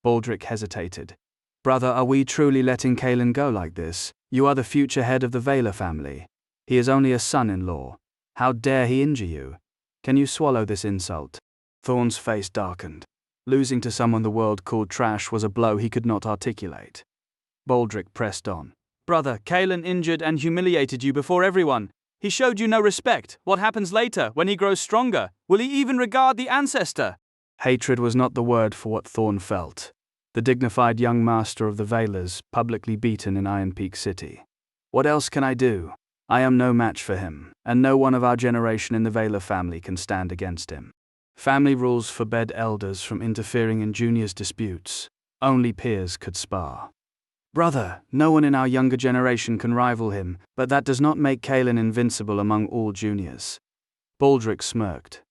Speaker 1: Baldric hesitated. Brother, are we truly letting Kaelin go like this? You are the future head of the Vela family. He is only a son-in-law. How dare he injure you? Can you swallow this insult? Thorn's face darkened. Losing to someone the world called trash was a blow he could not articulate. Baldric pressed on. Brother, Kaelin injured and humiliated you before everyone. He showed you no respect. What happens later, when he grows stronger? Will he even regard the ancestor? Hatred was not the word for what Thorn felt. The dignified young master of the Velas, publicly beaten in Iron Peak City. What else can I do? I am no match for him, and no one of our generation in the Vela family can stand against him. Family rules forbade elders from interfering in juniors' disputes. Only peers could spar. Brother, no one in our younger generation can rival him, but that does not make Kaelin invincible among all juniors. Baldric smirked.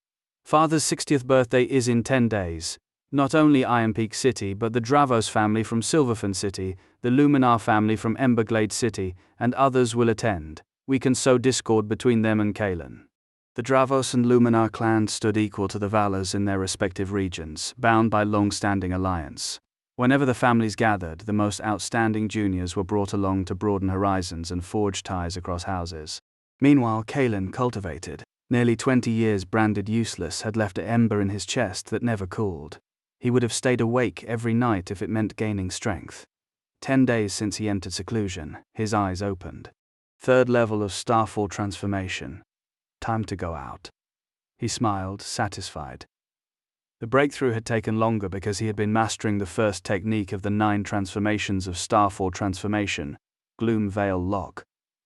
Speaker 1: Father's 60th birthday is in 10 days. Not only Iron Peak City but the Dravos family from Silverfen City, the Luminar family from Emberglade City, and others will attend. We can sow discord between them and Kalen. The Dravos and Luminar clans stood equal to the Valors in their respective regions, bound by long-standing alliance. Whenever the families gathered, the most outstanding juniors were brought along to broaden horizons and forge ties across houses. Meanwhile, Kalen cultivated. Nearly 20 years branded useless had left an ember in his chest that never cooled. He would have stayed awake every night if it meant gaining strength. 10 days since he entered seclusion, his eyes opened. 3rd level of Starfall transformation. Time to go out. He smiled, satisfied. The breakthrough had taken longer because he had been mastering the first technique of the 9 transformations of Starfall transformation, Gloom Veil Lock.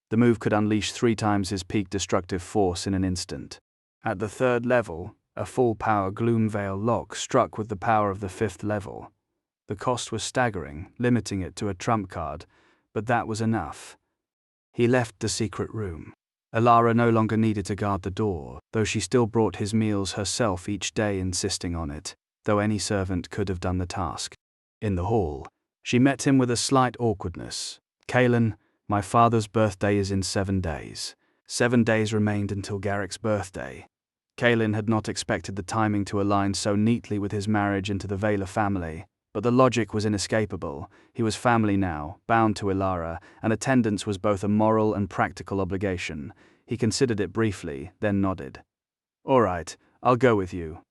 Speaker 1: The move could unleash 3 times his peak destructive force in an instant. At the 3rd level, a full-power Gloom Veil Lock struck with the power of the 5th level. The cost was staggering, limiting it to a trump card, but that was enough. He left the secret room. Elara no longer needed to guard the door, though she still brought his meals herself each day, insisting on it, though any servant could have done the task. In the hall, she met him with a slight awkwardness. Kalen, my father's birthday is in 7 days. 7 days remained until Garrick's birthday. Kalen had not expected the timing to align so neatly with his marriage into the Vaylor family, but the logic was inescapable. He was family now, bound to Elara, and attendance was both a moral and practical obligation. He considered it briefly, then nodded. All right, I'll go with you.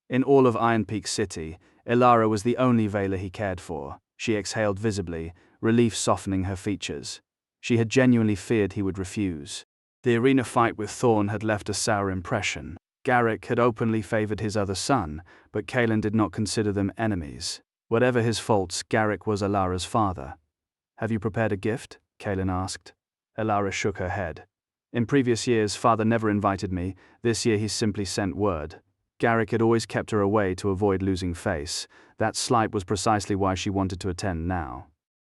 Speaker 1: In all of Iron Peak City, Elara was the only Vaylor he cared for. She exhaled visibly, relief softening her features. She had genuinely feared he would refuse. The arena fight with Thorn had left a sour impression. Garrick had openly favored his other son, but Kalen did not consider them enemies. Whatever his faults, Garrick was Elara's father. Have you prepared a gift? Kalen asked. Elara shook her head. In previous years, father never invited me. This year he simply sent word. Garrick had always kept her away to avoid losing face. That slight was precisely why she wanted to attend now.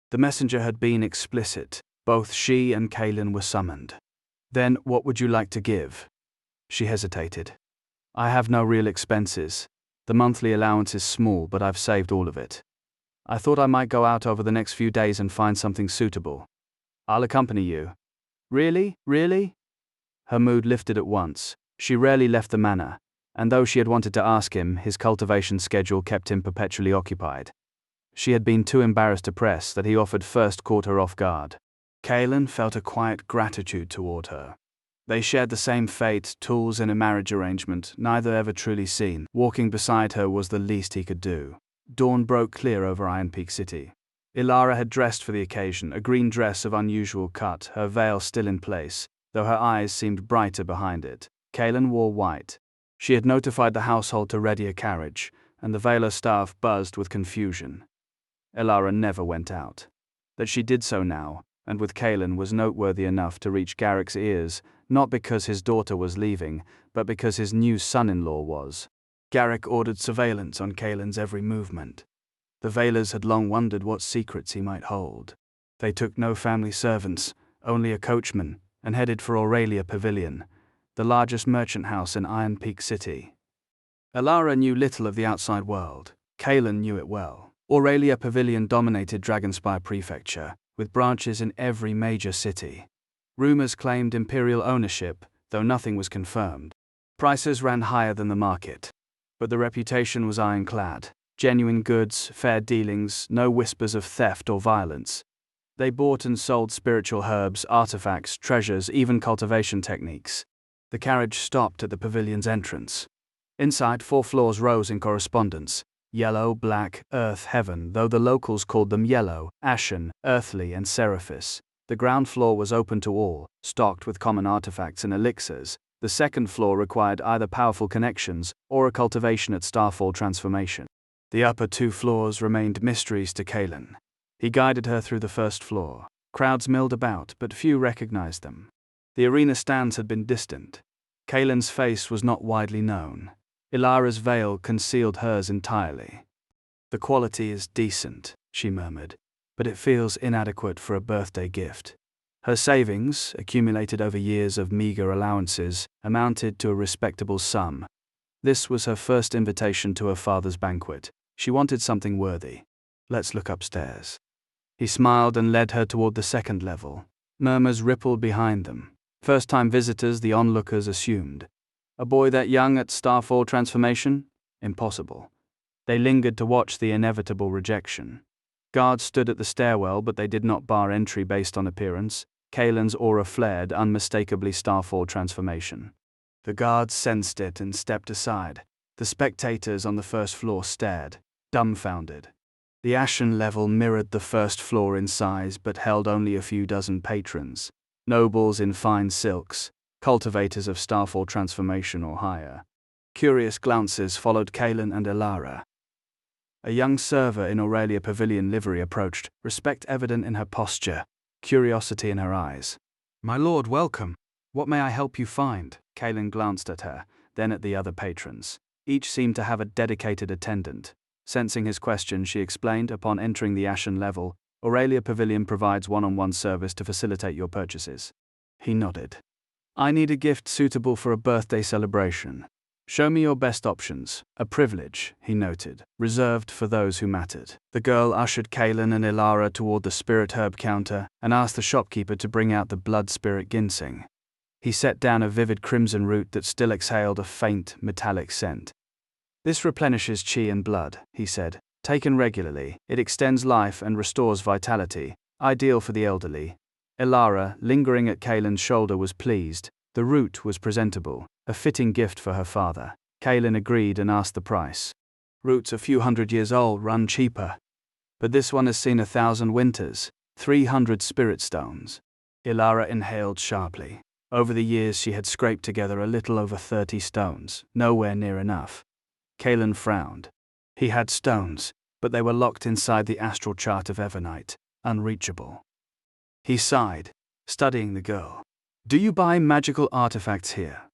Speaker 1: The messenger had been explicit. Both she and Kalen were summoned. Then, what would you like to give? She hesitated. I have no real expenses. The monthly allowance is small, but I've saved all of it. I thought I might go out over the next few days and find something suitable. I'll accompany you. Really? Really? Her mood lifted at once. She rarely left the manor, and though she had wanted to ask him, his cultivation schedule kept him perpetually occupied. She had been too embarrassed to press that he offered first caught her off guard. Kalen felt a quiet gratitude toward her. They shared the same fate, tools, and a marriage arrangement, neither ever truly seen. Walking beside her was the least he could do. Dawn broke clear over Iron Peak City. Elara had dressed for the occasion, a green dress of unusual cut, her veil still in place, though her eyes seemed brighter behind it. Kalen wore white. She had notified the household to ready a carriage, and the Vaylor staff buzzed with confusion. Elara never went out. That she did so now, and with Kalen, was noteworthy enough to reach Garrick's ears, not because his daughter was leaving, but because his new son-in-law was. Garrick ordered surveillance on Kalen's every movement. The Vaylors had long wondered what secrets he might hold. They took no family servants, only a coachman, and headed for Aurelia Pavilion, the largest merchant house in Iron Peak City. Elara knew little of the outside world. Kalen knew it well. Aurelia Pavilion dominated Dragonspire Prefecture, with branches in every major city. Rumors claimed imperial ownership, though nothing was confirmed. Prices ran higher than the market, but the reputation was ironclad. Genuine goods, fair dealings, no whispers of theft or violence. They bought and sold spiritual herbs, artifacts, treasures, even cultivation techniques. The carriage stopped at the pavilion's entrance. Inside, 4 floors rose in correspondence: yellow, black, earth, heaven, though the locals called them yellow, ashen, earthly, and seraphis. The ground floor was open to all, stocked with common artifacts and elixirs. The second floor required either powerful connections or a cultivation at Starfall transformation. The upper 2 floors remained mysteries to Kalen. He guided her through the first floor. Crowds milled about, but few recognized them. The arena stands had been distant. Kalen's face was not widely known. Elara's veil concealed hers entirely. The quality is decent, she murmured, but it feels inadequate for a birthday gift. Her savings, accumulated over years of meager allowances, amounted to a respectable sum. This was her first invitation to her father's banquet. She wanted something worthy. Let's look upstairs. He smiled and led her toward the second level. Murmurs rippled behind them. First-time visitors, the onlookers assumed. A boy that young at Starfall transformation? Impossible. They lingered to watch the inevitable rejection. Guards stood at the stairwell, but they did not bar entry based on appearance. Kaelin's aura flared, unmistakably Starfall transformation. The guards sensed it and stepped aside. The spectators on the first floor stared, dumbfounded. The Ashen level mirrored the first floor in size but held only a few dozen patrons. Nobles in fine silks, cultivators of Starfall transformation or higher. Curious glances followed Kaelin and Elara. A young server in Aurelia Pavilion livery approached, respect evident in her posture, curiosity in her eyes. "My lord, welcome. What may I help you find?" Kaelin glanced at her, then at the other patrons. Each seemed to have a dedicated attendant. Sensing his question, she explained, upon entering the Ashen level, Aurelia Pavilion provides one-on-one service to facilitate your purchases. He nodded. "I need a gift suitable for a birthday celebration. Show me your best options. A privilege," he noted, reserved for those who mattered. The girl ushered Kaelin and Elara toward the spirit herb counter and asked the shopkeeper to bring out the blood spirit ginseng. He set down a vivid crimson root that still exhaled a faint, metallic scent. "This replenishes chi and blood," he said. "Taken regularly, it extends life and restores vitality, ideal for the elderly." Elara, lingering at Kaelin's shoulder, was pleased. The root was presentable, a fitting gift for her father. Kaelin agreed and asked the price. "Roots a few hundred years old run cheaper. But this one has seen 1,000 winters, 300 spirit stones." Elara inhaled sharply. Over the years she had scraped together a little over 30 stones, nowhere near enough. Kaelin frowned. He had stones, but they were locked inside the astral chart of Evernite, unreachable. He sighed, studying the girl. "Do you buy magical artifacts here?"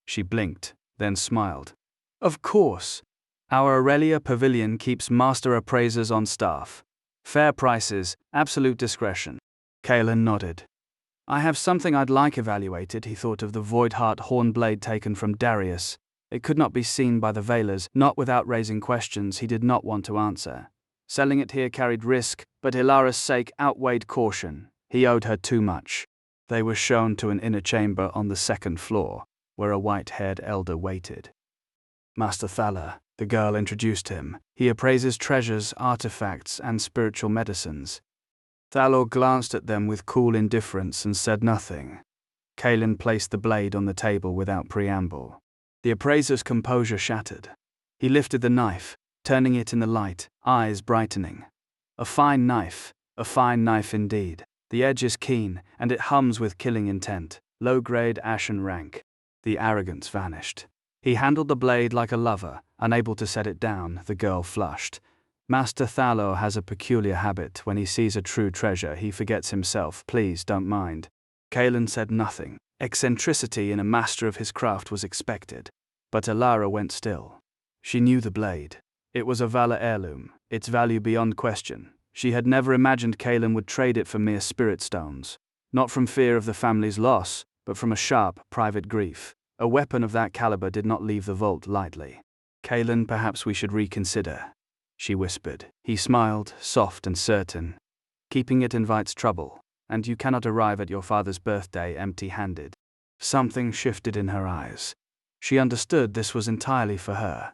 Speaker 1: She blinked, then smiled. "Of course. Our Aurelia Pavilion keeps master appraisers on staff. Fair prices, absolute discretion." Kaelin nodded. "I have something I'd like evaluated." He thought of the Voidheart hornblade taken from Darius. It could not be seen by the Veilers, not without raising questions he did not want to answer. Selling it here carried risk, but Elara's sake outweighed caution. He owed her too much. They were shown to an inner chamber on the second floor, where a white-haired elder waited. "Master Thaler," the girl introduced him. "He appraises treasures, artifacts, and spiritual medicines." Thalor glanced at them with cool indifference and said nothing. Kaelin placed the blade on the table without preamble. The appraiser's composure shattered. He lifted the knife, turning it in the light, eyes brightening. A fine knife indeed. The edge is keen, and it hums with killing intent. Low-grade ashen rank. The arrogance vanished. He handled the blade like a lover, unable to set it down. The girl flushed. Master Thalor has a peculiar habit. When he sees a true treasure, he forgets himself. Please don't mind. Kaelin said nothing. Eccentricity in a master of his craft was expected. But Elara went still. She knew the blade. It was a Valor heirloom, its value beyond question. She had never imagined Kaelin would trade it for mere spirit stones. Not from fear of the family's loss, but from a sharp, private grief. A weapon of that caliber did not leave the vault lightly. "Kaelin, perhaps we should reconsider," she whispered. He smiled, soft and certain. "Keeping it invites trouble, and you cannot arrive at your father's birthday empty-handed." Something shifted in her eyes. She understood this was entirely for her.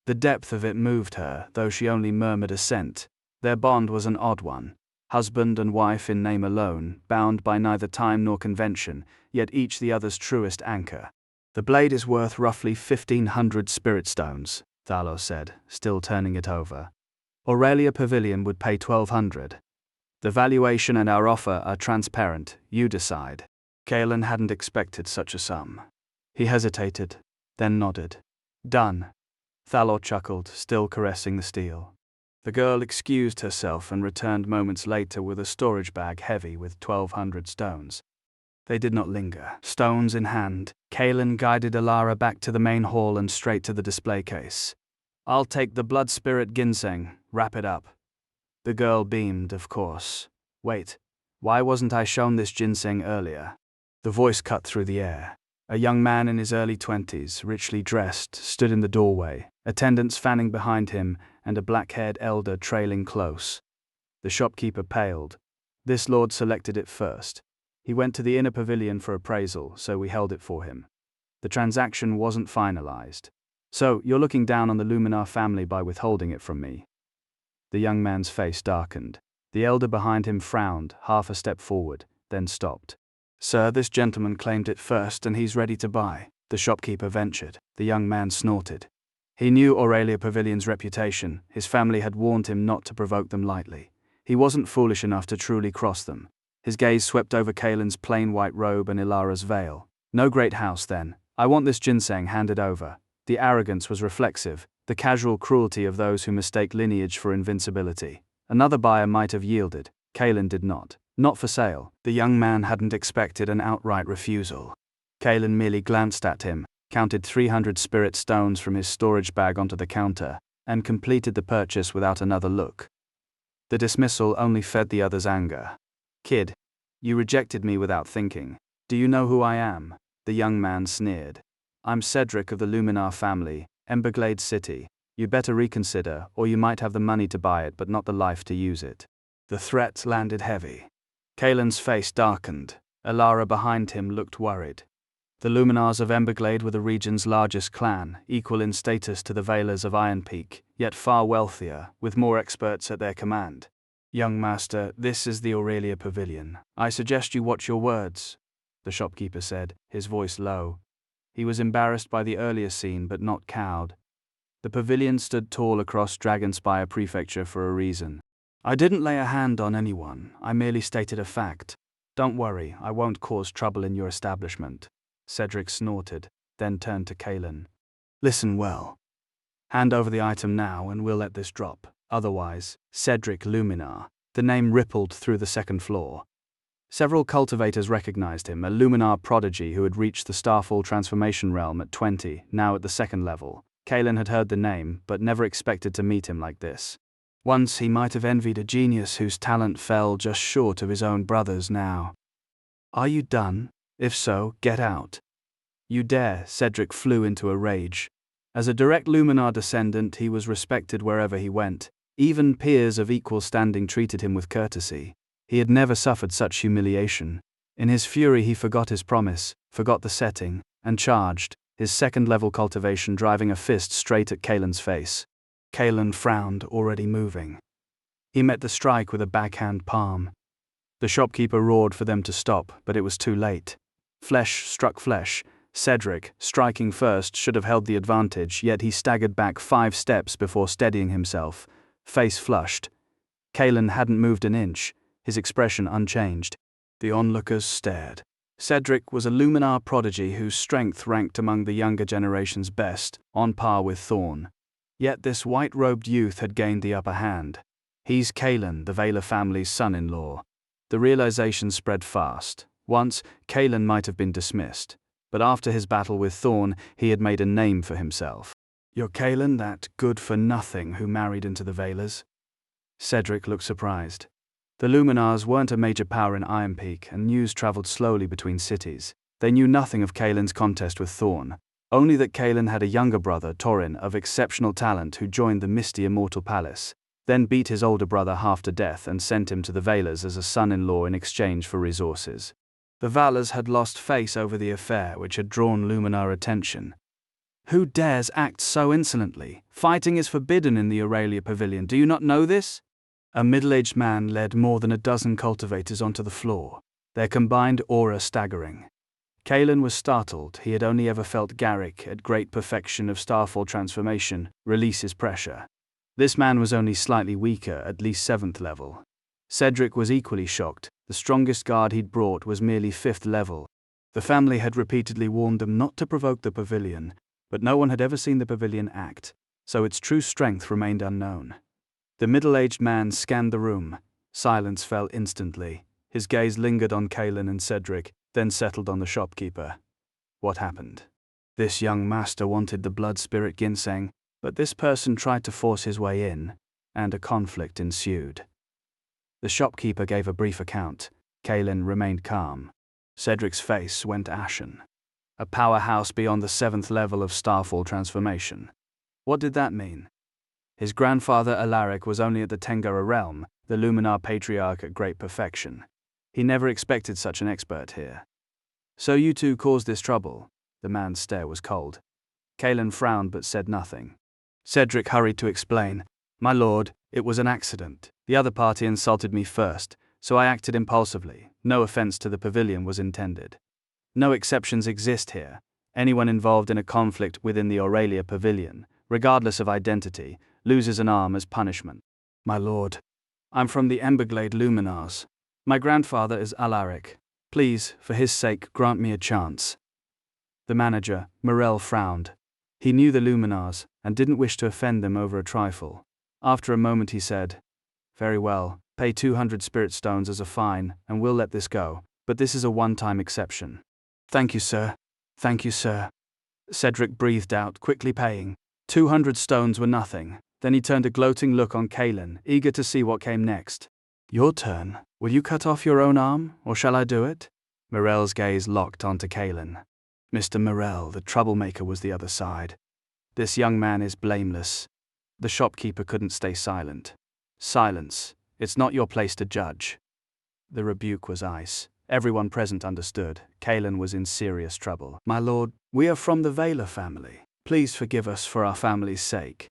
Speaker 1: The depth of it moved her, though she only murmured assent. Their bond was an odd one. Husband and wife in name alone, bound by neither time nor convention, yet each the other's truest anchor. "The blade is worth roughly 1,500 spirit stones," Thalor said, still turning it over. "Aurelia Pavilion would pay 1,200. The valuation and our offer are transparent, you decide." Kaelin hadn't expected such a sum. He hesitated, then nodded. "Done." Thalor chuckled, still caressing the steel. The girl excused herself and returned moments later with a storage bag heavy with 1,200 stones. They did not linger. Stones in hand, Kaelin guided Elara back to the main hall and straight to the display case. "I'll take the blood spirit ginseng, wrap it up." The girl beamed, of course. "Wait, why wasn't I shown this ginseng earlier?" The voice cut through the air. A young man in his early 20s, richly dressed, stood in the doorway, attendants fanning behind him, and a black-haired elder trailing close. The shopkeeper paled. This lord selected it first. He went to the inner pavilion for appraisal, so we held it for him. The transaction wasn't finalized. So, you're looking down on the Luminar family by withholding it from me. The young man's face darkened. The elder behind him frowned, half a step forward, then stopped. Sir, this gentleman claimed it first and he's ready to buy, the shopkeeper ventured. The young man snorted. He knew Aurelia Pavilion's reputation. His family had warned him not to provoke them lightly. He wasn't foolish enough to truly cross them. His gaze swept over Kalen's plain white robe and Ilara's veil. No great house, then. I want this ginseng handed over. The arrogance was reflexive, the casual cruelty of those who mistake lineage for invincibility. Another buyer might have yielded. Kalen did not. Not for sale. The young man hadn't expected an outright refusal. Kalen merely glanced at him, counted 300 spirit stones from his storage bag onto the counter, and completed the purchase without another look. The dismissal only fed the other's anger. Kid, you rejected me without thinking. Do you know who I am? The young man sneered. I'm Cedric of the Luminar family, Emberglade City. You better reconsider, or you might have the money to buy it but not the life to use it. The threat landed heavy. Kalen's face darkened. Ilara behind him looked worried. The Luminars of Emberglade were the region's largest clan, equal in status to the Veilers of Iron Peak, yet far wealthier, with more experts at their command. Young master, this is the Aurelia Pavilion. I suggest you watch your words, the shopkeeper said, his voice low. He was embarrassed by the earlier scene but not cowed. The pavilion stood tall across Dragonspire Prefecture for a reason. I didn't lay a hand on anyone, I merely stated a fact. Don't worry, I won't cause trouble in your establishment. Cedric snorted, then turned to Kalen. Listen well. Hand over the item now and we'll let this drop. Otherwise, Cedric Luminar. The name rippled through the second floor. Several cultivators recognized him, a Luminar prodigy who had reached the Starfall transformation realm at 20, now at the second level. Kalen had heard the name, but never expected to meet him like this. Once he might have envied a genius whose talent fell just short of his own brother's now. Are you done? If so, get out. You dare, Cedric flew into a rage. As a direct Luminar descendant, he was respected wherever he went. Even peers of equal standing treated him with courtesy. He had never suffered such humiliation. In his fury he forgot his promise, forgot the setting, and charged, his second-level cultivation driving a fist straight at Kalen's face. Kalen frowned, already moving. He met the strike with a backhand palm. The shopkeeper roared for them to stop, but it was too late. Flesh struck flesh. Cedric, striking first, should have held the advantage, yet he staggered back 5 steps before steadying himself, face flushed. Kalen hadn't moved an inch, his expression unchanged. The onlookers stared. Cedric was a Luminar prodigy whose strength ranked among the younger generation's best, on par with Thorn. Yet this white-robed youth had gained the upper hand. He's Kalen, the Veiler family's son-in-law. The realization spread fast. Once, Kalen might have been dismissed, but after his battle with Thorn, he had made a name for himself. You're Kalen, that good-for-nothing who married into the Veilers? Cedric looked surprised. The Luminars weren't a major power in Iron Peak, and news traveled slowly between cities. They knew nothing of Kalen's contest with Thorn, only that Kalen had a younger brother, Torin, of exceptional talent who joined the misty Immortal Palace, then beat his older brother half to death and sent him to the Veilers as a son-in-law in exchange for resources. The Valors had lost face over the affair, which had drawn Luminar attention. Who dares act so insolently? Fighting is forbidden in the Aurelia Pavilion, do you not know this? A middle-aged man led more than a dozen cultivators onto the floor, their combined aura staggering. Kalen was startled. He had only ever felt Garrick, at great perfection of Starfall transformation, release his pressure. This man was only slightly weaker, at least 7th level. Cedric was equally shocked. The strongest guard he'd brought was merely 5th level. The family had repeatedly warned them not to provoke the pavilion, but no one had ever seen the pavilion act, so its true strength remained unknown. The middle-aged man scanned the room. Silence fell instantly. His gaze lingered on Kalen and Cedric, then settled on the shopkeeper. What happened? This young master wanted the blood spirit ginseng, but this person tried to force his way in, and a conflict ensued. The shopkeeper gave a brief account. Kalen remained calm. Cedric's face went ashen. A powerhouse beyond the 7th level of Starfall transformation. What did that mean? His grandfather Alaric was only at the Tengara realm, the Luminar patriarch at great perfection. He never expected such an expert here. So you two caused this trouble? The man's stare was cold. Kalen frowned but said nothing. Cedric hurried to explain. My lord, it was an accident. The other party insulted me first, so I acted impulsively. No offense to the pavilion was intended. No exceptions exist here. Anyone involved in a conflict within the Aurelia pavilion, regardless of identity, loses an arm as punishment. My lord, I'm from the Emberglade Luminars. My grandfather is Alaric. Please, for his sake, grant me a chance. The manager, Morel, frowned. He knew the Luminars, and didn't wish to offend them over a trifle. After a moment he said, Very well, pay 200 spirit stones as a fine, and we'll let this go, but this is a one-time exception. Thank you, sir. Thank you, sir. Cedric breathed out, quickly paying. 200 stones were nothing. Then he turned a gloating look on Kalen, eager to see what came next. Your turn. Will you cut off your own arm, or shall I do it? Morel's gaze locked onto Kalen. Mr. Morel, the troublemaker, was the other side. This young man is blameless. The shopkeeper couldn't stay silent. Silence. It's not your place to judge. The rebuke was ice. Everyone present understood. Kalen was in serious trouble. My lord, we are from the Vela family. Please forgive us for our family's sake.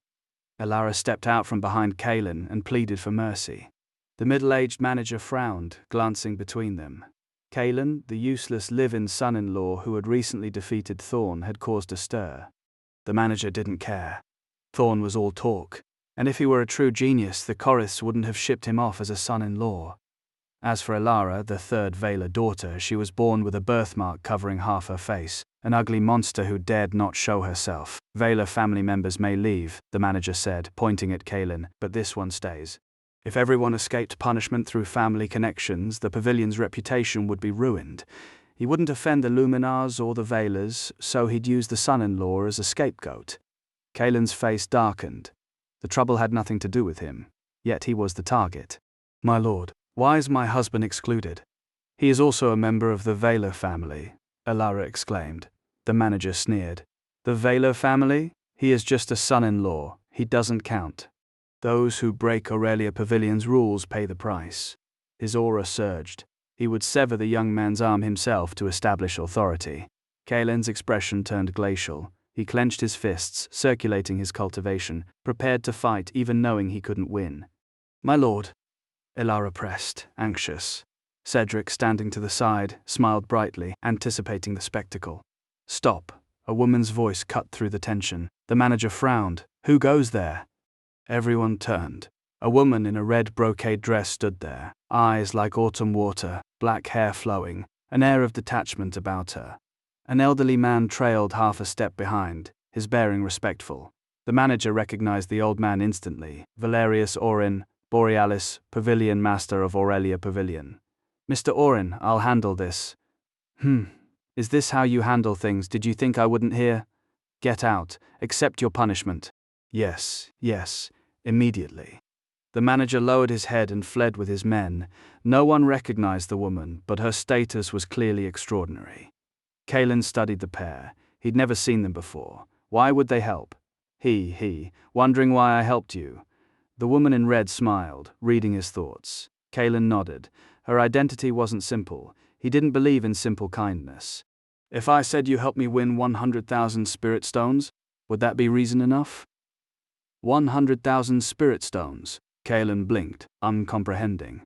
Speaker 1: Elara stepped out from behind Kalen and pleaded for mercy. The middle-aged manager frowned, glancing between them. Kalen, the useless live-in son-in-law who had recently defeated Thorn, had caused a stir. The manager didn't care. Thorn was all talk, and if he were a true genius, the Choriths wouldn't have shipped him off as a son-in-law. As for Elara, the third Vela daughter, she was born with a birthmark covering half her face, an ugly monster who dared not show herself. Vela family members may leave, the manager said, pointing at Kalen, but this one stays. If everyone escaped punishment through family connections, the pavilion's reputation would be ruined. He wouldn't offend the Luminars or the Velas, so he'd use the son-in-law as a scapegoat. Kalen's face darkened. The trouble had nothing to do with him, yet he was the target. My lord, why is my husband excluded? He is also a member of the Vela family, Elara exclaimed. The manager sneered. The Vela family? He is just a son-in-law. He doesn't count. Those who break Aurelia Pavilion's rules pay the price. His aura surged. He would sever the young man's arm himself to establish authority. Kalen's expression turned glacial. He clenched his fists, circulating his cultivation, prepared to fight even knowing he couldn't win. My lord, Elara pressed, anxious. Cedric, standing to the side, smiled brightly, anticipating the spectacle. Stop. A woman's voice cut through the tension. The manager frowned. Who goes there? Everyone turned. A woman in a red brocade dress stood there, eyes like autumn water, black hair flowing, an air of detachment about her. An elderly man trailed half a step behind, his bearing respectful. The manager recognized the old man instantly, Valerius Orin, Borealis, Pavilion Master of Aurelia Pavilion. Mr. Orin, I'll handle this. Is this how you handle things? Did you think I wouldn't hear? Get out, accept your punishment. Yes, immediately. The manager lowered his head and fled with his men. No one recognized the woman, but her status was clearly extraordinary. Kalen studied the pair. He'd never seen them before. Why would they help? Wondering why I helped you. The woman in red smiled, reading his thoughts. Kalen nodded. Her identity wasn't simple. He didn't believe in simple kindness. If I said you helped me win 100,000 spirit stones, would that be reason enough? 100,000 spirit stones. Kalen blinked, uncomprehending.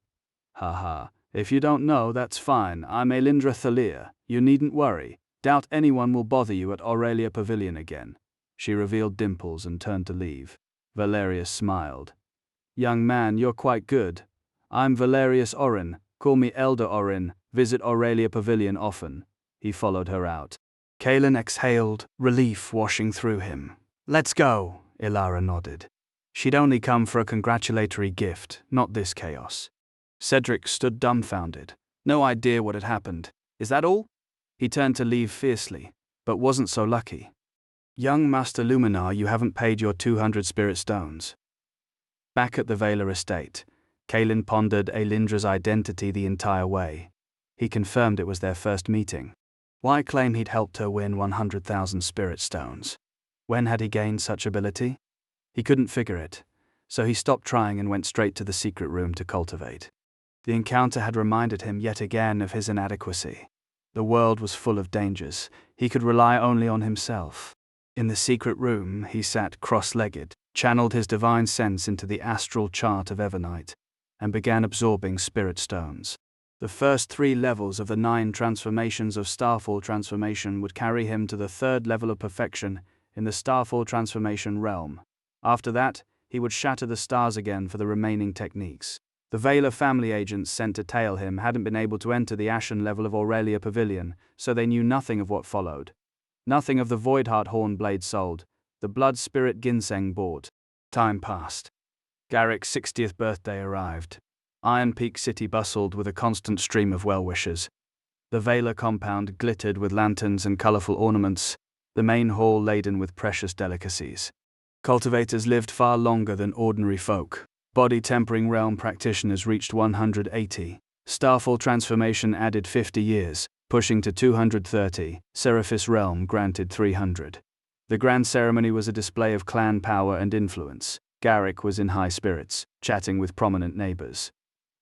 Speaker 1: If you don't know, that's fine. I'm Elindra Thalia. You needn't worry. Doubt anyone will bother you at Aurelia Pavilion again. She revealed dimples and turned to leave. Valerius smiled. Young man, you're quite good. I'm Valerius Orin. Call me Elder Orin. Visit Aurelia Pavilion often. He followed her out. Kalen exhaled, relief washing through him. Let's go, Elara nodded. She'd only come for a congratulatory gift, not this chaos. Cedric stood dumbfounded. No idea what had happened. Is that all? He turned to leave fiercely, but wasn't so lucky. Young Master Luminar, you haven't paid your 200 spirit stones. Back at the Vela estate, Kalen pondered Elindra's identity the entire way. He confirmed it was their first meeting. Why claim he'd helped her win 100,000 spirit stones? When had he gained such ability? He couldn't figure it, so he stopped trying and went straight to the secret room to cultivate. The encounter had reminded him yet again of his inadequacy. The world was full of dangers. He could rely only on himself. In the secret room, he sat cross-legged, channeled his divine sense into the astral chart of Evernight, and began absorbing spirit stones. The first 3 levels of the 9 transformations of Starfall transformation would carry him to the 3rd level of perfection in the Starfall transformation realm. After that, he would shatter the stars again for the remaining techniques. The Vela family agents sent to tail him hadn't been able to enter the Ashen level of Aurelia Pavilion, so they knew nothing of what followed. Nothing of the Voidheart Horn blade sold, the Blood Spirit Ginseng bought. Time passed. Garrick's 60th birthday arrived. Iron Peak City bustled with a constant stream of well-wishers. The Vela compound glittered with lanterns and colorful ornaments, the main hall laden with precious delicacies. Cultivators lived far longer than ordinary folk. Body-tempering realm practitioners reached 180. Starfall transformation added 50 years, pushing to 230. Seraphis realm granted 300. The grand ceremony was a display of clan power and influence. Garrick was in high spirits, chatting with prominent neighbors.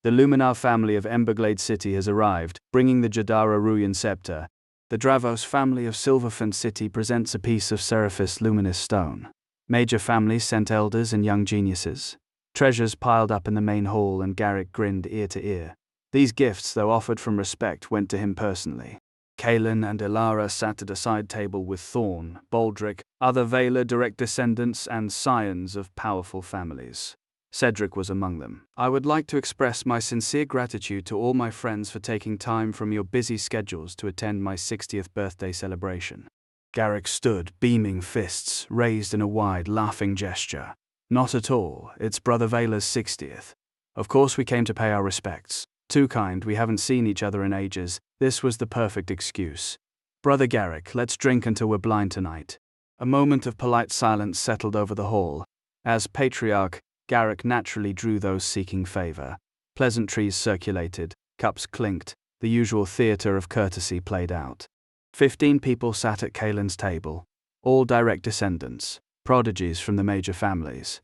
Speaker 1: The Luminar family of Emberglade City has arrived, bringing the Jadara Ruyan scepter. The Dravos family of Silverfant City presents a piece of Seraphis luminous stone. Major families sent elders and young geniuses. Treasures piled up in the main hall, and Garrick grinned ear to ear. These gifts, though offered from respect, went to him personally. Kaelin and Ilara sat at a side table with Thorn, Baldric, other Vela direct descendants and scions of powerful families. Cedric was among them. I would like to express my sincere gratitude to all my friends for taking time from your busy schedules to attend my 60th birthday celebration. Garrick stood, beaming fists raised in a wide, laughing gesture. Not at all, it's Brother Vela's 60th. Of course we came to pay our respects. Too kind, we haven't seen each other in ages. This was the perfect excuse. Brother Garrick, let's drink until we're blind tonight. A moment of polite silence settled over the hall. As patriarch, Garrick naturally drew those seeking favor. Pleasantries circulated, cups clinked, the usual theater of courtesy played out. 15 people sat at Kaelin's table, all direct descendants, prodigies from the major families.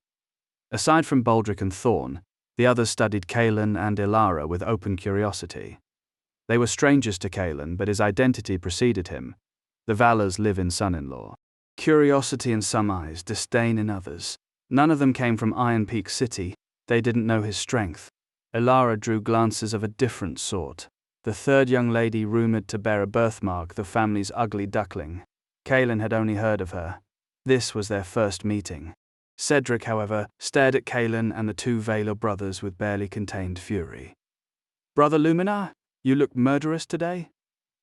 Speaker 1: Aside from Baldric and Thorn, the others studied Kaelin and Ilara with open curiosity. They were strangers to Kaelin, but his identity preceded him. The Valors live in son-in-law. Curiosity in some eyes, disdain in others. None of them came from Iron Peak City. They didn't know his strength. Ilara drew glances of a different sort. The 3rd young lady rumored to bear a birthmark, the family's ugly duckling. Kaelin had only heard of her. This was their first meeting. Cedric, however, stared at Kaelin and the 2 Vela brothers with barely contained fury. Brother Luminar, you look murderous today?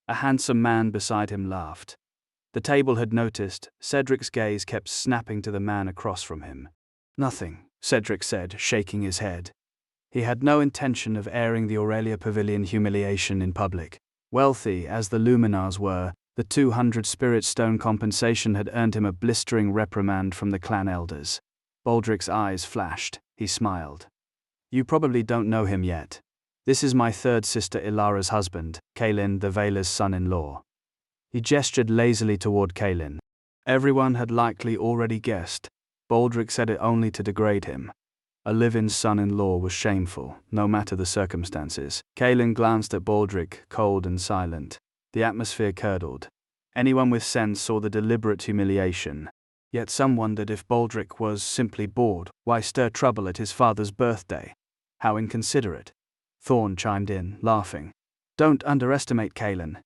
Speaker 1: A handsome man beside him laughed. The table had noticed. Cedric's gaze kept snapping to the man across from him. Nothing, Cedric said, shaking his head. He had no intention of airing the Aurelia Pavilion humiliation in public. Wealthy as the Luminars were, the 200 spirit stone compensation had earned him a blistering reprimand from the clan elders. Baldric's eyes flashed. He smiled. You probably don't know him yet. This is my 3rd sister Ilara's husband, Kaelin, the Vela's son-in-law. He gestured lazily toward Kaelin. Everyone had likely already guessed. Baldric said it only to degrade him. A live-in son-in-law was shameful, no matter the circumstances. Kaelin glanced at Baldric, cold and silent. The atmosphere curdled. Anyone with sense saw the deliberate humiliation. Yet some wondered if Baldric was simply bored. Why stir trouble at his father's birthday? How inconsiderate. Thorn chimed in, laughing. Don't underestimate Kaelin.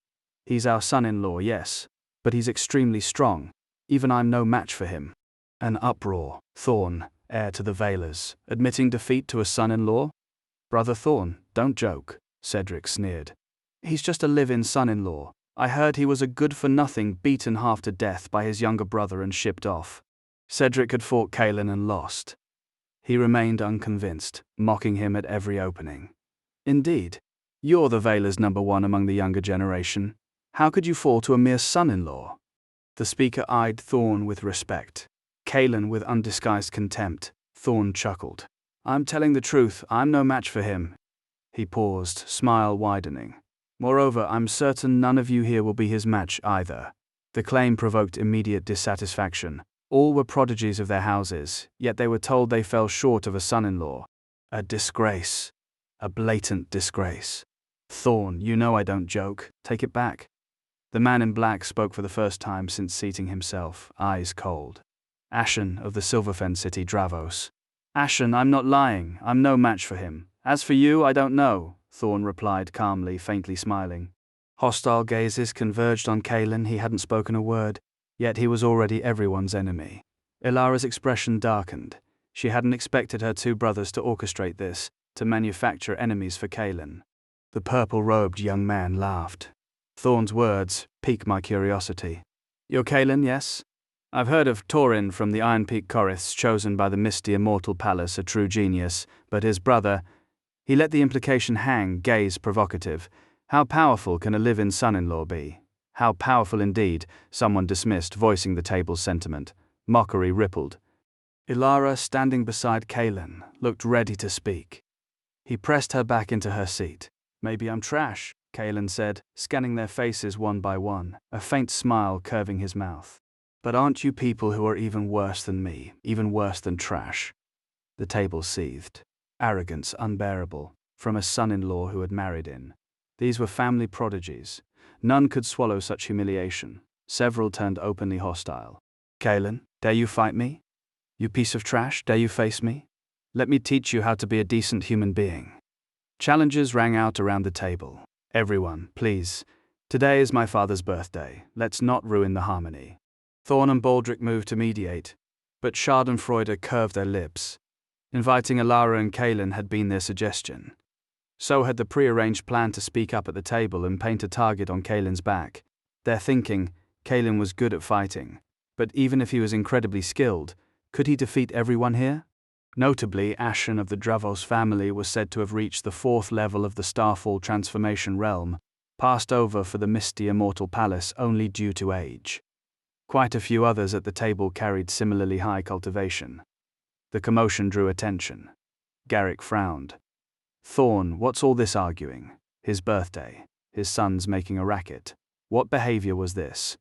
Speaker 1: He's our son-in-law, yes, but he's extremely strong. Even I'm no match for him. An uproar. Thorn, heir to the Velas, admitting defeat to a son-in-law? Brother Thorn, don't joke, Cedric sneered. He's just a live-in son-in-law. I heard he was a good-for-nothing beaten half to death by his younger brother and shipped off. Cedric had fought Kaelin and lost. He remained unconvinced, mocking him at every opening. Indeed. You're the Velas #1 among the younger generation. How could you fall to a mere son-in-law? The speaker eyed Thorn with respect. Kaelin with undisguised contempt. Thorn chuckled. I'm telling the truth, I'm no match for him. He paused, smile widening. Moreover, I'm certain none of you here will be his match either. The claim provoked immediate dissatisfaction. All were prodigies of their houses, yet they were told they fell short of a son-in-law. A disgrace. A blatant disgrace. Thorn, you know I don't joke, take it back. The man in black spoke for the first time since seating himself, eyes cold. Ashen of the Silverfen city Dravos. Ashen, I'm not lying, I'm no match for him. As for you, I don't know, Thorn replied calmly, faintly smiling. Hostile gazes converged on Kaelin. He hadn't spoken a word, yet he was already everyone's enemy. Ilara's expression darkened. She hadn't expected her two brothers to orchestrate this, to manufacture enemies for Kaelin. The purple-robed young man laughed. Thorn's words piqued my curiosity. You're Kaelin, yes? I've heard of Torin from the Iron Peak Koriths, chosen by the misty immortal palace, a true genius, but his brother... He let the implication hang, gaze provocative. How powerful can a live-in son-in-law be? How powerful indeed, someone dismissed, voicing the table's sentiment. Mockery rippled. Ilara, standing beside Kaelin, looked ready to speak. He pressed her back into her seat. Maybe I'm trash, Kaelin said, scanning their faces one by one, a faint smile curving his mouth. But aren't you people who are even worse than me, even worse than trash? The table seethed. Arrogance unbearable, from a son-in-law who had married in. These were family prodigies. None could swallow such humiliation. Several turned openly hostile. Kaelin, dare you fight me? You piece of trash, dare you face me? Let me teach you how to be a decent human being. Challenges rang out around the table. Everyone, please. Today is my father's birthday. Let's not ruin the harmony. Thorn and Baldric moved to mediate, but Schadenfreude curved their lips. Inviting Ilara and Kaelin had been their suggestion. So had the prearranged plan to speak up at the table and paint a target on Kaelin's back. Their thinking, Kaelin was good at fighting, but even if he was incredibly skilled, could he defeat everyone here? Notably, Ashen of the Dravos family was said to have reached the 4th level of the Starfall transformation realm, passed over for the misty immortal palace only due to age. Quite a few others at the table carried similarly high cultivation. The commotion drew attention. Garrick frowned. Thorn, what's all this arguing? His birthday. His son's making a racket. What behavior was this?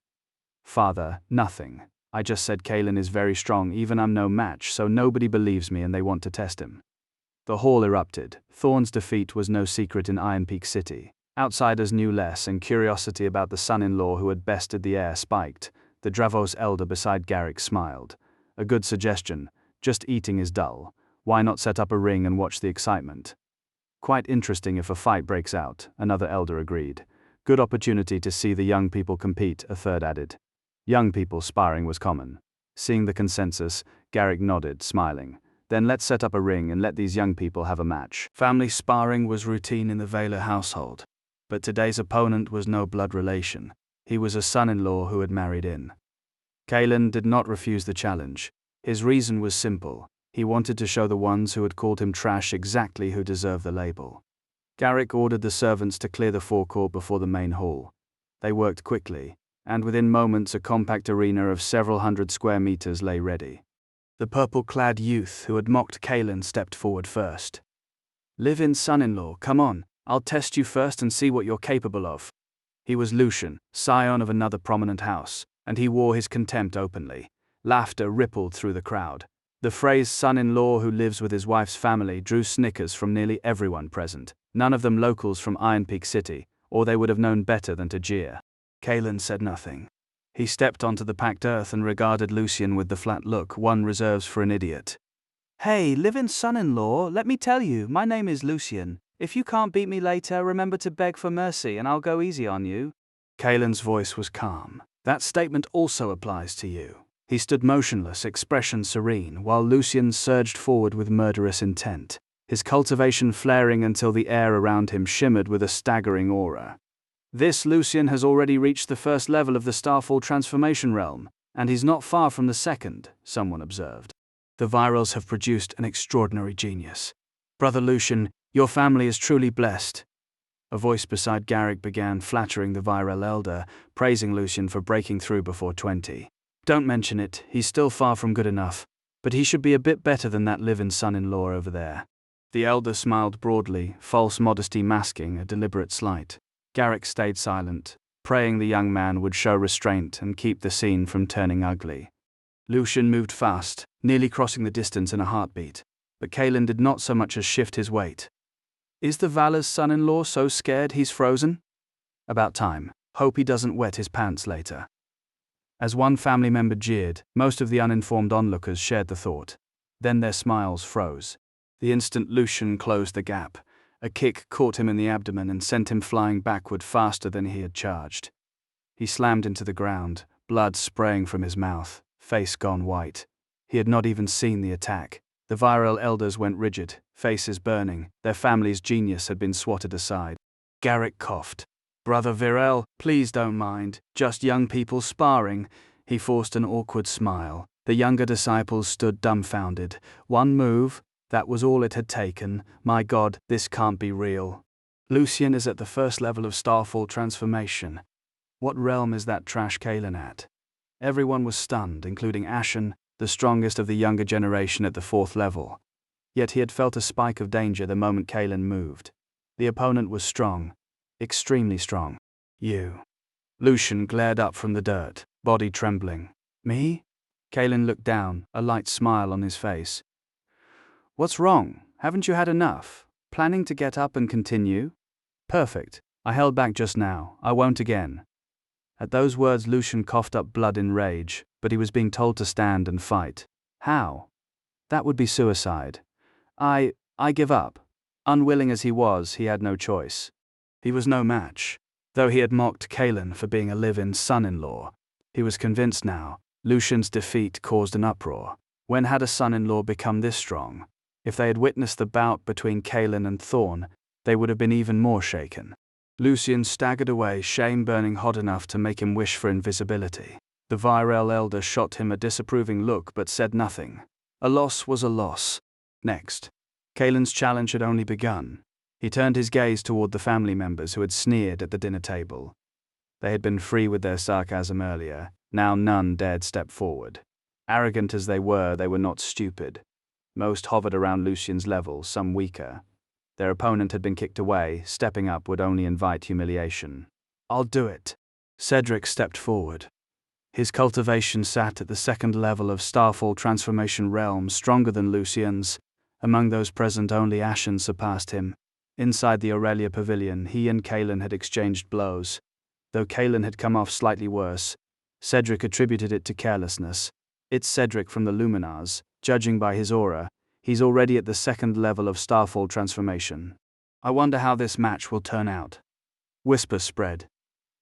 Speaker 1: Father, nothing. I just said Kaelin is very strong, even I'm no match, so nobody believes me and they want to test him. The hall erupted. Thorn's defeat was no secret in Iron Peak City. Outsiders knew less, and curiosity about the son-in-law who had bested the air spiked. The Dravos elder beside Garrick smiled. A good suggestion. Just eating is dull. Why not set up a ring and watch the excitement? Quite interesting if a fight breaks out, another elder agreed. Good opportunity to see the young people compete, a third added. Young people sparring was common. Seeing the consensus, Garrick nodded, smiling. Then let's set up a ring and let these young people have a match. Family sparring was routine in the Vaylor household. But today's opponent was no blood relation. He was a son-in-law who had married in. Kaelin did not refuse the challenge. His reason was simple. He wanted to show the ones who had called him trash exactly who deserved the label. Garrick ordered the servants to clear the forecourt before the main hall. They worked quickly, and within moments a compact arena of several hundred square meters lay ready. The purple-clad youth who had mocked Kaelin stepped forward first. Live-in son-in-law, come on, I'll test you first and see what you're capable of. He was Lucian, scion of another prominent house, and he wore his contempt openly. Laughter rippled through the crowd. The phrase son-in-law who lives with his wife's family drew snickers from nearly everyone present, none of them locals from Iron Peak City, or they would have known better than to jeer. Kaelin said nothing. He stepped onto the packed earth and regarded Lucian with the flat look one reserves for an idiot. Hey, live-in son-in-law, let me tell you, my name is Lucian. If you can't beat me later, remember to beg for mercy and I'll go easy on you. Kaelin's voice was calm. That statement also applies to you. He stood motionless, expression serene, while Lucian surged forward with murderous intent, his cultivation flaring until the air around him shimmered with a staggering aura. This Lucian has already reached the 1st level of the Starfall transformation realm, and he's not far from the 2nd, someone observed. The Virals have produced an extraordinary genius. Brother Lucian, your family is truly blessed. A voice beside Garrick began flattering the Viral elder, praising Lucian for breaking through before 20. Don't mention it, he's still far from good enough, but he should be a bit better than that live-in son-in-law over there. The elder smiled broadly, false modesty masking a deliberate slight. Garrick stayed silent, praying the young man would show restraint and keep the scene from turning ugly. Lucian moved fast, nearly crossing the distance in a heartbeat, but Kalen did not so much as shift his weight. Is the Valor's son-in-law so scared he's frozen? About time. Hope he doesn't wet his pants later. As one family member jeered, most of the uninformed onlookers shared the thought. Then their smiles froze. The instant Lucian closed the gap, a kick caught him in the abdomen and sent him flying backward faster than he had charged. He slammed into the ground, blood spraying from his mouth, face gone white. He had not even seen the attack. The viral elders went rigid, faces burning. Their family's genius had been swatted aside. Garrick coughed. "Brother Virel, please don't mind, just young people sparring." He forced an awkward smile. The younger disciples stood dumbfounded. One move, that was all it had taken. My God, this can't be real. Lucian is at the first level of Starfall transformation. What realm is that trash Kalen at? Everyone was stunned, including Ashen, the strongest of the younger generation at the 4th level. Yet he had felt a spike of danger the moment Kalen moved. The opponent was strong. Extremely strong. You. Lucian glared up from the dirt, body trembling. Me? Kalen looked down, a light smile on his face. What's wrong? Haven't you had enough? Planning to get up and continue? Perfect. I held back just now. I won't again. At those words Lucian coughed up blood in rage, but he was being told to stand and fight. How? That would be suicide. I give up. Unwilling as he was, he had no choice. He was no match. Though he had mocked Kalen for being a live-in son-in-law, he was convinced now. Lucian's defeat caused an uproar. When had a son-in-law become this strong? If they had witnessed the bout between Kalen and Thorn, they would have been even more shaken. Lucian staggered away, shame burning hot enough to make him wish for invisibility. The Virel elder shot him a disapproving look but said nothing. A loss was a loss. Next. Kalen's challenge had only begun. He turned his gaze toward the family members who had sneered at the dinner table. They had been free with their sarcasm earlier. Now none dared step forward. Arrogant as they were not stupid. Most hovered around Lucian's level, some weaker. Their opponent had been kicked away. Stepping up would only invite humiliation. I'll do it. Cedric stepped forward. His cultivation sat at the 2nd level of Starfall transformation realm, stronger than Lucian's. Among those present, only Ashen surpassed him. Inside the Aurelia Pavilion, he and Kalen had exchanged blows. Though Kalen had come off slightly worse, Cedric attributed it to carelessness. It's Cedric from the Luminars. Judging by his aura, he's already at the 2nd level of Starfall transformation. I wonder how this match will turn out. Whispers spread.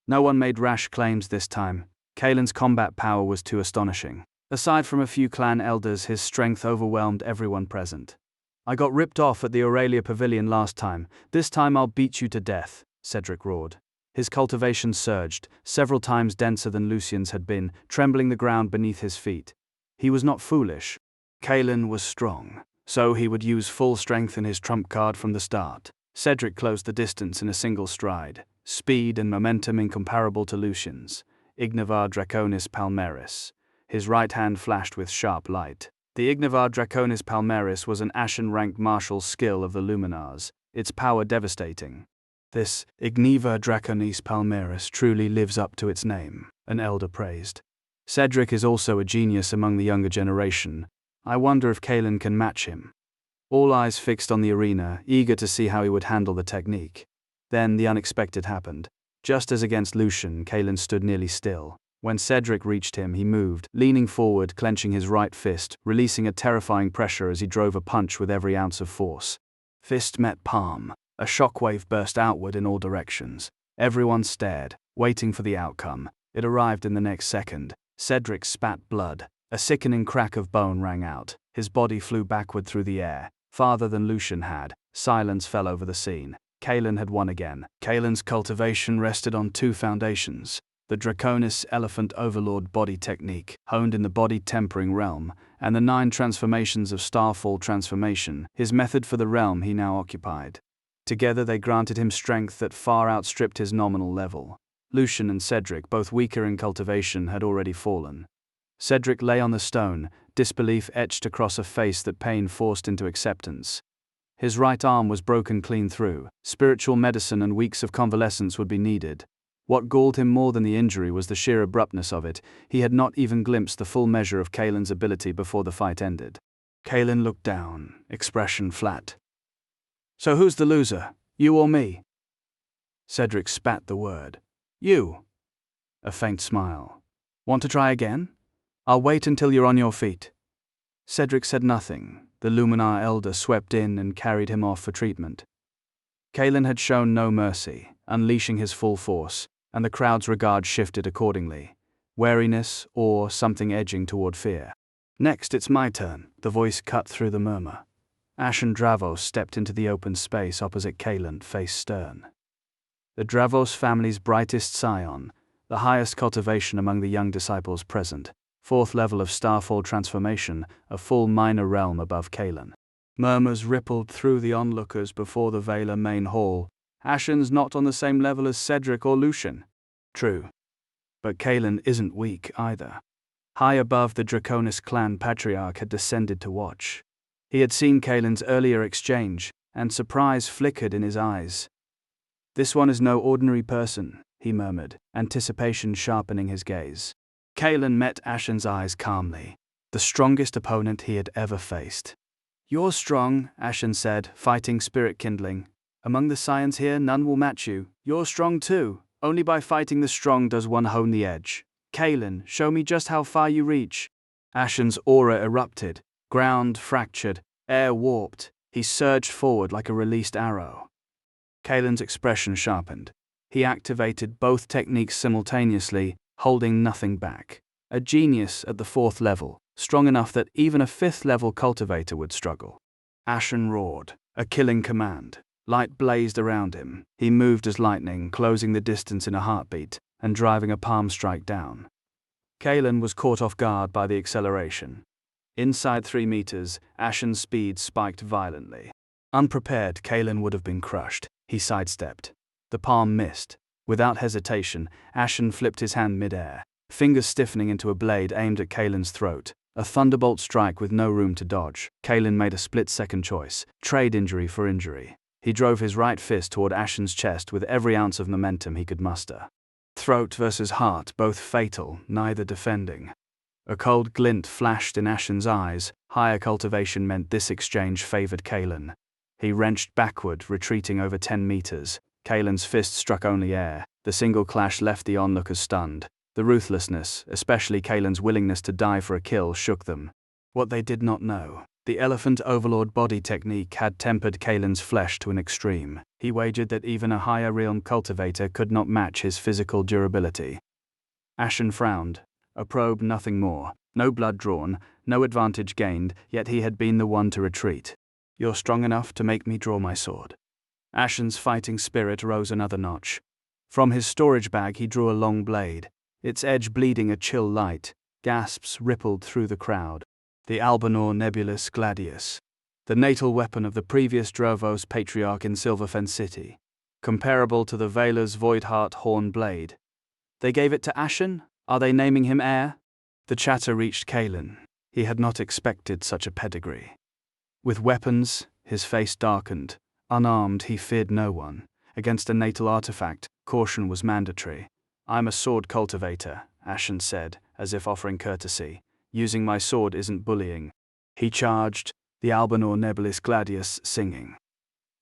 Speaker 1: No one made rash claims this time. Kalen's combat power was too astonishing. Aside from a few clan elders, his strength overwhelmed everyone present. I got ripped off at the Aurelia Pavilion last time. This time I'll beat you to death, Cedric roared. His cultivation surged, several times denser than Lucian's had been, trembling the ground beneath his feet. He was not foolish. Kalen was strong, so he would use full strength in his trump card from the start. Cedric closed the distance in a single stride, speed and momentum incomparable to Lucian's. Ignivar Draconis Palmaris. His right hand flashed with sharp light. The Ignivar Draconis Palmaris was an Ashen-ranked martial skill of the Luminars, its power devastating. This Ignivar Draconis Palmaris truly lives up to its name, an elder praised. Cedric is also a genius among the younger generation. I wonder if Kalen can match him. All eyes fixed on the arena, eager to see how he would handle the technique. Then the unexpected happened. Just as against Lucian, Kalen stood nearly still. When Cedric reached him, he moved, leaning forward, clenching his right fist, releasing a terrifying pressure as he drove a punch with every ounce of force. Fist met palm. A shockwave burst outward in all directions. Everyone stared, waiting for the outcome. It arrived in the next second. Cedric spat blood. A sickening crack of bone rang out. His body flew backward through the air, farther than Lucian had. Silence fell over the scene. Kalen had won again. Kalen's cultivation rested on 2 foundations. The Draconis Elephant Overlord body technique, honed in the body-tempering realm, and the 9 transformations of Starfall transformation, his method for the realm he now occupied. Together they granted him strength that far outstripped his nominal level. Lucian and Cedric, both weaker in cultivation, had already fallen. Cedric lay on the stone, disbelief etched across a face that pain forced into acceptance. His right arm was broken clean through. Spiritual medicine and weeks of convalescence would be needed. What galled him more than the injury was the sheer abruptness of it. He had not even glimpsed the full measure of Kaelin's ability before the fight ended. Kaelin looked down, expression flat. "So who's the loser, you or me?" Cedric spat the word. "You." A faint smile. "Want to try again? I'll wait until you're on your feet." Cedric said nothing. The Luminar elder swept in and carried him off for treatment. Kaelin had shown no mercy, unleashing his full force, and the crowd's regard shifted accordingly. Wariness, awe, something edging toward fear. "Next, it's my turn," the voice cut through the murmur. Ashen Dravos stepped into the open space opposite Kaelin, face stern. The Dravos family's brightest scion, the highest cultivation among the young disciples present, 4th level of starfall transformation, a full minor realm above Kaelin. Murmurs rippled through the onlookers before the Vela main hall. "Ashen's not on the same level as Cedric or Lucian." True. But Kaelin isn't weak either. High above, the Draconis clan patriarch had descended to watch. He had seen Kaelin's earlier exchange, and surprise flickered in his eyes. "This one is no ordinary person," he murmured, anticipation sharpening his gaze. Kaelin met Ashen's eyes calmly, the strongest opponent he had ever faced. "You're strong," Ashen said, fighting spirit kindling. "Among the scions here, none will match you. You're strong too. Only by fighting the strong does one hone the edge. Kaelin, show me just how far you reach." Ashen's aura erupted, ground fractured, air warped. He surged forward like a released arrow. Kaelin's expression sharpened. He activated both techniques simultaneously, holding nothing back. A genius at the 4th level, strong enough that even a 5th level cultivator would struggle. Ashen roared, a killing command. Light blazed around him. He moved as lightning, closing the distance in a heartbeat, and driving a palm strike down. Kaelin was caught off guard by the acceleration. Inside 3 meters, Ashen's speed spiked violently. Unprepared, Kaelin would have been crushed. He sidestepped. The palm missed. Without hesitation, Ashen flipped his hand mid-air, fingers stiffening into a blade aimed at Kaelin's throat. A thunderbolt strike with no room to dodge. Kaelin made a split-second choice, trade injury for injury. He drove his right fist toward Ashen's chest with every ounce of momentum he could muster. Throat versus heart, both fatal, neither defending. A cold glint flashed in Ashen's eyes. Higher cultivation meant this exchange favored Kaelin. He wrenched backward, retreating over 10 meters. Kaelin's fist struck only air. The single clash left the onlookers stunned. The ruthlessness, especially Kaelin's willingness to die for a kill, shook them. What they did not know: the Elephant Overlord body technique had tempered Kaelin's flesh to an extreme. He wagered that even a higher realm cultivator could not match his physical durability. Ashen frowned. A probe, nothing more. No blood drawn, no advantage gained, yet he had been the one to retreat. "You're strong enough to make me draw my sword." Ashen's fighting spirit rose another notch. From his storage bag he drew a long blade, its edge bleeding a chill light. Gasps rippled through the crowd. The Albanor Nebulus Gladius, the natal weapon of the previous Dravos patriarch in Silverfen City, comparable to the Vela's Voidheart Horn Blade. They gave it to Ashen? Are they naming him heir? The chatter reached Kaelin. He had not expected such a pedigree. With weapons, his face darkened. Unarmed, he feared no one. Against a natal artifact, caution was mandatory. "I'm a sword cultivator," Ashen said, as if offering courtesy. "Using my sword isn't bullying." He charged, the Albanor Nebulis Gladius singing.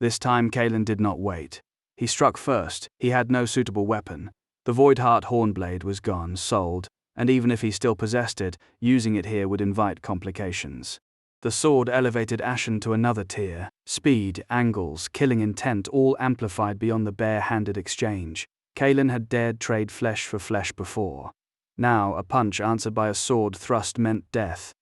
Speaker 1: This time Kaelin did not wait. He struck first. He had no suitable weapon. The Voidheart Hornblade was gone, sold, and even if he still possessed it, using it here would invite complications. The sword elevated Ashen to another tier. Speed, angles, killing intent, all amplified beyond the bare-handed exchange. Kaelin had dared trade flesh for flesh before. Now, a punch answered by a sword thrust meant death.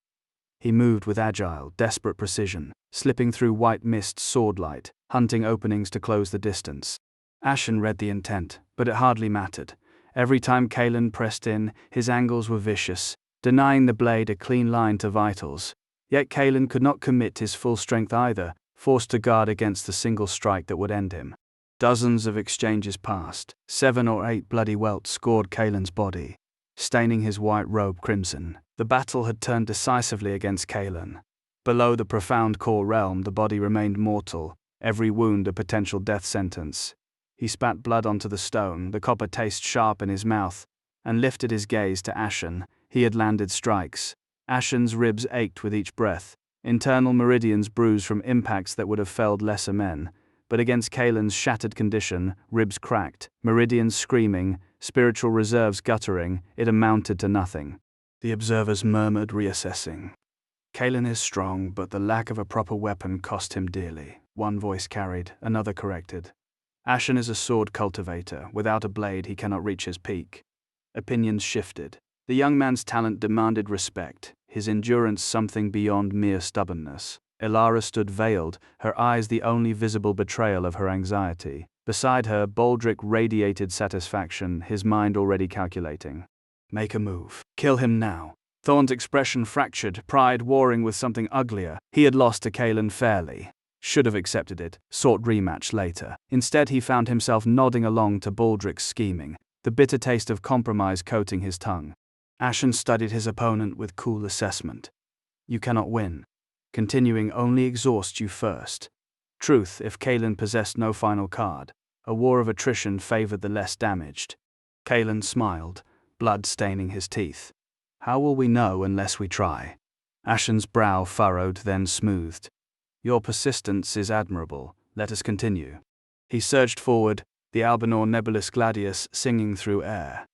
Speaker 1: He moved with agile, desperate precision, slipping through white mist swordlight, hunting openings to close the distance. Ashen read the intent, but it hardly mattered. Every time Kaelin pressed in, his angles were vicious, denying the blade a clean line to vitals. Yet Kaelin could not commit his full strength either, forced to guard against the single strike that would end him. Dozens of exchanges passed. 7 or 8 bloody welts scored Kaelin's body, staining his white robe crimson. The battle had turned decisively against Kaelin. Below the profound core realm, the body remained mortal, every wound a potential death sentence. He spat blood onto the stone, the copper taste sharp in his mouth, and lifted his gaze to Ashen. He had landed strikes. Ashen's ribs ached with each breath, internal meridians bruised from impacts that would have felled lesser men. But against Kalen's shattered condition, ribs cracked, meridians screaming, spiritual reserves guttering, it amounted to nothing. The observers murmured, reassessing. Kalen is strong, but the lack of a proper weapon cost him dearly. One voice carried, another corrected. Ashen is a sword cultivator. Without a blade, he cannot reach his peak. Opinions shifted. The young man's talent demanded respect, his endurance something beyond mere stubbornness. Elara stood veiled, her eyes the only visible betrayal of her anxiety. Beside her, Baldric radiated satisfaction, his mind already calculating. Make a move. Kill him now. Thorn's expression fractured, pride warring with something uglier. He had lost to Kalen fairly. Should have accepted it, sought rematch later. Instead, he found himself nodding along to Baldric's scheming, the bitter taste of compromise coating his tongue. Ashen studied his opponent with cool assessment. You cannot win. Continuing only exhausts you first. Truth, if Kalen possessed no final card, a war of attrition favored the less damaged. Kalen smiled, blood staining his teeth. How will we know unless we try? Ashen's brow furrowed, then smoothed. Your persistence is admirable. Let us continue. He surged forward, the Albinor Nebulus Gladius singing through air.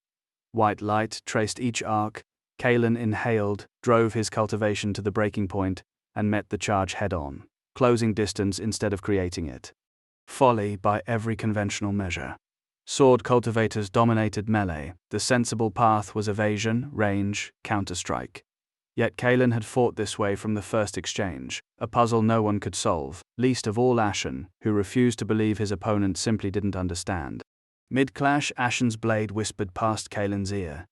Speaker 1: White light traced each arc. Kalen inhaled, drove his cultivation to the breaking point, and met the charge head-on, closing distance instead of creating it. Folly by every conventional measure. Sword cultivators dominated melee. The sensible path was evasion, range, counterstrike. Yet Kalen had fought this way from the first exchange, a puzzle no one could solve, least of all Ashen, who refused to believe his opponent simply didn't understand. Mid-clash, Ashen's blade whispered past Kalen's ear.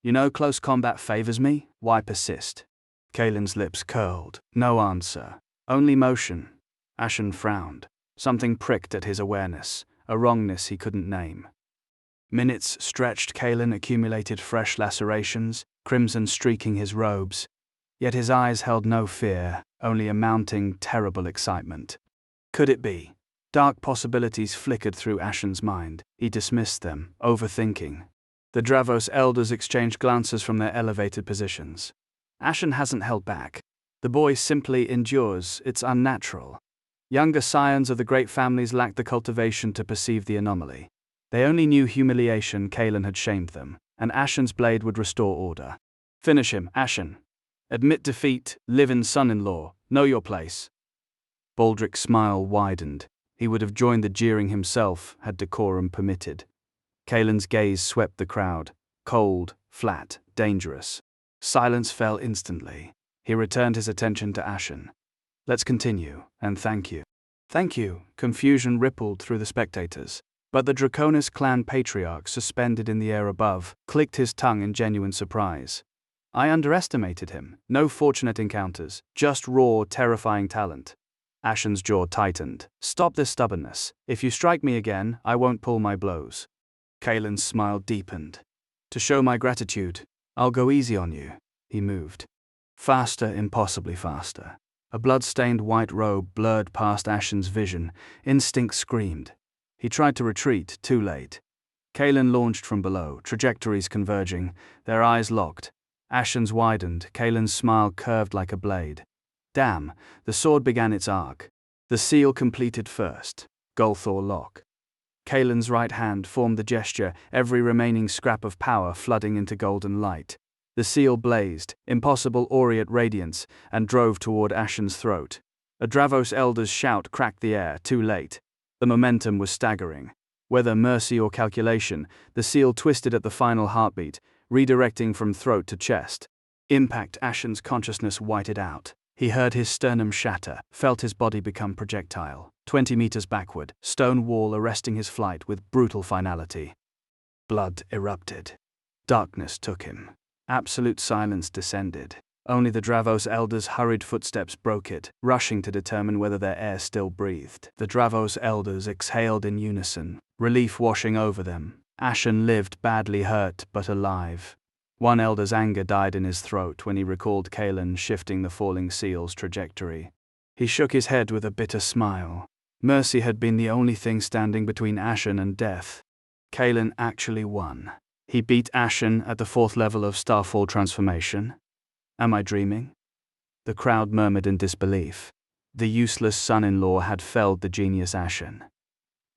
Speaker 1: You know close combat favors me? Why persist? Kalen's lips curled. No answer. Only motion. Ashen frowned. Something pricked at his awareness, a wrongness he couldn't name. Minutes stretched. Kalen accumulated fresh lacerations, crimson streaking his robes. Yet his eyes held no fear, only a mounting, terrible excitement. Could it be? Dark possibilities flickered through Ashen's mind. He dismissed them, overthinking. The Dravos elders exchanged glances from their elevated positions. Ashen hasn't held back. The boy simply endures. It's unnatural. Younger scions of the great families lacked the cultivation to perceive the anomaly. They only knew humiliation. Kalen had shamed them, and Ashen's blade would restore order. Finish him, Ashen. Admit defeat, live in son-in-law, know your place. Baldric's smile widened. He would have joined the jeering himself, had decorum permitted. Kalen's gaze swept the crowd, cold, flat, dangerous. Silence fell instantly. He returned his attention to Ashen. Let's continue, and thank you. Thank you. Confusion rippled through the spectators. But the Draconis clan patriarch, suspended in the air above, clicked his tongue in genuine surprise. I underestimated him. No fortunate encounters, just raw, terrifying talent. Ashen's jaw tightened. Stop this stubbornness. If you strike me again, I won't pull my blows. Kalen's smile deepened. To show my gratitude, I'll go easy on you. He moved. Faster, impossibly faster. A blood-stained white robe blurred past Ashen's vision. Instinct screamed. He tried to retreat, too late. Kalen launched from below, trajectories converging, their eyes locked. Ashen's widened, Kalen's smile curved like a blade. Damn, the sword began its arc. The seal completed first. Golthor lock. Kalen's right hand formed the gesture, every remaining scrap of power flooding into golden light. The seal blazed, impossible aureate radiance, and drove toward Ashen's throat. A Dravos elder's shout cracked the air, too late. The momentum was staggering. Whether mercy or calculation, the seal twisted at the final heartbeat, redirecting from throat to chest. Impact. Ashen's consciousness whited out. He heard his sternum shatter, felt his body become projectile. 20 meters backward, stone wall arresting his flight with brutal finality. Blood erupted. Darkness took him. Absolute silence descended. Only the Dravos elders' hurried footsteps broke it, rushing to determine whether their air still breathed. The Dravos elders exhaled in unison, relief washing over them. Ashen lived, badly hurt, but alive. One elder's anger died in his throat when he recalled Kalen shifting the falling seal's trajectory. He shook his head with a bitter smile. Mercy had been the only thing standing between Ashen and death. Kaelin actually won. He beat Ashen at the 4th level of Starfall transformation. Am I dreaming? The crowd murmured in disbelief. The useless son-in-law had felled the genius Ashen.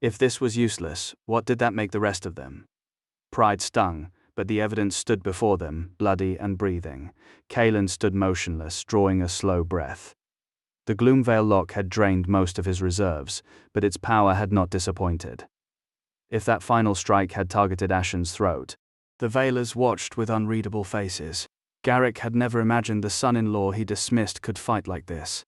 Speaker 1: If this was useless, what did that make the rest of them? Pride stung, but the evidence stood before them, bloody and breathing. Kaelin stood motionless, drawing a slow breath. The Gloomvale lock had drained most of his reserves, but its power had not disappointed. If that final strike had targeted Ashen's throat, the Veilers watched with unreadable faces. Garrick had never imagined the son-in-law he dismissed could fight like this.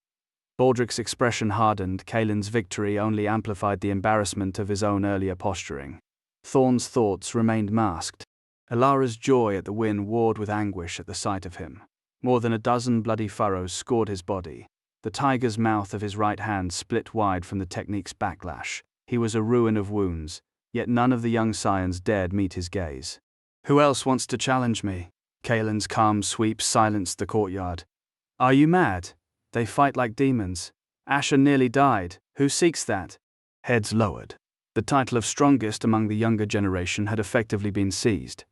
Speaker 1: Baldric's expression hardened. Kaelin's victory only amplified the embarrassment of his own earlier posturing. Thorn's thoughts remained masked. Ilara's joy at the win warred with anguish at the sight of him. More than a dozen bloody furrows scored his body. The tiger's mouth of his right hand split wide from the technique's backlash. He was a ruin of wounds, yet none of the young scions dared meet his gaze. Who else wants to challenge me? Kaelin's calm sweep silenced the courtyard. Are you mad? They fight like demons. Ashen nearly died. Who seeks that? Heads lowered. The title of strongest among the younger generation had effectively been seized.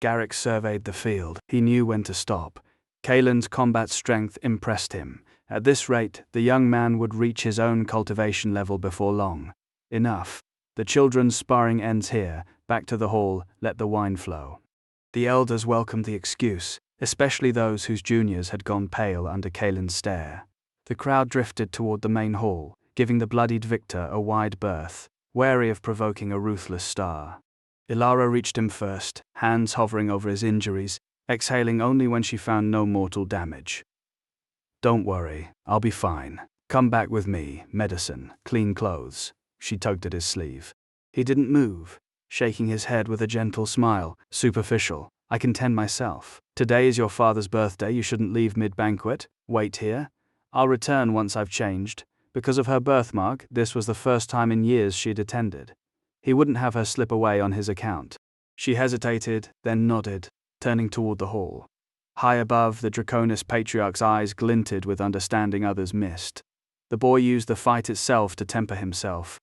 Speaker 1: Garrick surveyed the field. He knew when to stop. Kaelin's combat strength impressed him. At this rate, the young man would reach his own cultivation level before long. Enough. The children's sparring ends here. Back to the hall, let the wine flow. The elders welcomed the excuse, especially those whose juniors had gone pale under Kaelin's stare. The crowd drifted toward the main hall, giving the bloodied victor a wide berth, wary of provoking a ruthless star. Ilara reached him first, hands hovering over his injuries, exhaling only when she found no mortal damage. Don't worry, I'll be fine. Come back with me, medicine, clean clothes. She tugged at his sleeve. He didn't move, shaking his head with a gentle smile. Superficial. I can tend myself. Today is your father's birthday. You shouldn't leave mid-banquet. Wait here. I'll return once I've changed. Because of her birthmark, this was the first time in years she'd attended. He wouldn't have her slip away on his account. She hesitated, then nodded, turning toward the hall. High above, the Draconis patriarch's eyes glinted with understanding others missed. The boy used the fight itself to temper himself.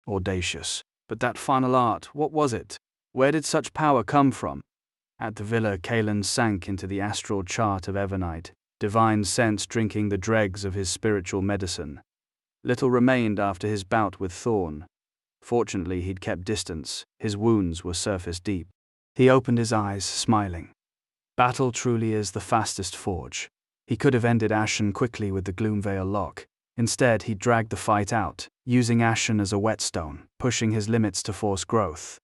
Speaker 1: Audacious. But that final art, what was it? Where did such power come from? At the villa, Kaelin sank into the astral chart of Evernight, divine sense drinking the dregs of his spiritual medicine. Little remained after his bout with Thorn. Fortunately, he'd kept distance. His wounds were surface deep. He opened his eyes, smiling. Battle truly is the fastest forge. He could have ended Ashen quickly with the Gloomvale lock. Instead, he dragged the fight out, using Ashen as a whetstone, pushing his limits to force growth.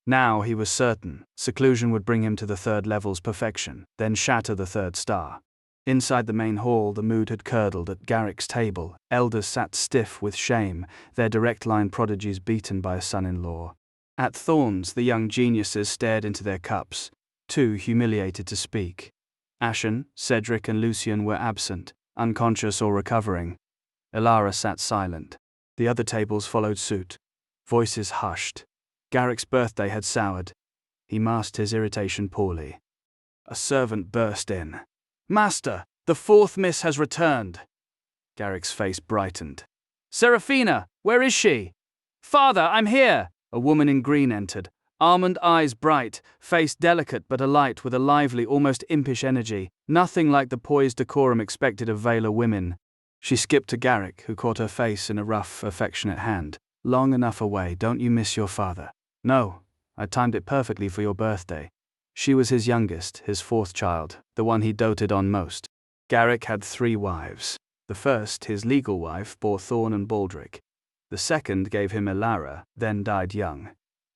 Speaker 1: Now he was certain, seclusion would bring him to the 3rd level's perfection, then shatter the 3rd star. Inside the main hall, the mood had curdled at Garrick's table. Elders sat stiff with shame, their direct-line prodigies beaten by a son-in-law. At Thorn's, the young geniuses stared into their cups, too humiliated to speak. Ashen, Cedric and Lucian were absent, unconscious or recovering. Ilara sat silent. The other tables followed suit. Voices hushed. Garrick's birthday had soured. He masked his irritation poorly. A servant burst in. Master, the 4th miss has returned. Garrick's face brightened. Seraphina, where is she? Father, I'm here. A woman in green entered, almond eyes bright, face delicate but alight with a lively, almost impish energy, nothing like the poised decorum expected of Vela women. She skipped to Garrick, who caught her face in a rough, affectionate hand. Long enough away, don't you miss your father? No, I timed it perfectly for your birthday. She was his youngest, his 4th child, the one he doted on most. Garrick had 3 wives. The first, his legal wife, bore Thorn and Baldric. The second gave him Ilara, then died young.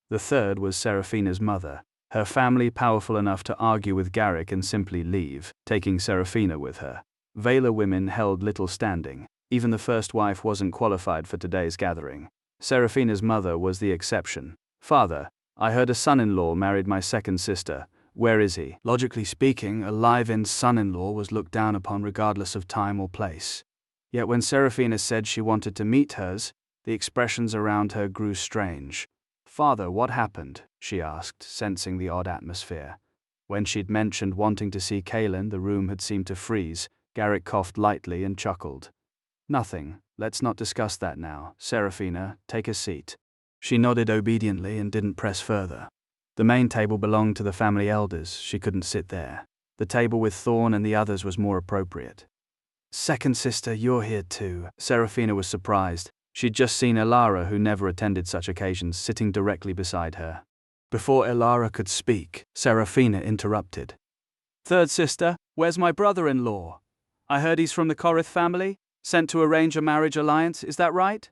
Speaker 1: The third was Seraphina's mother, her family powerful enough to argue with Garrick and simply leave, taking Seraphina with her. Vela women held little standing. Even the first wife wasn't qualified for today's gathering. Seraphina's mother was the exception. Father, I heard a son-in-law married my second sister. Where is he? Logically speaking, a live-in son-in-law was looked down upon regardless of time or place. Yet when Seraphina said she wanted to meet hers, the expressions around her grew strange. Father, what happened? She asked, sensing the odd atmosphere. When she'd mentioned wanting to see Kaelin, the room had seemed to freeze. Garrick coughed lightly and chuckled. Nothing. Let's not discuss that now. Seraphina, take a seat. She nodded obediently and didn't press further. The main table belonged to the family elders. She couldn't sit there. The table with Thorn and the others was more appropriate. Second sister, you're here too. Seraphina was surprised. She'd just seen Elara, who never attended such occasions, sitting directly beside her. Before Elara could speak, Seraphina interrupted. Third sister, where's my brother-in-law? I heard he's from the Korith family, sent to arrange a marriage alliance, is that right?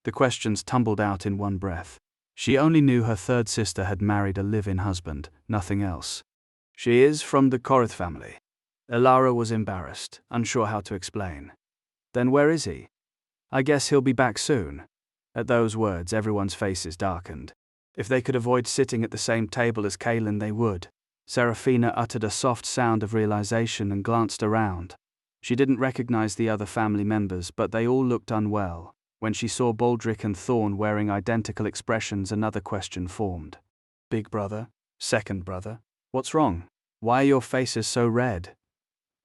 Speaker 1: The questions tumbled out in one breath. She only knew her third sister had married a live-in husband, nothing else. She is from the Korith family. Elara was embarrassed, unsure how to explain. Then where is he? I guess he'll be back soon. At those words, everyone's faces darkened. If they could avoid sitting at the same table as Kaelin, they would. Seraphina uttered a soft sound of realization and glanced around. She didn't recognize the other family members, but they all looked unwell. When she saw Baldric and Thorn wearing identical expressions, another question formed. Big brother? Second brother? What's wrong? Why are your faces so red?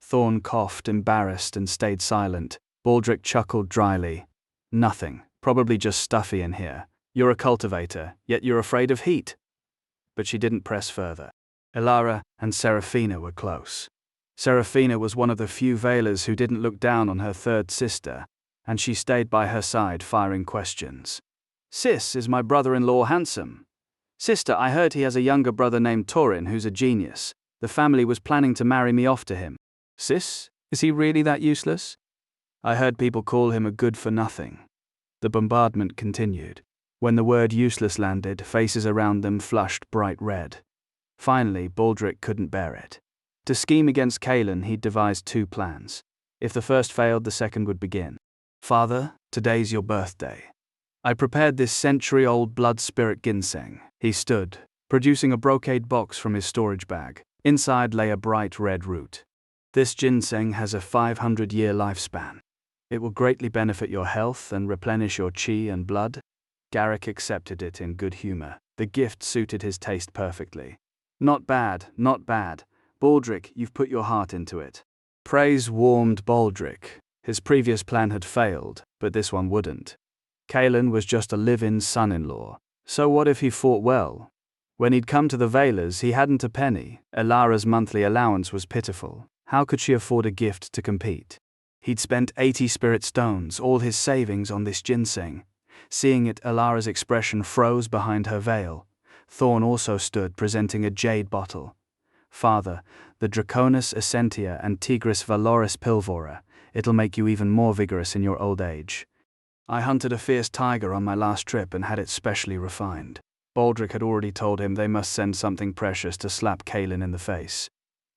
Speaker 1: Thorn coughed, embarrassed, and stayed silent. Baldric chuckled dryly. Nothing. Probably just stuffy in here. You're a cultivator, yet you're afraid of heat. But she didn't press further. Elara and Seraphina were close. Seraphina was one of the few Veilers who didn't look down on her third sister, and she stayed by her side firing questions. Sis, is my brother-in-law handsome? Sister, I heard he has a younger brother named Torin who's a genius. The family was planning to marry me off to him. Sis, is he really that useless? I heard people call him a good-for-nothing. The bombardment continued. When the word useless landed, faces around them flushed bright red. Finally, Baldric couldn't bear it. To scheme against Kaelin, he'd devised two plans. If the first failed, the second would begin. Father, today's your birthday. I prepared this century-old blood spirit ginseng. He stood, producing a brocade box from his storage bag. Inside lay a bright red root. This ginseng has a 500-year lifespan. It will greatly benefit your health and replenish your chi and blood. Garrick accepted it in good humor. The gift suited his taste perfectly. Not bad, not bad. Baldric, you've put your heart into it. Praise warmed Baldric. His previous plan had failed, but this one wouldn't. Kaelin was just a live-in son-in-law. So what if he fought well? When he'd come to the Veilers, he hadn't a penny. Elara's monthly allowance was pitiful. How could she afford a gift to compete? He'd spent 80 spirit stones, all his savings, on this ginseng. Seeing it, Elara's expression froze behind her veil. Thorn also stood, presenting a jade bottle. Father, the Draconis Essentia and Tigris Valoris Pilvora. It'll make you even more vigorous in your old age. I hunted a fierce tiger on my last trip and had it specially refined. Baldric had already told him they must send something precious to slap Kaelin in the face.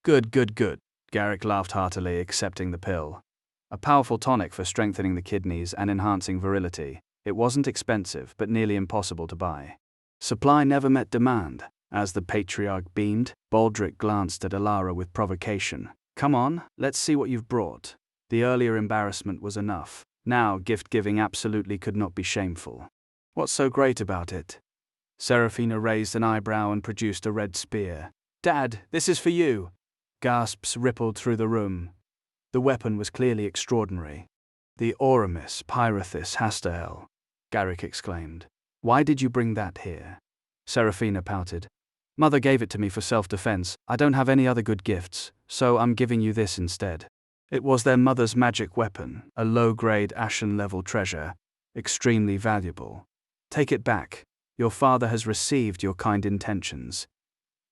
Speaker 1: Good, good, good. Garrick laughed heartily, accepting the pill. A powerful tonic for strengthening the kidneys and enhancing virility. It wasn't expensive, but nearly impossible to buy. Supply never met demand. As the patriarch beamed, Baldric glanced at Elara with provocation. Come on, let's see what you've brought. The earlier embarrassment was enough. Now gift-giving absolutely could not be shameful. What's so great about it? Seraphina raised an eyebrow and produced a red spear. Dad, this is for you. Gasps rippled through the room. The weapon was clearly extraordinary. The Oramis Pyrothis Hastael, Garrick exclaimed. Why did you bring that here? Seraphina pouted. Mother gave it to me for self-defense. I don't have any other good gifts, so I'm giving you this instead. It was their mother's magic weapon, a low-grade Ashen-level treasure, extremely valuable. Take it back. Your father has received your kind intentions.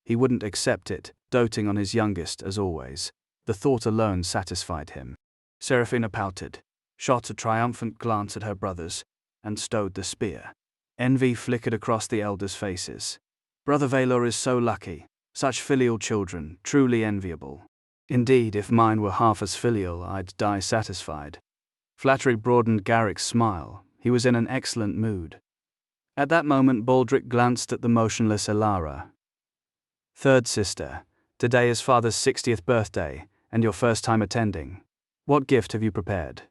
Speaker 1: He wouldn't accept it, doting on his youngest as always. The thought alone satisfied him. Seraphina pouted, shot a triumphant glance at her brothers, and stowed the spear. Envy flickered across the elders' faces. Brother Vaylor is so lucky. Such filial children, truly enviable. Indeed, if mine were half as filial, I'd die satisfied. Flattery broadened Garrick's smile. He was in an excellent mood. At that moment, Baldric glanced at the motionless Elara. Third sister, today is father's 60th birthday, and your first time attending. What gift have you prepared?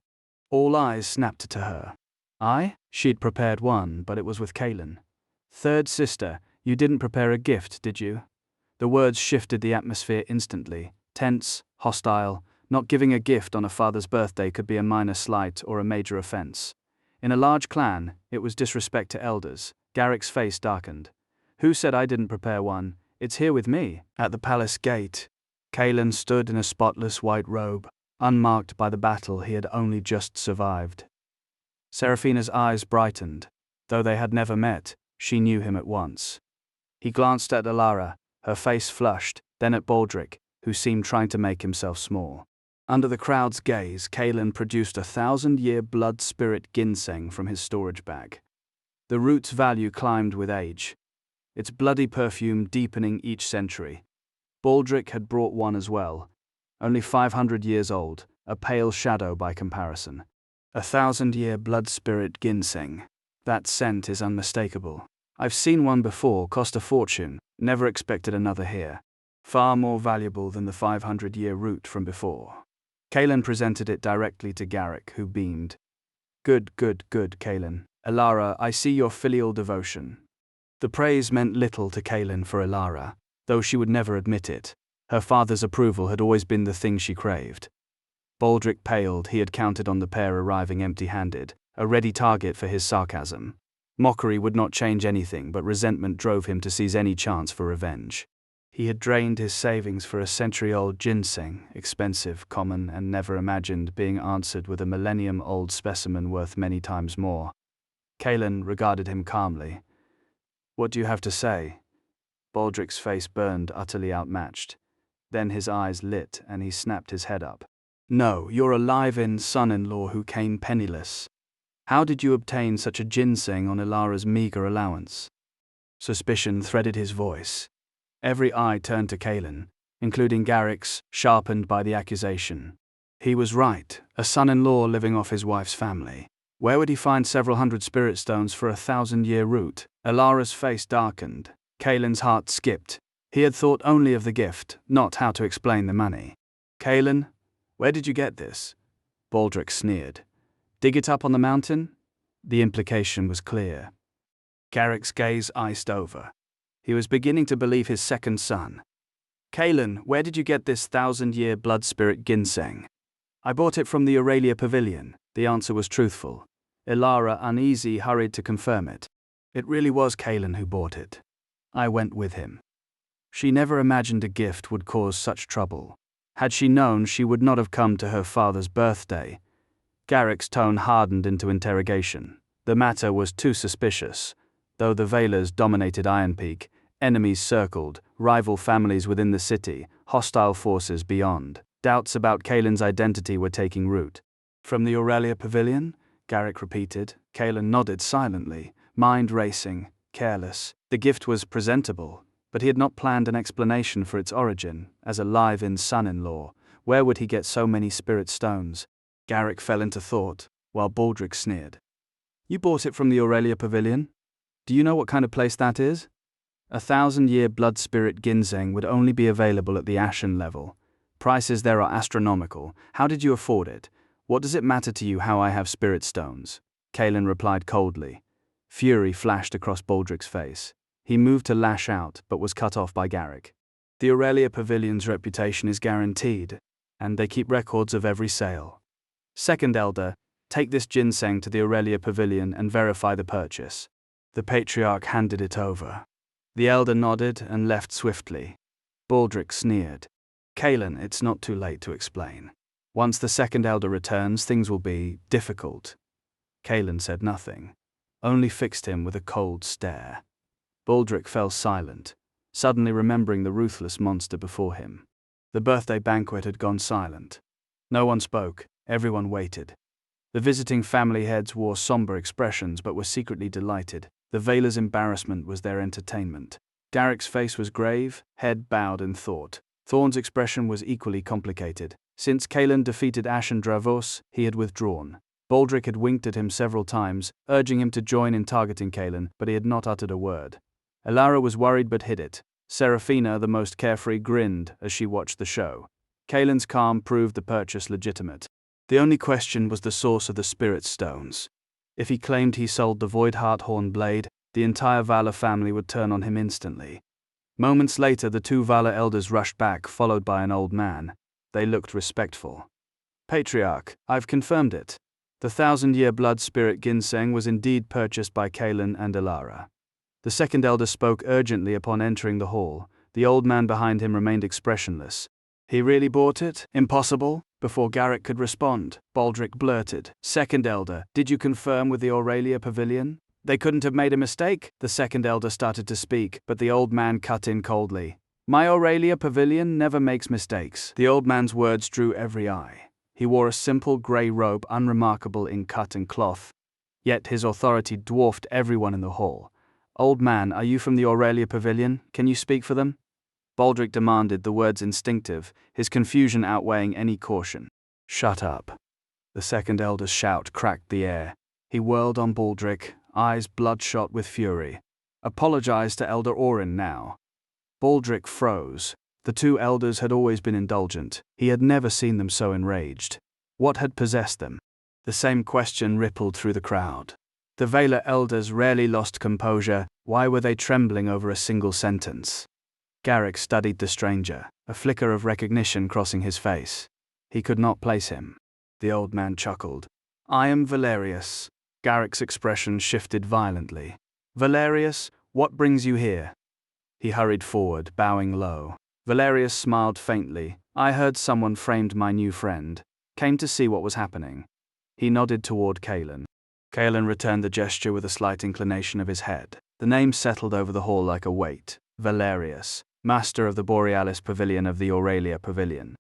Speaker 1: All eyes snapped to her. She'd prepared one, but it was with Kaelin. Third sister, you didn't prepare a gift, did you? The words shifted the atmosphere instantly. Tense, hostile, Not giving a gift on a father's birthday could be a minor slight or a major offense. In a large clan, it was disrespect to elders. Garrick's face darkened. Who said I didn't prepare one? It's here with me. At the palace gate, Kalen stood in a spotless white robe, unmarked by the battle he had only just survived. Seraphina's eyes brightened. Though they had never met, she knew him at once. He glanced at Alara, her face flushed, then at Baldric, who seemed trying to make himself small. Under the crowd's gaze, Kalen produced 1,000-year blood spirit ginseng from his storage bag. The root's value climbed with age, its bloody perfume deepening each century. Baldric had brought one as well, only 500 years old, a pale shadow by comparison. 1,000-year blood spirit ginseng. That scent is unmistakable. I've seen one before, cost a fortune, never expected another here. Far more valuable than the 500-year root from before. Kalen presented it directly to Garrick, who beamed. Good, Kalen. Alara, I see your filial devotion. The praise meant little to Kalen for Alara, though she would never admit it. Her father's approval had always been the thing she craved. Baldric paled. He had counted on the pair arriving empty-handed, a ready target for his sarcasm. Mockery would not change anything, but resentment drove him to seize any chance for revenge. He had drained his savings for a century-old ginseng, expensive, common, and never imagined being answered with a millennium-old specimen worth many times more. Kalen regarded him calmly. What do you have to say? Baldric's face burned, utterly outmatched. Then his eyes lit, and he snapped his head up. No, you're a live-in son-in-law who came penniless. How did you obtain such a ginseng on Ilara's meager allowance? Suspicion threaded his voice. Every eye turned to Kalen, including Garrick's, sharpened by the accusation. He was right, a son-in-law living off his wife's family. Where would he find several hundred spirit stones for 1,000-year root? Ilara's face darkened. Kalen's heart skipped. He had thought only of the gift, not how to explain the money. Kalen, where did you get this? Baldric sneered. Dig it up on the mountain? The implication was clear. Garrick's gaze iced over. He was beginning to believe his second son. Kalen, where did you get this 1,000-year blood spirit ginseng? I bought it from the Aurelia Pavilion. The answer was truthful. Ilara, uneasy, hurried to confirm it. It really was Kalen who bought it. I went with him. She never imagined a gift would cause such trouble. Had she known, she would not have come to her father's birthday. Garrick's tone hardened into interrogation. The matter was too suspicious. Though the Veilers dominated Iron Peak, enemies circled, rival families within the city, hostile forces beyond. Doubts about Kalen's identity were taking root. From the Aurelia Pavilion? Garrick repeated. Kalen nodded silently, mind racing, careless. The gift was presentable, but he had not planned an explanation for its origin. As a live-in son-in-law, where would he get so many spirit stones? Garrick fell into thought, while Baldric sneered. You bought it from the Aurelia Pavilion? Do you know what kind of place that is? 1,000-year blood spirit ginseng would only be available at the Ashen level. Prices there are astronomical. How did you afford it? What does it matter to you how I have spirit stones? Kalen replied coldly. Fury flashed across Baldric's face. He moved to lash out, but was cut off by Garrick. The Aurelia Pavilion's reputation is guaranteed, and they keep records of every sale. Second Elder, take this ginseng to the Aurelia Pavilion and verify the purchase. The patriarch handed it over. The elder nodded and left swiftly. Baldric sneered. Kalen, it's not too late to explain. Once the second elder returns, things will be difficult. Kalen said nothing, only fixed him with a cold stare. Baldric fell silent, suddenly remembering the ruthless monster before him. The birthday banquet had gone silent. No one spoke, everyone waited. The visiting family heads wore somber expressions but were secretly delighted. The Veilers' embarrassment was their entertainment. Garrick's face was grave, head bowed in thought. Thorn's expression was equally complicated. Since Kalen defeated Ashen Dravos, he had withdrawn. Baldric had winked at him several times, urging him to join in targeting Kalen, but he had not uttered a word. Ilara was worried but hid it. Seraphina, the most carefree, grinned as she watched the show. Kalen's calm proved the purchase legitimate. The only question was the source of the spirit stones. If he claimed he sold the Void Hearthorn blade, the entire Valor family would turn on him instantly. Moments later, the two Valor elders rushed back, followed by an old man. They looked respectful. Patriarch, I've confirmed it. The 1,000-year blood spirit ginseng was indeed purchased by Kalen and Elara. The second elder spoke urgently upon entering the hall. The old man behind him remained expressionless. He really bought it? Impossible? Before Garrick could respond, Baldric blurted, Second elder, did you confirm with the Aurelia Pavilion? They couldn't have made a mistake? The second elder started to speak, but the old man cut in coldly. My Aurelia Pavilion never makes mistakes. The old man's words drew every eye. He wore a simple grey robe unremarkable in cut and cloth, yet his authority dwarfed everyone in the hall. Old man, are you from the Aurelia Pavilion? Can you speak for them? Baldric demanded, the words instinctive, his confusion outweighing any caution. Shut up. The second elder's shout cracked the air. He whirled on Baldric, eyes bloodshot with fury. Apologize to Elder Orin now. Baldric froze. The two elders had always been indulgent. He had never seen them so enraged. What had possessed them? The same question rippled through the crowd. The Valar elders rarely lost composure. Why were they trembling over a single sentence? Garrick studied the stranger, a flicker of recognition crossing his face. He could not place him. The old man chuckled. I am Valerius. Garrick's expression shifted violently. Valerius, what brings you here? He hurried forward, bowing low. Valerius smiled faintly. I heard someone framed my new friend. Came to see what was happening. He nodded toward Kalen. Kalen returned the gesture with a slight inclination of his head. The name settled over the hall like a weight. Valerius, master of the Borealis Pavilion of the Aurelia Pavilion.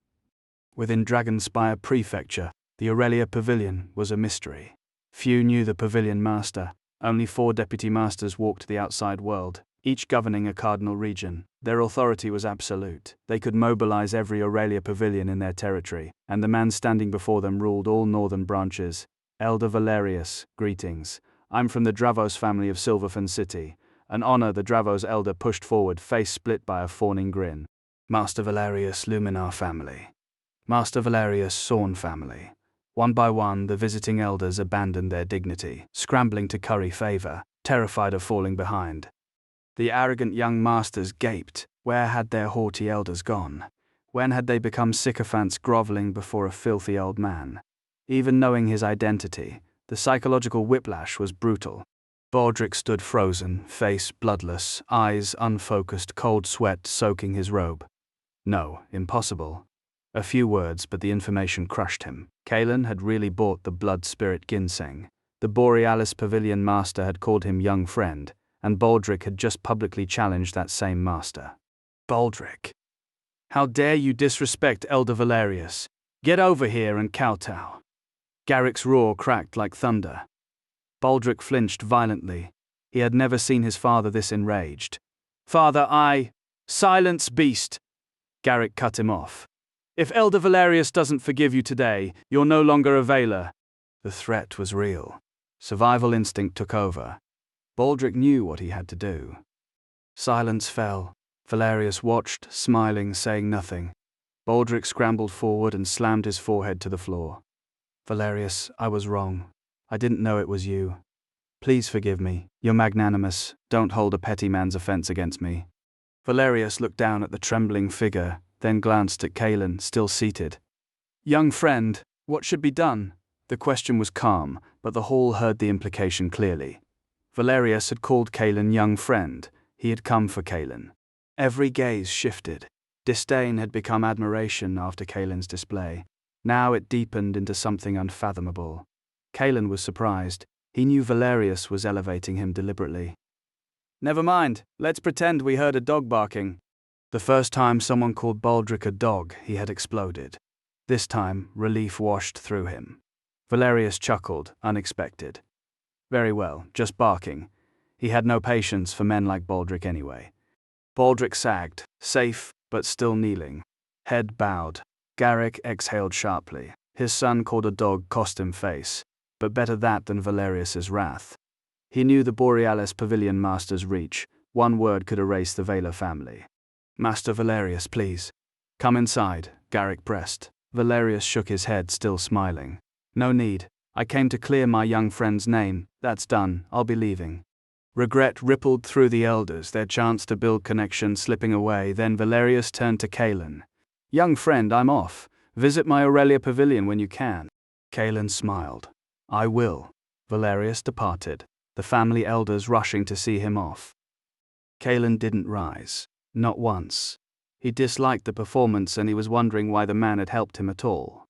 Speaker 1: Within Dragonspire Prefecture, the Aurelia Pavilion was a mystery. Few knew the pavilion master. Only 4 deputy masters walked the outside world, each governing a cardinal region. Their authority was absolute. They could mobilize every Aurelia Pavilion in their territory, and the man standing before them ruled all northern branches. Elder Valerius, greetings. I'm from the Dravos family of Silverfen City. An honor, the Dravos elder pushed forward, face split by a fawning grin. Master Valerius Luminar family. Master Valerius Sorn family. One by one, the visiting elders abandoned their dignity, scrambling to curry favor, terrified of falling behind. The arrogant young masters gaped. Where had their haughty elders gone? When had they become sycophants groveling before a filthy old man? Even knowing his identity, the psychological whiplash was brutal. Baldric stood frozen, face bloodless, eyes unfocused, cold sweat soaking his robe. No, impossible. A few words, but the information crushed him. Kalen had really bought the blood spirit ginseng. The Borealis Pavilion master had called him young friend, and Baldric had just publicly challenged that same master. Baldric. How dare you disrespect Elder Valerius? Get over here and kowtow. Garrick's roar cracked like thunder. Baldric flinched violently. He had never seen his father this enraged. Father, Silence, beast! Garrick cut him off. If Elder Valerius doesn't forgive you today, you're no longer a Valar. The threat was real. Survival instinct took over. Baldric knew what he had to do. Silence fell. Valerius watched, smiling, saying nothing. Baldric scrambled forward and slammed his forehead to the floor. Valerius, I was wrong. I didn't know it was you. Please forgive me. You're magnanimous. Don't hold a petty man's offense against me. Valerius looked down at the trembling figure, then glanced at Kalen, still seated. Young friend, what should be done? The question was calm, but the hall heard the implication clearly. Valerius had called Kalen young friend. He had come for Kalen. Every gaze shifted. Disdain had become admiration after Kalen's display. Now it deepened into something unfathomable. Kalen was surprised. He knew Valerius was elevating him deliberately. Never mind, let's pretend we heard a dog barking. The first time someone called Baldric a dog, he had exploded. This time, relief washed through him. Valerius chuckled, unexpected. Very well, just barking. He had no patience for men like Baldric anyway. Baldric sagged, safe, but still kneeling. Head bowed. Garrick exhaled sharply. His son called a dog cost him face, but better that than Valerius's wrath. He knew the Borealis Pavilion master's reach. One word could erase the Valar family. Master Valerius, please. Come inside, Garrick pressed. Valerius shook his head, still smiling. No need. I came to clear my young friend's name. That's done. I'll be leaving. Regret rippled through the elders, their chance to build connection slipping away. Then Valerius turned to Kalen. Young friend, I'm off. Visit my Aurelia pavilion when you can. Kaelin smiled. I will. Valerius departed, the family elders rushing to see him off. Kaelin didn't rise. Not once. He disliked the performance and he was wondering why the man had helped him at all.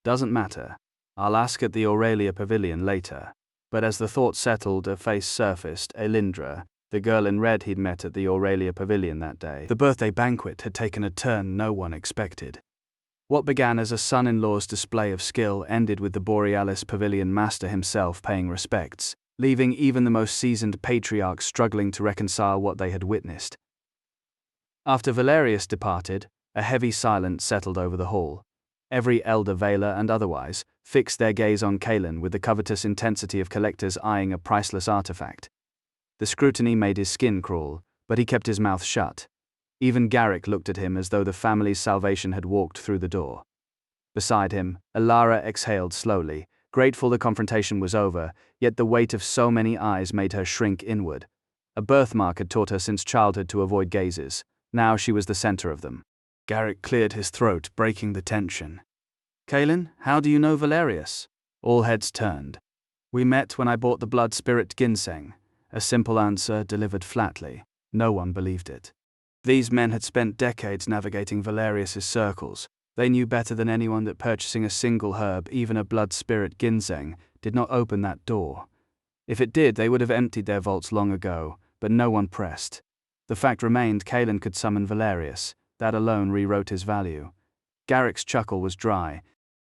Speaker 1: Doesn't matter. I'll ask at the Aurelia pavilion later. But as the thought settled, a face surfaced, Elindra, the girl in red he'd met at the Aurelia pavilion that day. The birthday banquet had taken a turn no one expected. What began as a son-in-law's display of skill ended with the Borealis pavilion master himself paying respects, leaving even the most seasoned patriarchs struggling to reconcile what they had witnessed. After Valerius departed, a heavy silence settled over the hall. Every elder Veiler and otherwise fixed their gaze on Kaelin with the covetous intensity of collectors eyeing a priceless artifact. The scrutiny made his skin crawl, but he kept his mouth shut. Even Garrick looked at him as though the family's salvation had walked through the door. Beside him, Alara exhaled slowly, grateful the confrontation was over, yet the weight of so many eyes made her shrink inward. A birthmark had taught her since childhood to avoid gazes. Now she was the center of them. Garrick cleared his throat, breaking the tension. Kaelin, how do you know Valerius? All heads turned. We met when I bought the blood spirit ginseng. A simple answer delivered flatly. No one believed it. These men had spent decades navigating Valerius's circles. They knew better than anyone that purchasing a single herb, even a blood spirit ginseng, did not open that door. If it did, they would have emptied their vaults long ago, but no one pressed. The fact remained Kaelin could summon Valerius. That alone rewrote his value. Garrick's chuckle was dry.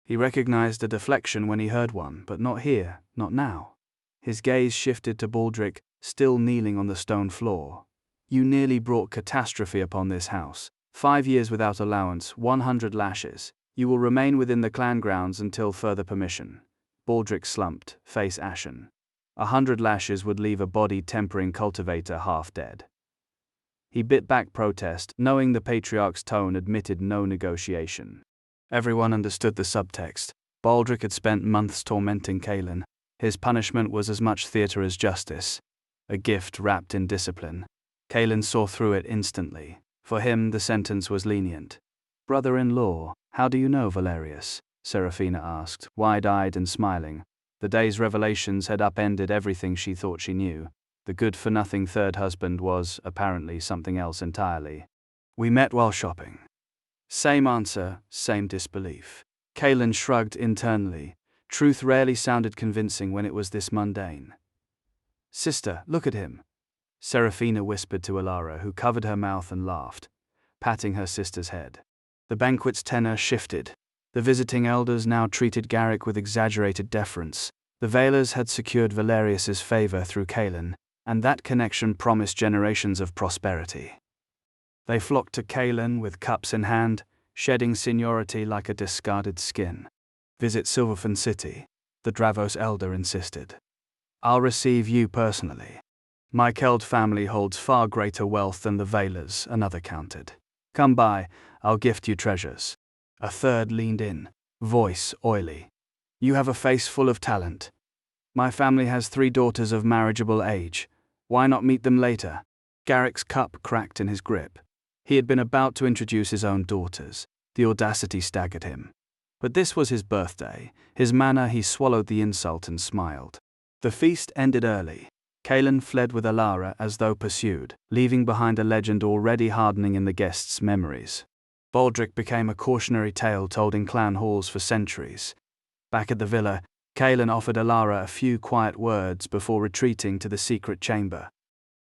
Speaker 1: He recognized a deflection when he heard one, but not here, not now. His gaze shifted to Baldric, still kneeling on the stone floor. You nearly brought catastrophe upon this house. 5 years without allowance, 100 lashes. You will remain within the clan grounds until further permission. Baldric slumped, face ashen. 100 lashes would leave a body-tempering cultivator half dead. He bit back protest, knowing the patriarch's tone admitted no negotiation. Everyone understood the subtext. Baldric had spent months tormenting Kaelin. His punishment was as much theater as justice. A gift wrapped in discipline. Kaelin saw through it instantly. For him, the sentence was lenient. Brother-in-law, how do you know Valerius? Seraphina asked, wide-eyed and smiling. The day's revelations had upended everything she thought she knew. The good-for-nothing third husband was, apparently, something else entirely. We met while shopping. Same answer, same disbelief. Kaelin shrugged internally. Truth rarely sounded convincing when it was this mundane. Sister, look at him. Seraphina whispered to Alara, who covered her mouth and laughed, patting her sister's head. The banquet's tenor shifted. The visiting elders now treated Garrick with exaggerated deference. The Veilers had secured Valerius's favor through Kaelin, and that connection promised generations of prosperity. They flocked to Kaelin with cups in hand, shedding seniority like a discarded skin. Visit Silverfen City, the Dravos elder insisted. I'll receive you personally. My Keld family holds far greater wealth than the Veilers, another countered. Come by, I'll gift you treasures. A third leaned in, voice oily. You have a face full of talent. My family has 3 daughters of marriageable age. Why not meet them later? Garrick's cup cracked in his grip. He had been about to introduce his own daughters. The audacity staggered him. But this was his birthday. His manner, he swallowed the insult and smiled. The feast ended early. Kaelin fled with Alara as though pursued, leaving behind a legend already hardening in the guests' memories. Baldric became a cautionary tale told in clan halls for centuries. Back at the villa, Kaelin offered Alara a few quiet words before retreating to the secret chamber.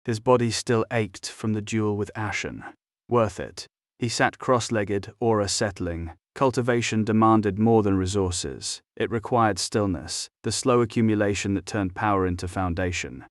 Speaker 1: His body still ached from the duel with Ashen. Worth it. He sat cross-legged, aura settling. Cultivation demanded more than resources. It required stillness, the slow accumulation that turned power into foundation.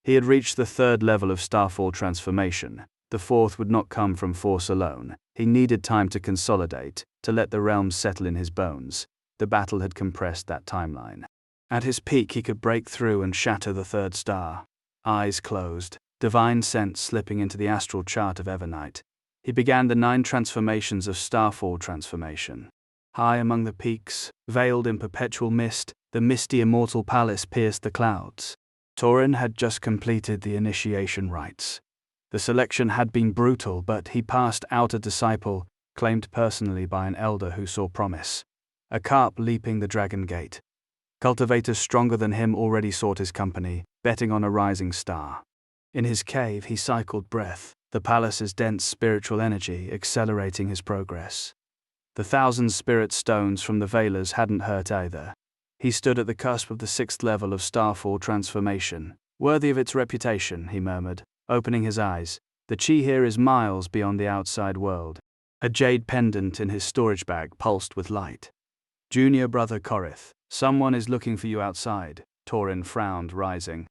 Speaker 1: He had reached the 3rd level of Starfall transformation. The 4th would not come from force alone. He needed time to consolidate, to let the realms settle in his bones. The battle had compressed that timeline. At his peak he could break through and shatter the 3rd star. Eyes closed, divine sense slipping into the astral chart of Evernight. He began the 9 transformations of Starfall transformation. High among the peaks, veiled in perpetual mist, the misty immortal palace pierced the clouds. Torin had just completed the initiation rites. The selection had been brutal, but he passed out a disciple, claimed personally by an elder who saw promise. A carp leaping the dragon gate. Cultivators stronger than him already sought his company, betting on a rising star. In his cave he cycled breath, the palace's dense spiritual energy accelerating his progress. The 1,000 spirit stones from the Veilers hadn't hurt either. He stood at the cusp of the 6th level of starfall transformation. Worthy of its reputation, he murmured, opening his eyes. The chi here is miles beyond the outside world. A jade pendant in his storage bag pulsed with light. Junior brother Korith, someone is looking for you outside, Torin frowned, rising.